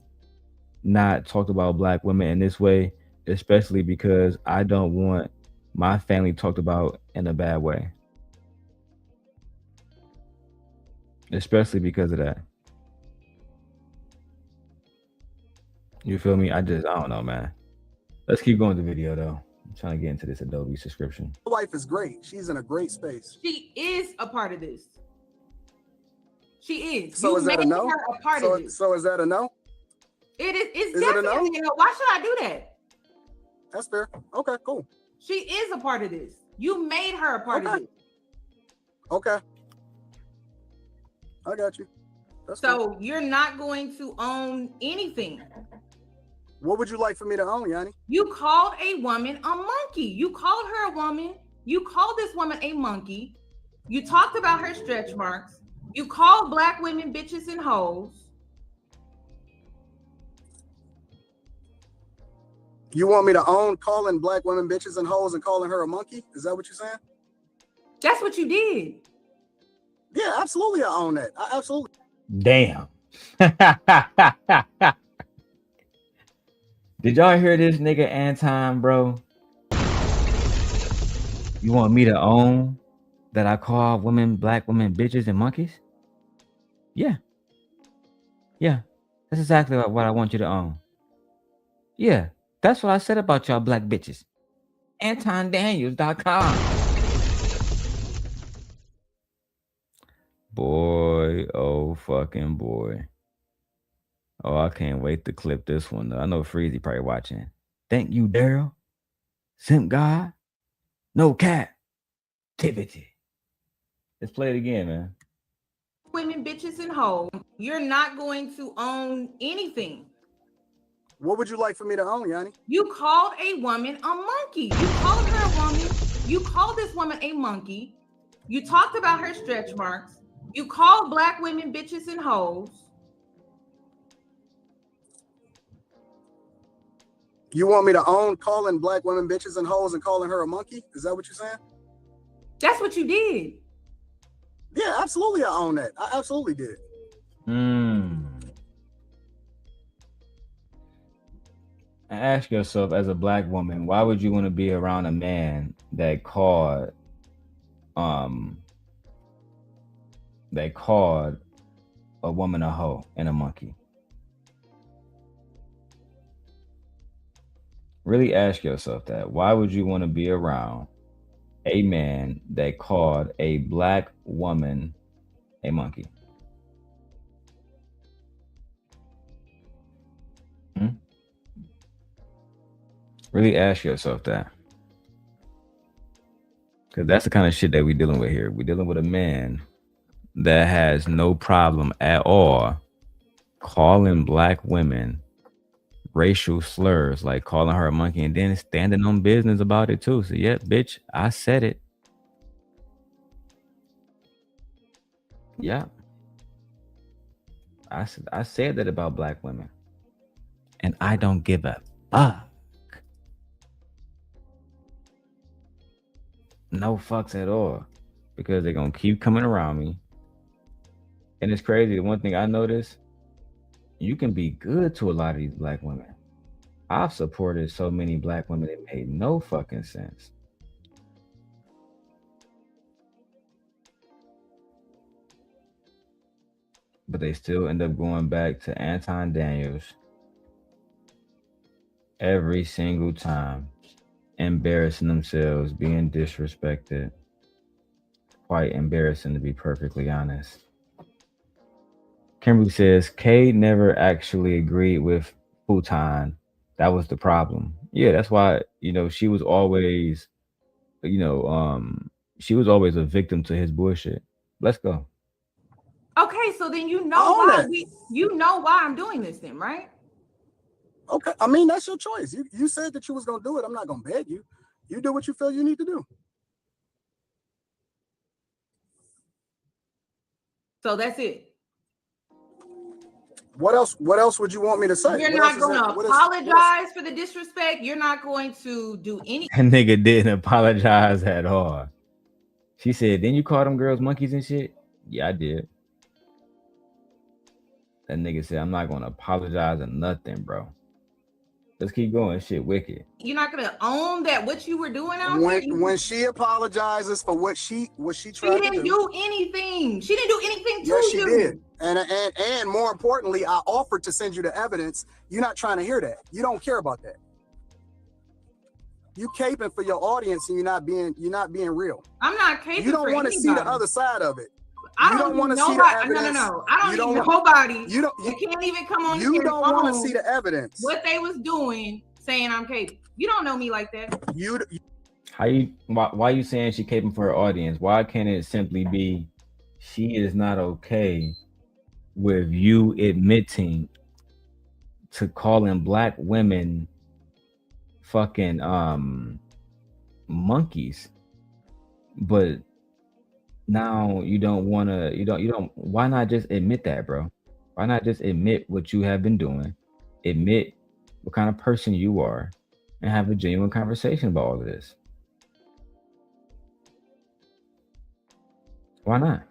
not talked about black women in this way, especially because I don't want my family talked about in a bad way. Especially because of that. You feel me? I don't know, man. Let's keep going with the video, though. I'm trying to get into this Adobe subscription. My wife is great. She's in a great space. She is a part of this. She is. So is that a no? So is that a no? It is. It's definitely a no. Why should I do that? That's fair. Okay, cool. She is a part of this. You made her a part of this. Okay. I got you. So you're not going to own anything. What would you like for me to own, Yanni? You called a woman a monkey. You called her a woman. You called this woman a monkey. You talked about her stretch marks. You called black women bitches and hoes. You want me to own calling black women bitches and hoes and calling her a monkey? Is that what you're saying? That's what you did. Yeah, absolutely. I own that. Absolutely. Damn. Did y'all hear this nigga Anton, bro? You want me to own that I call black women bitches and monkeys? Yeah. Yeah. That's exactly what I want you to own. Yeah. That's what I said about y'all black bitches. AntonDaniels.com. Boy, oh fucking boy. Oh, I can't wait to clip this one. I know Freezy probably watching. Thank you, Darrel. Simp God. No captivity. Let's play it again, man. Women, bitches, and hoes. You're not going to own anything. What would you like for me to own, Yanni? You called a woman a monkey. You called her a woman. You called this woman a monkey. You talked about her stretch marks. You called black women bitches and hoes. You want me to own calling black women bitches and hoes and calling her a monkey? Is that what you're saying? That's what you did. Yeah, absolutely. I own that. I absolutely did. Ask yourself, as a black woman, why would you want to be around a man that called a woman a hoe and a monkey? Really ask yourself that. Why would you want to be around a man that called a black woman a monkey? Really ask yourself that. Because that's the kind of shit that we're dealing with here. We're dealing with a man that has no problem at all calling black women racial slurs, like calling her a monkey, and then standing on business about it too. So yeah, bitch, I said it. Yeah. I said that about black women. And I don't give a fuck. No fucks at all. Because they're gonna keep coming around me. And it's crazy. The one thing I noticed, you can be good to a lot of these black women. I've supported so many black women that made no fucking sense. But they still end up going back to Anton Daniels every single time, embarrassing themselves, being disrespected. Quite embarrassing, to be perfectly honest. Kimberly says, Kay never actually agreed with Futon. That was the problem. Yeah, that's why, she was always, she was always a victim to his bullshit. Let's go. Okay, so then you know why I'm doing this then, right? Okay, I mean, that's your choice. You said that you was gonna do it. I'm not gonna beg you. You do what you feel you need to do. So that's it. What else would you want me to say? You're not going to apologize for the disrespect. You're not going to do anything. That nigga didn't apologize at all. She said, "Then you call them girls monkeys and shit?" Yeah, I did. That nigga said, "I'm not going to apologize or nothing, bro." Let's keep going. Shit, wicked. You're not going to own that what you were doing out when she apologizes for what she tried to do. She didn't do anything. She didn't do anything to you. Yes, she did. And more importantly, I offered to send you the evidence. You're not trying to hear that. You don't care about that. You caping for your audience and you're not being real. I'm not caping. You don't want to see the other side of it. I don't want to see the evidence. No. I don't need nobody. You can't even come on. You don't want to see the evidence. What they was doing, saying I'm caping. You don't know me like that. Why you saying she caping for her audience? Why can't it simply be she is not okay with you admitting to calling black women fucking monkeys, but now you don't why not just admit that, bro? Why not just admit what you have been doing, admit what kind of person you are, and have a genuine conversation about all of this? Why not?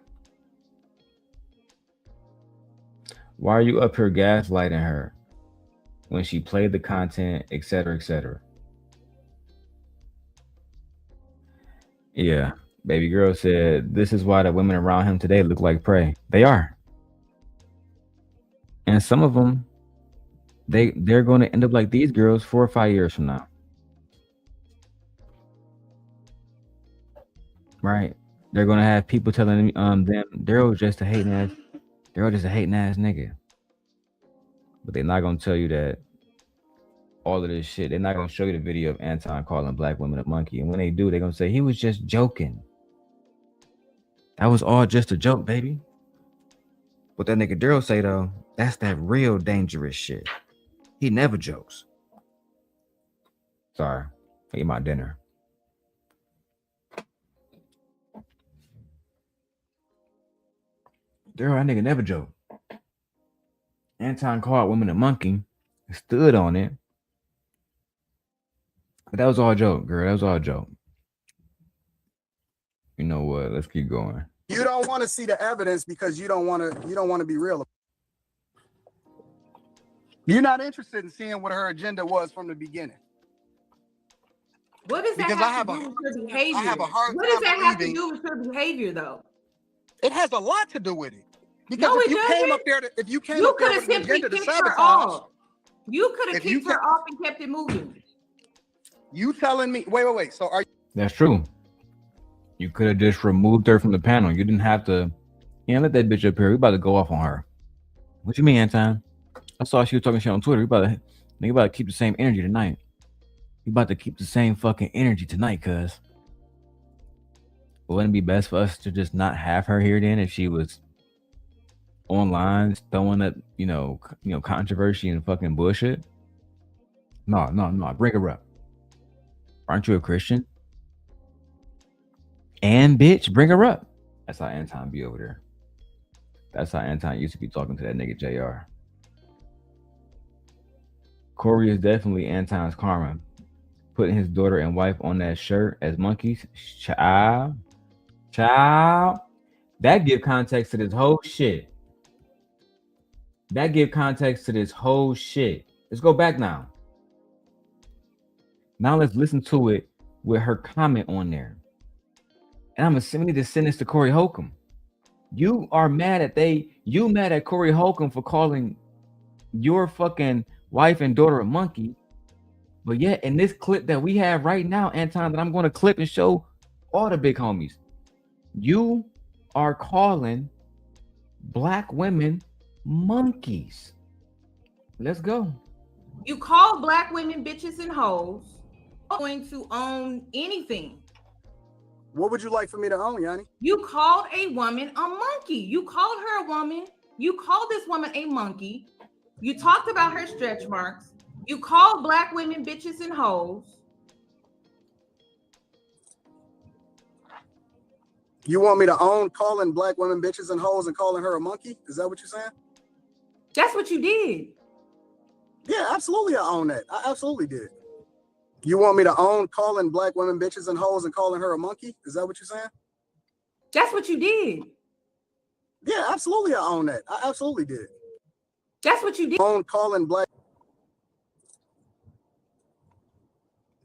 Why are you up here gaslighting her when she played the content, etc., etc.? Yeah, baby girl said, this is why the women around him today look like prey. They are. And some of them, they're going to end up like these girls 4 or 5 years from now. Right? They're going to have people telling them Darrel's just a hating ass nigga. But they're not going to tell you that all of this shit. They're not going to show you the video of Anton calling black women a monkey. And when they do, they're going to say, he was just joking. That was all just a joke, baby. What that nigga Darrel say, though, that's that real dangerous shit. He never jokes. Sorry. I eat my dinner. Darrel, that nigga never joke. Anton called women a monkey, stood on it. But that was all a joke, girl. That was all a joke. You know what? Let's keep going. You don't want to see the evidence because you don't want to be real. You're not interested in seeing what her agenda was from the beginning. What does that have to do with her behavior? What does that have to do with her behavior, though? It has a lot to do with it. Because no, if you came up there, you could have simply kicked her off. You could have kicked her off and kept it moving. You telling me? Wait. So are you? That's true. You could have just removed her from the panel. You didn't have to. Let that bitch up here. We about to go off on her. What you mean, Anton? I saw she was talking shit on Twitter. We about to keep the same energy tonight. We about to keep the same fucking energy tonight, cuz. Wouldn't it be best for us to just not have her here then if she was online throwing up, controversy and fucking bullshit? No, bring her up. Aren't you a Christian? And bitch, bring her up. That's how Anton be over there. That's how Anton used to be talking to that nigga JR. Corey is definitely Anton's karma. Putting his daughter and wife on that shirt as monkeys. Child. That give context to this whole shit. Let's go back now. Now let's listen to it with her comment on there. And I'm assuming to send this to Corey Holcomb. You mad at Corey Holcomb for calling your fucking wife and daughter a monkey. But yet in this clip that we have right now, Anton, that I'm going to clip and show all the big homies, you are calling black women monkeys. Let's go. You call black women bitches and hoes. I'm going to own anything. What would you like for me to own, Yanni? You called a woman a monkey. You called her a woman. You called this woman a monkey. You talked about her stretch marks. You called black women bitches and hoes. You want me to own calling black women bitches and hoes and calling her a monkey? Is that what you're saying? That's what you did. Yeah, absolutely. I own that. I absolutely did. You want me to own calling black women bitches and hoes and calling her a monkey? Is that what you're saying? That's what you did. Yeah, absolutely. I own that. I absolutely did. That's what you did. Own calling black.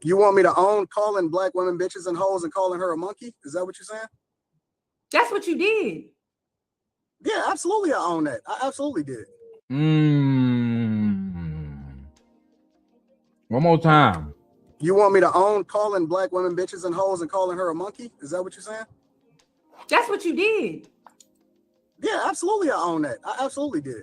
You want me to own calling black women bitches and hoes and calling her a monkey? Is that what you're saying? That's what you did. Yeah, absolutely. I own that. I absolutely did. One more time. You want me to own calling black women bitches and hoes and calling her a monkey? Is that what you're saying? That's what you did. Yeah, absolutely. I own that. I absolutely did.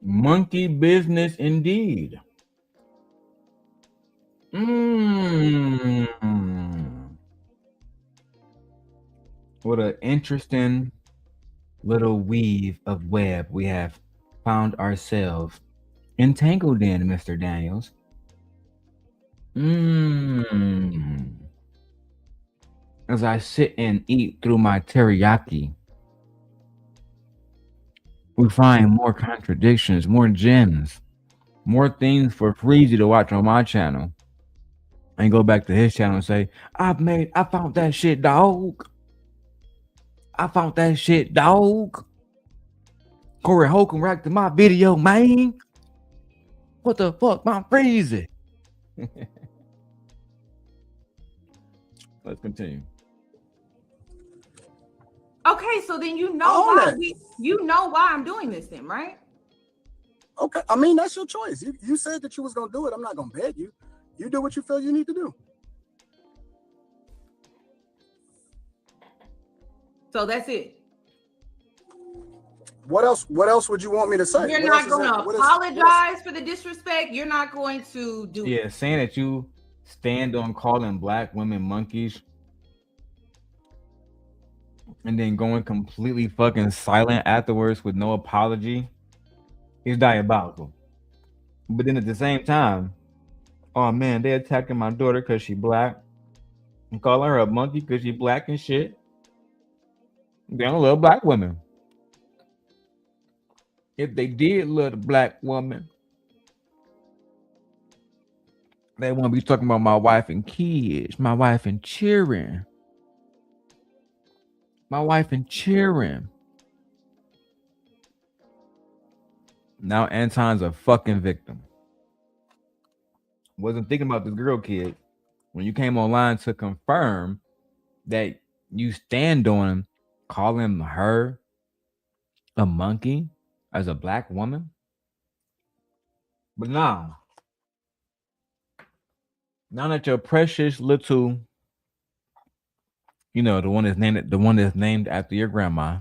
Monkey business indeed. What an interesting little weave of web we have found ourselves entangled in, Mr. Daniels. As I sit and eat through my teriyaki, we find more contradictions, more gems, more things for Freezy to watch on my channel and go back to his channel and say, I found that shit, dog. I found that shit, dog. Corey Holcomb reacted to my video, man. What the fuck, my Freezy? Let's continue. Okay, so then you know why I'm doing this then, right? Okay, I mean, that's your choice. You said that you was gonna do it. I'm not gonna beg you. You do what you feel you need to do. So that's it. What else would you want me to say? You're not going to apologize for the disrespect. You're not going to do it. Saying that you stand on calling black women monkeys and then going completely fucking silent afterwards with no apology is diabolical. But then at the same time, oh man, they attacking my daughter because she black and calling her a monkey because she black and shit. They don't love black women. If they did love the black woman, they won't be talking about my wife and kids, my wife and children. My wife and children. Now Anton's a fucking victim. Wasn't thinking about this girl, kid, when you came online to confirm that you stand on calling her a monkey as a black woman. But now that your precious little, the one that's named after your grandma.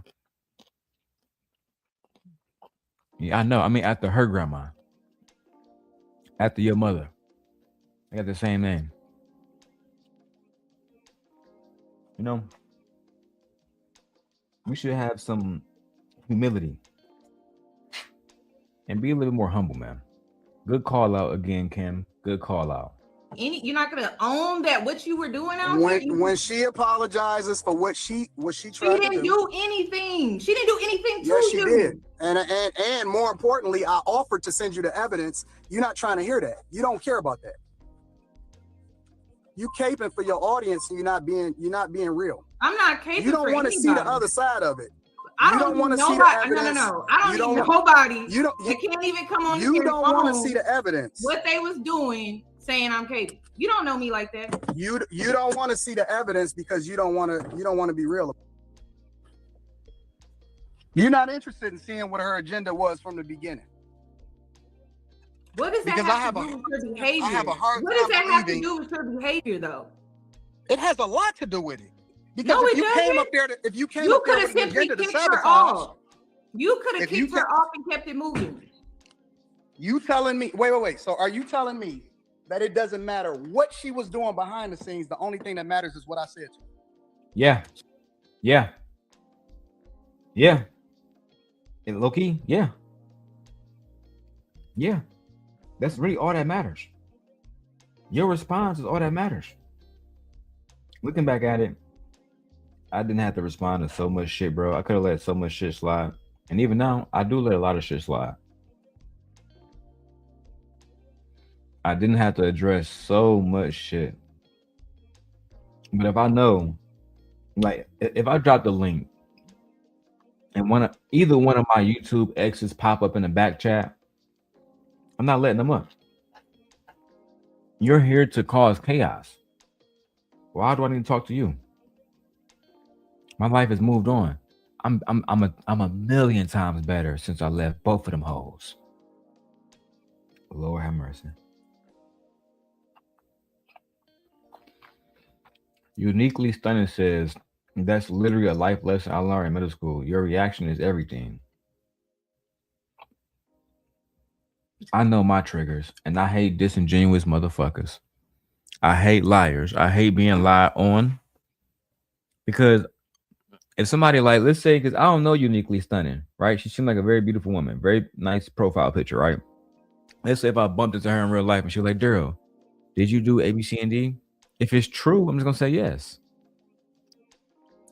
Yeah, I know. I mean, after her grandma. after your mother. They got the same name. You know, we should have some humility and be a little more humble, man. Good call out again, Kim. Good call out. You're not gonna own that what you were doing out when she apologizes for what she tried to do. She didn't do anything. She didn't do anything to you. Yes, she did. And more importantly, I offered to send you the evidence. You're not trying to hear that. You don't care about that. You caping for your audience, and you're not being real. I'm not caping. You don't want to see the other side of it. I don't want to see the evidence. No. I don't need nobody. You can't even come on. You don't want to see the evidence. What they was doing, saying I'm capable. You don't know me like that. You don't want to see the evidence because you don't want to be real. You're not interested in seeing what her agenda was from the beginning. What does that have to do with her behavior? I have a hard time. What does that have to do with her behavior, though? It has a lot to do with it. Because no, if you came up there, you could have simply kicked her off. You could have kicked her off and kept it moving. You telling me? Wait. So are you telling me that it doesn't matter what she was doing behind the scenes? The only thing that matters is what I said to her. Yeah. And low-key, yeah. That's really all that matters. Your response is all that matters. Looking back at it, I didn't have to respond to so much shit, bro. I could have let so much shit slide. And even now, I do let a lot of shit slide. I didn't have to address so much shit. But if I know, like, if I drop the link and either one of my YouTube exes pop up in the back chat, I'm not letting them up. You're here to cause chaos. Why do I need to talk to you? My life has moved on. I'm a million times better since I left both of them hoes. Lord have mercy. Uniquely Stunning says, that's literally a life lesson I learned in middle school. Your reaction is everything. I know my triggers, and I hate disingenuous motherfuckers. I hate liars. I hate being lied on. Because if somebody, like, let's say, because I don't know Uniquely Stunning, right? She seemed like a very beautiful woman, very nice profile picture, right? Let's say if I bumped into her in real life and she was like, Darrel, did you do A, B, C, and D? If it's true, I'm just gonna say yes.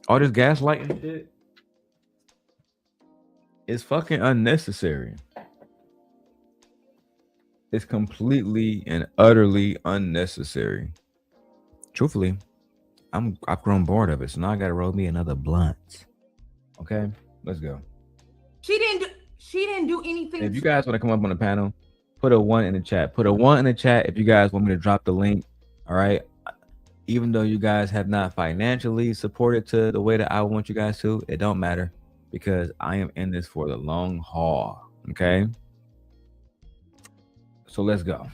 All this gaslighting shit is fucking unnecessary. It's completely and utterly unnecessary. Truthfully, I've grown bored of it, so now I gotta roll me another blunt. Okay, let's go. She didn't do anything. If you guys want to come up on the panel, put a 1 in the chat. Put a 1 in the chat if you guys want me to drop the link. All right. Even though you guys have not financially supported to the way that I want you guys to, it don't matter because I am in this for the long haul. Okay. So let's go.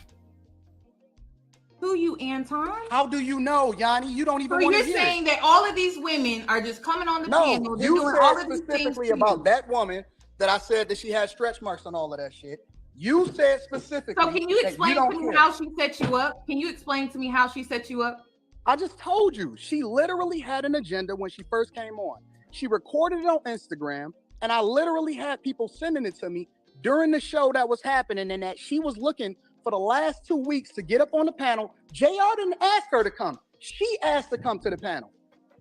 Who you, Anton? How do you know, Yanni? You don't even want to hear. You're saying that all of these women are just coming on the panel. No, you said specifically about that woman that I said that she had stretch marks on all of that shit. You said specifically. So can you explain to me how she set you up? Can you explain to me how she set you up? I just told you. She literally had an agenda when she first came on. She recorded it on Instagram, and I literally had people sending it to me during the show that was happening, and that she was looking for the last 2 weeks to get up on the panel. JR didn't ask her to come. She asked to come to the panel.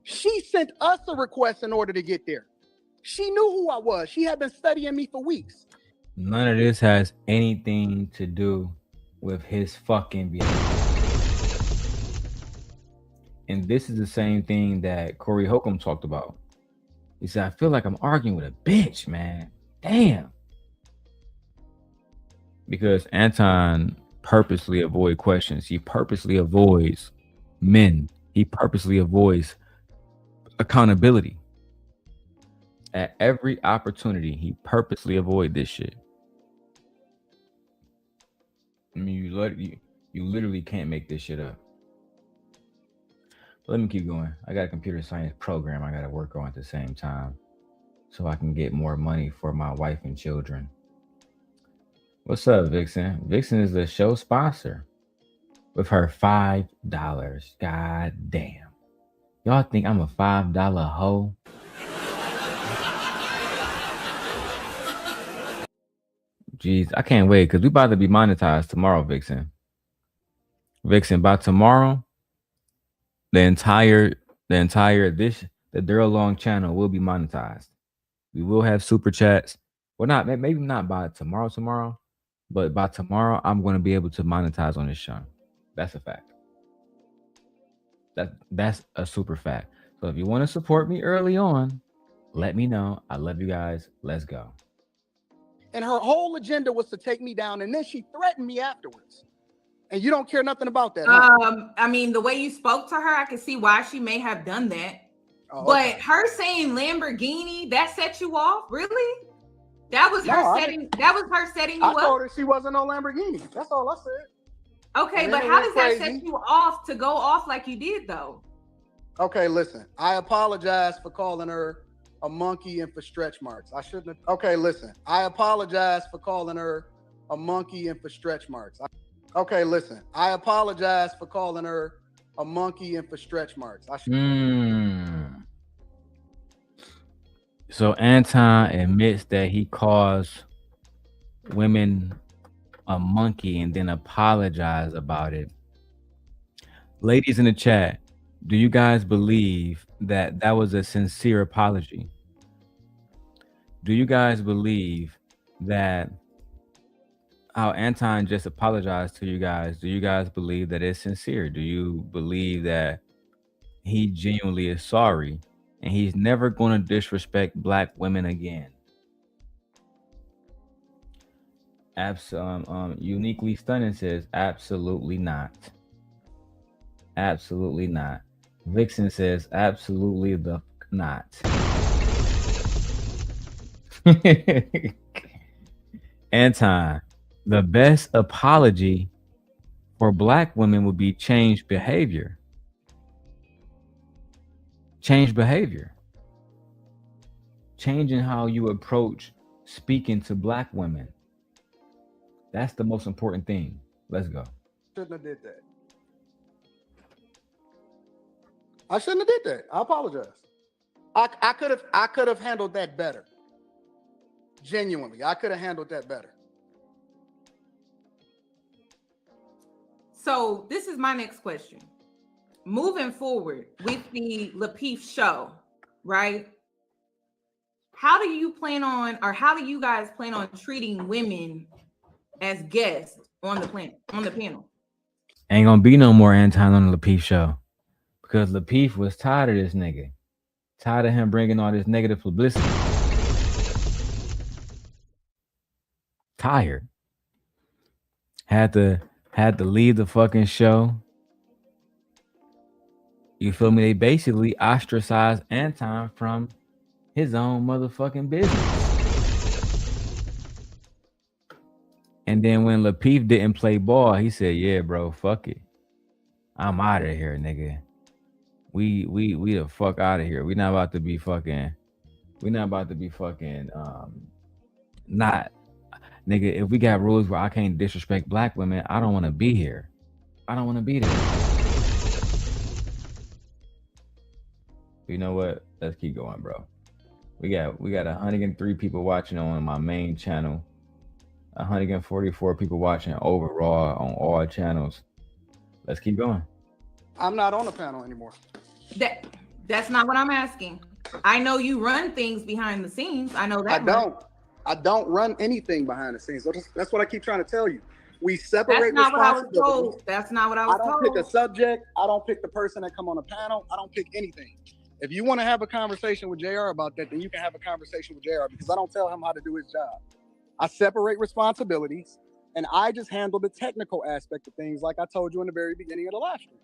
She sent us a request in order to get there. She knew who I was. She had been studying me for weeks. None of this has anything to do with his fucking behavior. And this is the same thing that Corey Holcomb talked about. He said, I feel like I'm arguing with a bitch, man. Damn. Because Anton purposely avoids questions. He purposely avoids men. He purposely avoids accountability. At every opportunity, he purposely avoids this shit. I mean, you literally can't make this shit up. Let me keep going. I got a computer science program I got to work on at the same time so I can get more money for my wife and children. What's up, Vixen? Vixen is the show sponsor with her $5. God damn. Y'all think I'm a $5 hoe? Jeez, I can't wait because we about to be monetized tomorrow, Vixen. Vixen, by tomorrow, the entire the Darrel Long channel will be monetized. We will have super chats. Well, not maybe not by tomorrow, but by tomorrow, I'm going to be able to monetize on this show. That's a fact. That's a super fact. So if you want to support me early on, let me know. I love you guys. Let's go. And her whole agenda was to take me down, and then she threatened me afterwards. And you don't care nothing about that, huh? I mean, the way you spoke to her, I can see why she may have done that. But her saying Lamborghini, that set you off? Really? That was her setting. That was her setting you up. I told her she wasn't no Lamborghini. That's all I said. Okay, but how does that set you off to go off like you did, though? Okay, listen. I apologize for calling her a monkey and for stretch marks. I shouldn't have. Okay, listen. I apologize for calling her a monkey and for stretch marks. Okay, listen. I apologize for calling her a monkey and for stretch marks. So Anton admits that he calls women a monkey and then apologize about it. Ladies in the chat, do you guys believe that that was a sincere apology? Do you guys believe that how Anton just apologized to you guys, do you guys believe that it's sincere? Do you believe that he genuinely is sorry and he's never going to disrespect Black women again? Uniquely Stunning says, absolutely not. Absolutely not. Vixen says, absolutely the not. Anton, the best apology for Black women would be change behavior. Change behavior. Changing how you approach speaking to Black women. That's the most important thing. Let's go. Shouldn't have did that. I shouldn't have did that. I apologize. I could have handled that better. Genuinely, I could have handled that better. So this is my next question. Moving forward with the Lapeef show, right? How do you plan on, or how do you guys plan on treating women as guests on the panel? Ain't gonna be no more Anton on the Lapeef show because Lapeef was tired of this nigga, tired of him bringing all this negative publicity. Tired. Had to leave the fucking show. You feel me? They basically ostracized Anton from his own motherfucking business. And then when Lapeef didn't play ball, he said, yeah, bro, fuck it. I'm out of here, nigga. We the fuck out of here. We not about to be fucking not. Nigga, if we got rules where I can't disrespect Black women, I don't want to be here. I don't want to be there. You know what? Let's keep going, bro. We got 103 people watching on my main channel. 144 people watching overall on all channels. Let's keep going. I'm not on the panel anymore. That's not what I'm asking. I know you run things behind the scenes. I know that. I don't run anything behind the scenes. That's what I keep trying to tell you. We separate That's not what I was responsibilities. told. That's not what I was told. I don't pick a subject. I don't pick the person that come on a panel. I don't pick anything. If you want to have a conversation with JR about that, then you can have a conversation with JR because I don't tell him how to do his job. I separate responsibilities and I just handle the technical aspect of things like I told you in the very beginning of the live stream.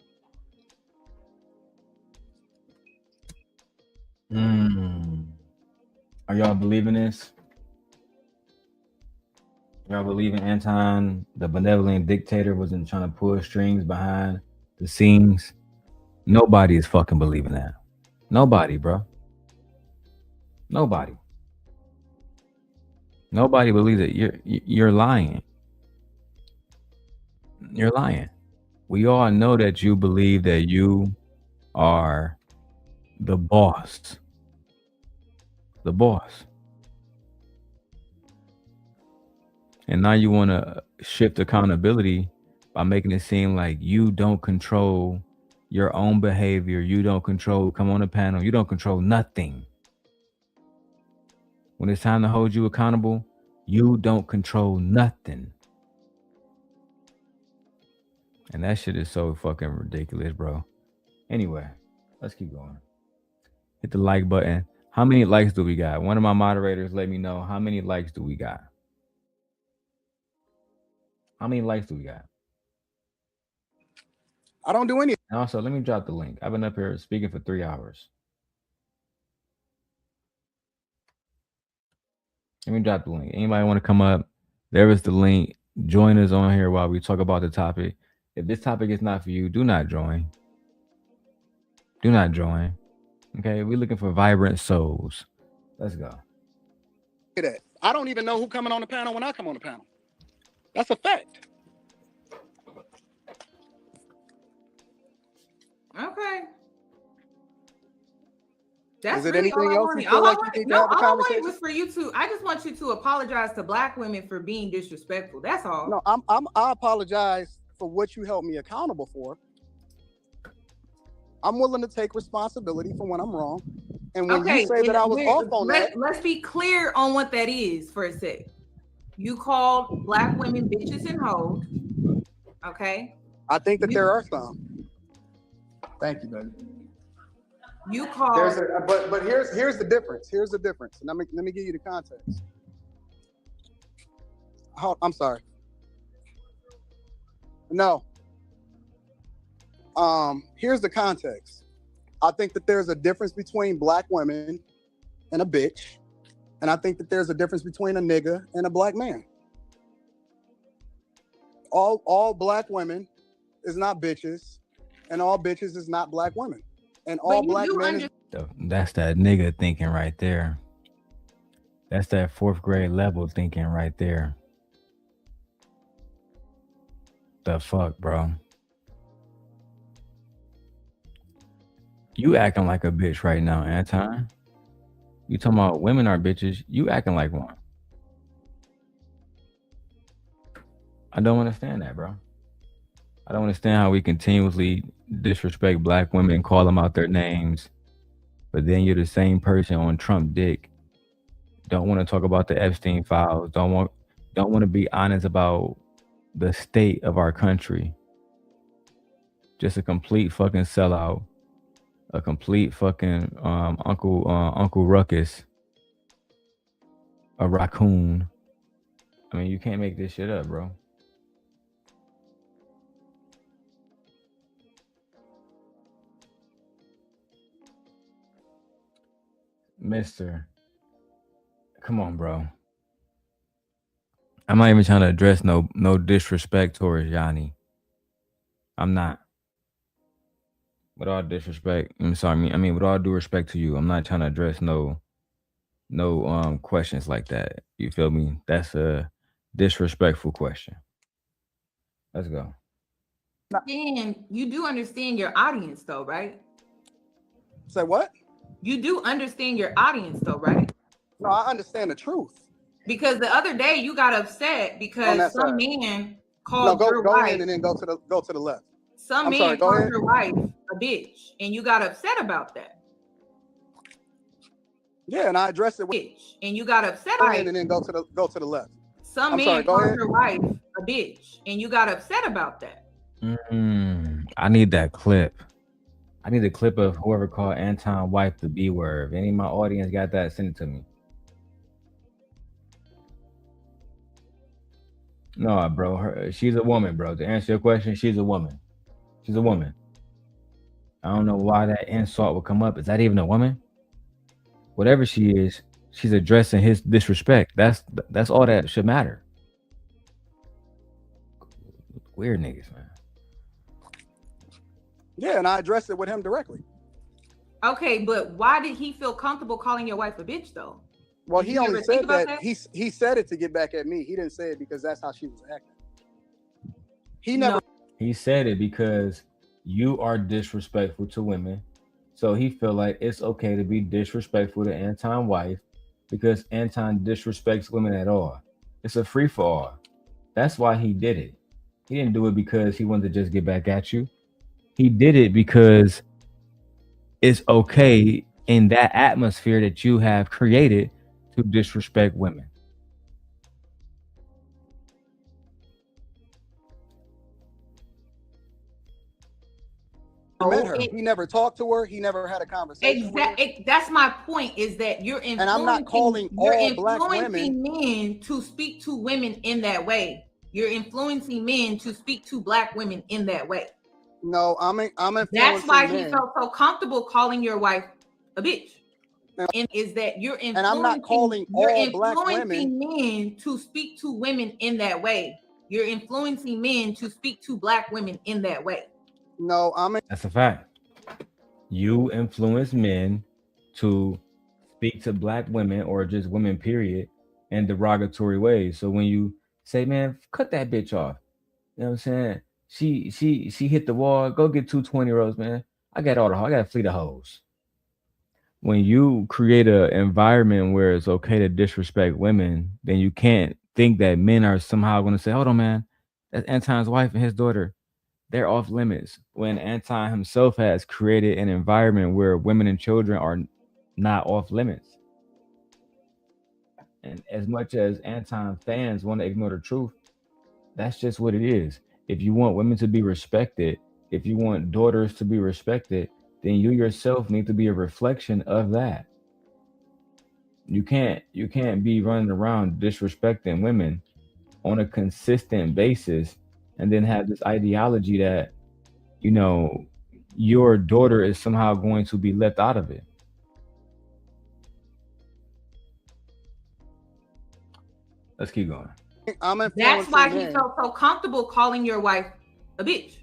Are y'all believing this? Y'all believing Anton, the benevolent dictator, wasn't trying to pull strings behind the scenes? Nobody is fucking believing that. Nobody, bro. Nobody. Nobody believes it. You're lying. You're lying. We all know that you believe that you are the boss. The boss. And now you want to shift accountability by making it seem like you don't control your own behavior. You don't control, come on the panel. You don't control nothing. When it's time to hold you accountable, you don't control nothing. And that shit is so fucking ridiculous, bro. Anyway, let's keep going. Hit the like button. How many likes do we got? One of my moderators let me know how many likes do we got. How many likes do we got? I don't do any. And also, let me drop the link. I've been up here speaking for 3 hours. Let me drop the link. Anybody want to come up? There is the link. Join us on here while we talk about the topic. If this topic is not for you, do not join. Do not join. Okay, we're looking for vibrant souls. Let's go. Look at that. I don't even know who coming on the panel when I come on the panel. That's a fact. Okay. That's Is it really anything all else I you wanted. feel All like I you wanted, need to no, have a all I wanted conversation? was for you to. I just want you to apologize to Black women for being disrespectful. That's all. No, I apologize for what you held me accountable for. I'm willing to take responsibility for when I'm wrong. And when you say that I was off on that, let's be clear on what that is for a sec. You called Black women bitches and hoes. Okay. I think that there are some. Thank you, baby. You called. But here's the difference. Here's the difference. And let me give you the context. I'm sorry. No. Here's the context. I think that there's a difference between Black women and a bitch. And I think that there's a difference between a nigga and a Black man. All Black women is not bitches, and all bitches is not Black women. And all Black men is... That's that nigga thinking right there. That's that 4th grade level thinking right there. The fuck, bro? You acting like a bitch right now, Anton. You talking about women are bitches. You acting like one. I don't understand that, bro. I don't understand how we continuously disrespect Black women and call them out their names, but then you're the same person on Trump dick. Don't want to talk about the Epstein files. Don't want to be honest about the state of our country. Just a complete fucking sellout. A complete fucking Uncle Ruckus. A raccoon. I mean, you can't make this shit up, bro. Mister, come on, bro. I'm not even trying to address no disrespect towards Yanni. I'm not. With all disrespect, I'm sorry. I mean, with all due respect to you, I'm not trying to address no questions like that. You feel me? That's a disrespectful question. Let's go. And you do understand your audience, though, right? Say what? You do understand your audience, though, right? No, I understand the truth. Because the other day you got upset because some man called your go wife. ahead and then go to the left. Some man called your wife a bitch, and you got upset about that. Yeah, and I addressed it with bitch, and you got upset go about ahead and then go to the left. Some man called your wife a bitch, and you got upset about that. I need that clip. I need a clip of whoever called Anton wife the B word. If any of my audience got that, send it to me. No, bro. She's a woman, bro. To answer your question, she's a woman. She's a woman. I don't know why that insult would come up. Is that even a woman? Whatever she is, she's addressing his disrespect. That's all that should matter. Weird niggas, man. Yeah, and I addressed it with him directly. Okay, but why did he feel comfortable calling your wife a bitch, though? Well, he only said that he said it to get back at me. He didn't say it because that's how she was acting. He never. He said it because you are disrespectful to women. So he feel like it's okay to be disrespectful to Anton's wife because Anton disrespects women at all. It's a free for all. That's why he did it. He didn't do it because he wanted to just get back at you. He did it because it's okay in that atmosphere that you have created to disrespect women. Met her. He never talked to her. He never had a conversation with her. That's my point. Is that you're influencing, and I'm not calling all black influencing women men to speak to women in that way. You're influencing men to speak to black women in that way. No, I'm influencing That's why men. he felt so comfortable calling your wife a bitch. And is that you're influencing, and I'm not calling all black women men to speak to women in that way. You're influencing men to speak to black women in that way. No, that's a fact. You influence men to speak to black women or just women, period, in derogatory ways. So when you say, man, cut that bitch off, you know what I'm saying? She hit the wall. Go get 220 rolls, man. I got a fleet of hoes. When you create an environment where it's okay to disrespect women, then you can't think that men are somehow going to say, hold on, man, that's Anton's wife and his daughter. They're off limits, when Anton himself has created an environment where women and children are not off limits. And as much as Anton fans want to ignore the truth, that's just what it is. If you want women to be respected, if you want daughters to be respected, then you yourself need to be a reflection of that. You can't be running around disrespecting women on a consistent basis and then have this ideology that, you know, your daughter is somehow going to be left out of it. Let's keep going. That's why he felt so comfortable calling your wife a bitch.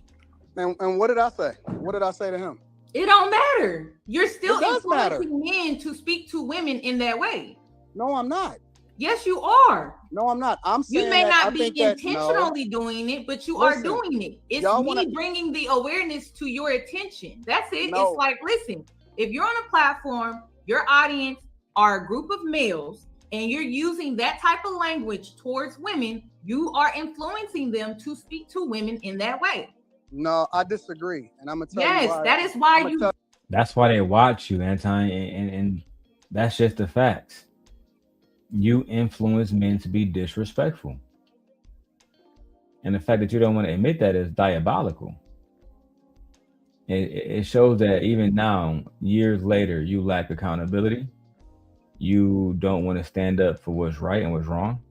And what did I say? What did I say to him? It don't matter. You're still influencing men to speak to women in that way. No, I'm not. Yes, you are. No, I'm not. I'm saying you may that not be intentionally doing it, but you are doing it. It's me bringing the awareness to your attention. That's it. No. It's like, listen, if you're on a platform, your audience are a group of males, and you're using that type of language towards women, you are influencing them to speak to women in that way. No, I disagree. And I'm gonna tell you why. Yes, that is why you. That's why they watch you, Anton, and that's just the facts. You influence men to be disrespectful. And the fact that you don't want to admit that is diabolical. It shows that even now, years later, you lack accountability. You don't want to stand up for what's right and what's wrong.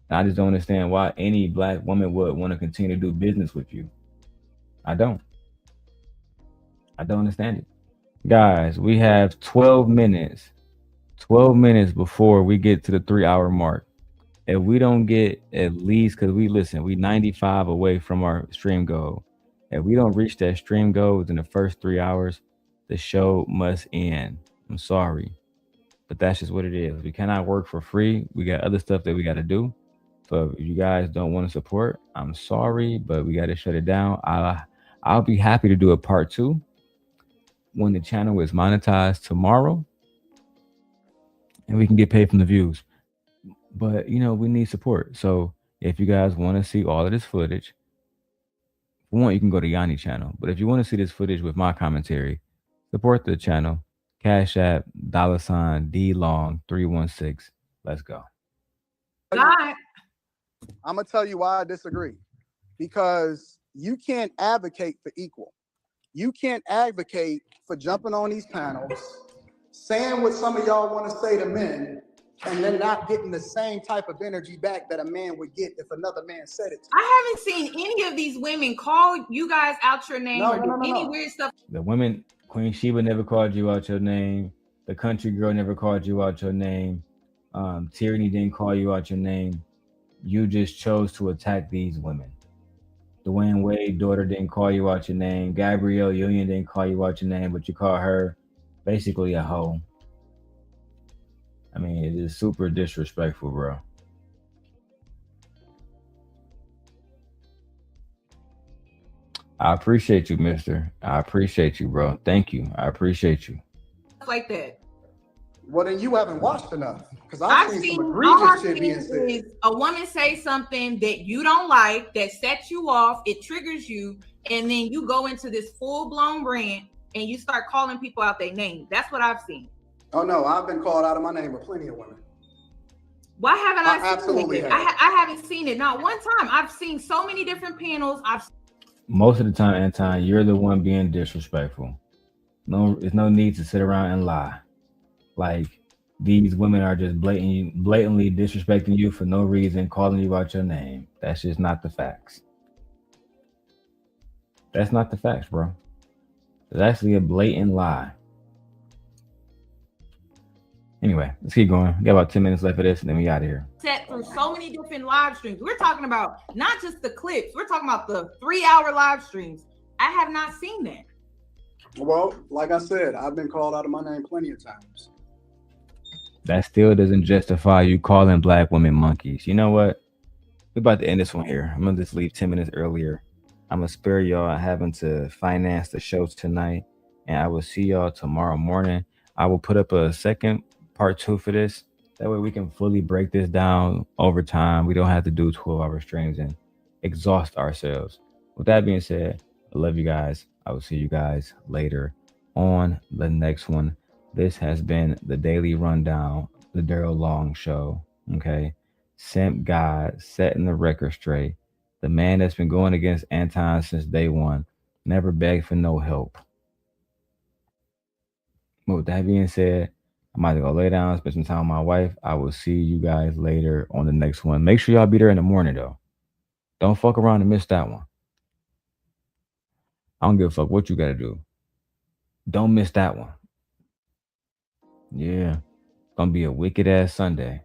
I just don't understand why any black woman would want to continue to do business with you. I don't understand it. Guys, we have 12 minutes. 12 minutes before we get to the 3-hour mark. If we don't get at least, because we 95 away from our stream goal. If we don't reach that stream goal within the first 3 hours, the show must end. I'm sorry, but that's just what it is. We cannot work for free. We got other stuff that we got to do. So if you guys don't want to support, I'm sorry, but we got to shut it down. I'll be happy to do a part 2 when the channel is monetized tomorrow and we can get paid from the views. But you know, we need support. So if you guys want to see all of this footage, for one, you can go to Yanni channel. But if you want to see this footage with my commentary, support the channel. Cash App $DLong316. Let's go. I'm gonna tell you why I disagree. Because you can't advocate for equal. You can't advocate for jumping on these panels, saying what some of y'all want to say to men, and then not getting the same type of energy back that a man would get if another man said it to you. I haven't seen any of these women call you guys out your name or do any weird stuff. The women, Queen Sheba never called you out your name. The country girl never called you out your name. Tyranny didn't call you out your name. You just chose to attack these women. Dwayne Wade daughter didn't call you out your name. Gabrielle Union didn't call you out your name, but you call her basically a hoe. I mean, it is super disrespectful, bro. I appreciate you, mister. I appreciate you, bro. Thank you. I appreciate you. Like that. Well, then you haven't watched enough, because I've seen some all egregious I've shit being seen said. is a woman say something that you don't like, that sets you off, it triggers you, and then you go into this full-blown rant and you start calling people out their name. That's what I've seen. Oh no, I've been called out of my name with plenty of women. Why haven't I seen absolutely it? have. I haven't seen it, not one time. I've seen so many different panels. Most of the time, Anton, you're the one being disrespectful. No, there's no need to sit around and lie. Like, these women are just blatantly disrespecting you for no reason, calling you out your name. That's just not the facts. That's not the facts, bro. It's actually a blatant lie. Anyway, let's keep going. We got about 10 minutes left of this, and then we out of here. Set through so many different live streams. We're talking about not just the clips. We're talking about the 3-hour live streams. I have not seen that. Well, like I said, I've been called out of my name plenty of times. That still doesn't justify you calling black women monkeys. You know what? We're about to end this one here. I'm going to just leave 10 minutes earlier. I'm going to spare y'all having to finance the show tonight, and I will see y'all tomorrow morning. I will put up a second part 2 for this. That way we can fully break this down over time. We don't have to do 12-hour streams and exhaust ourselves. With that being said, I love you guys. I will see you guys later on the next one. This has been the Daily Rundown, the Darrel Long Show. Okay. Simp God setting the record straight. The man that's been going against Anton since day one. Never begged for no help. But with that being said, I'm about to go lay down, spend some time with my wife. I will see you guys later on the next one. Make sure y'all be there in the morning, though. Don't fuck around and miss that one. I don't give a fuck what you got to do. Don't miss that one. Yeah. Gonna be a wicked ass Sunday.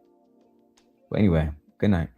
But anyway, good night.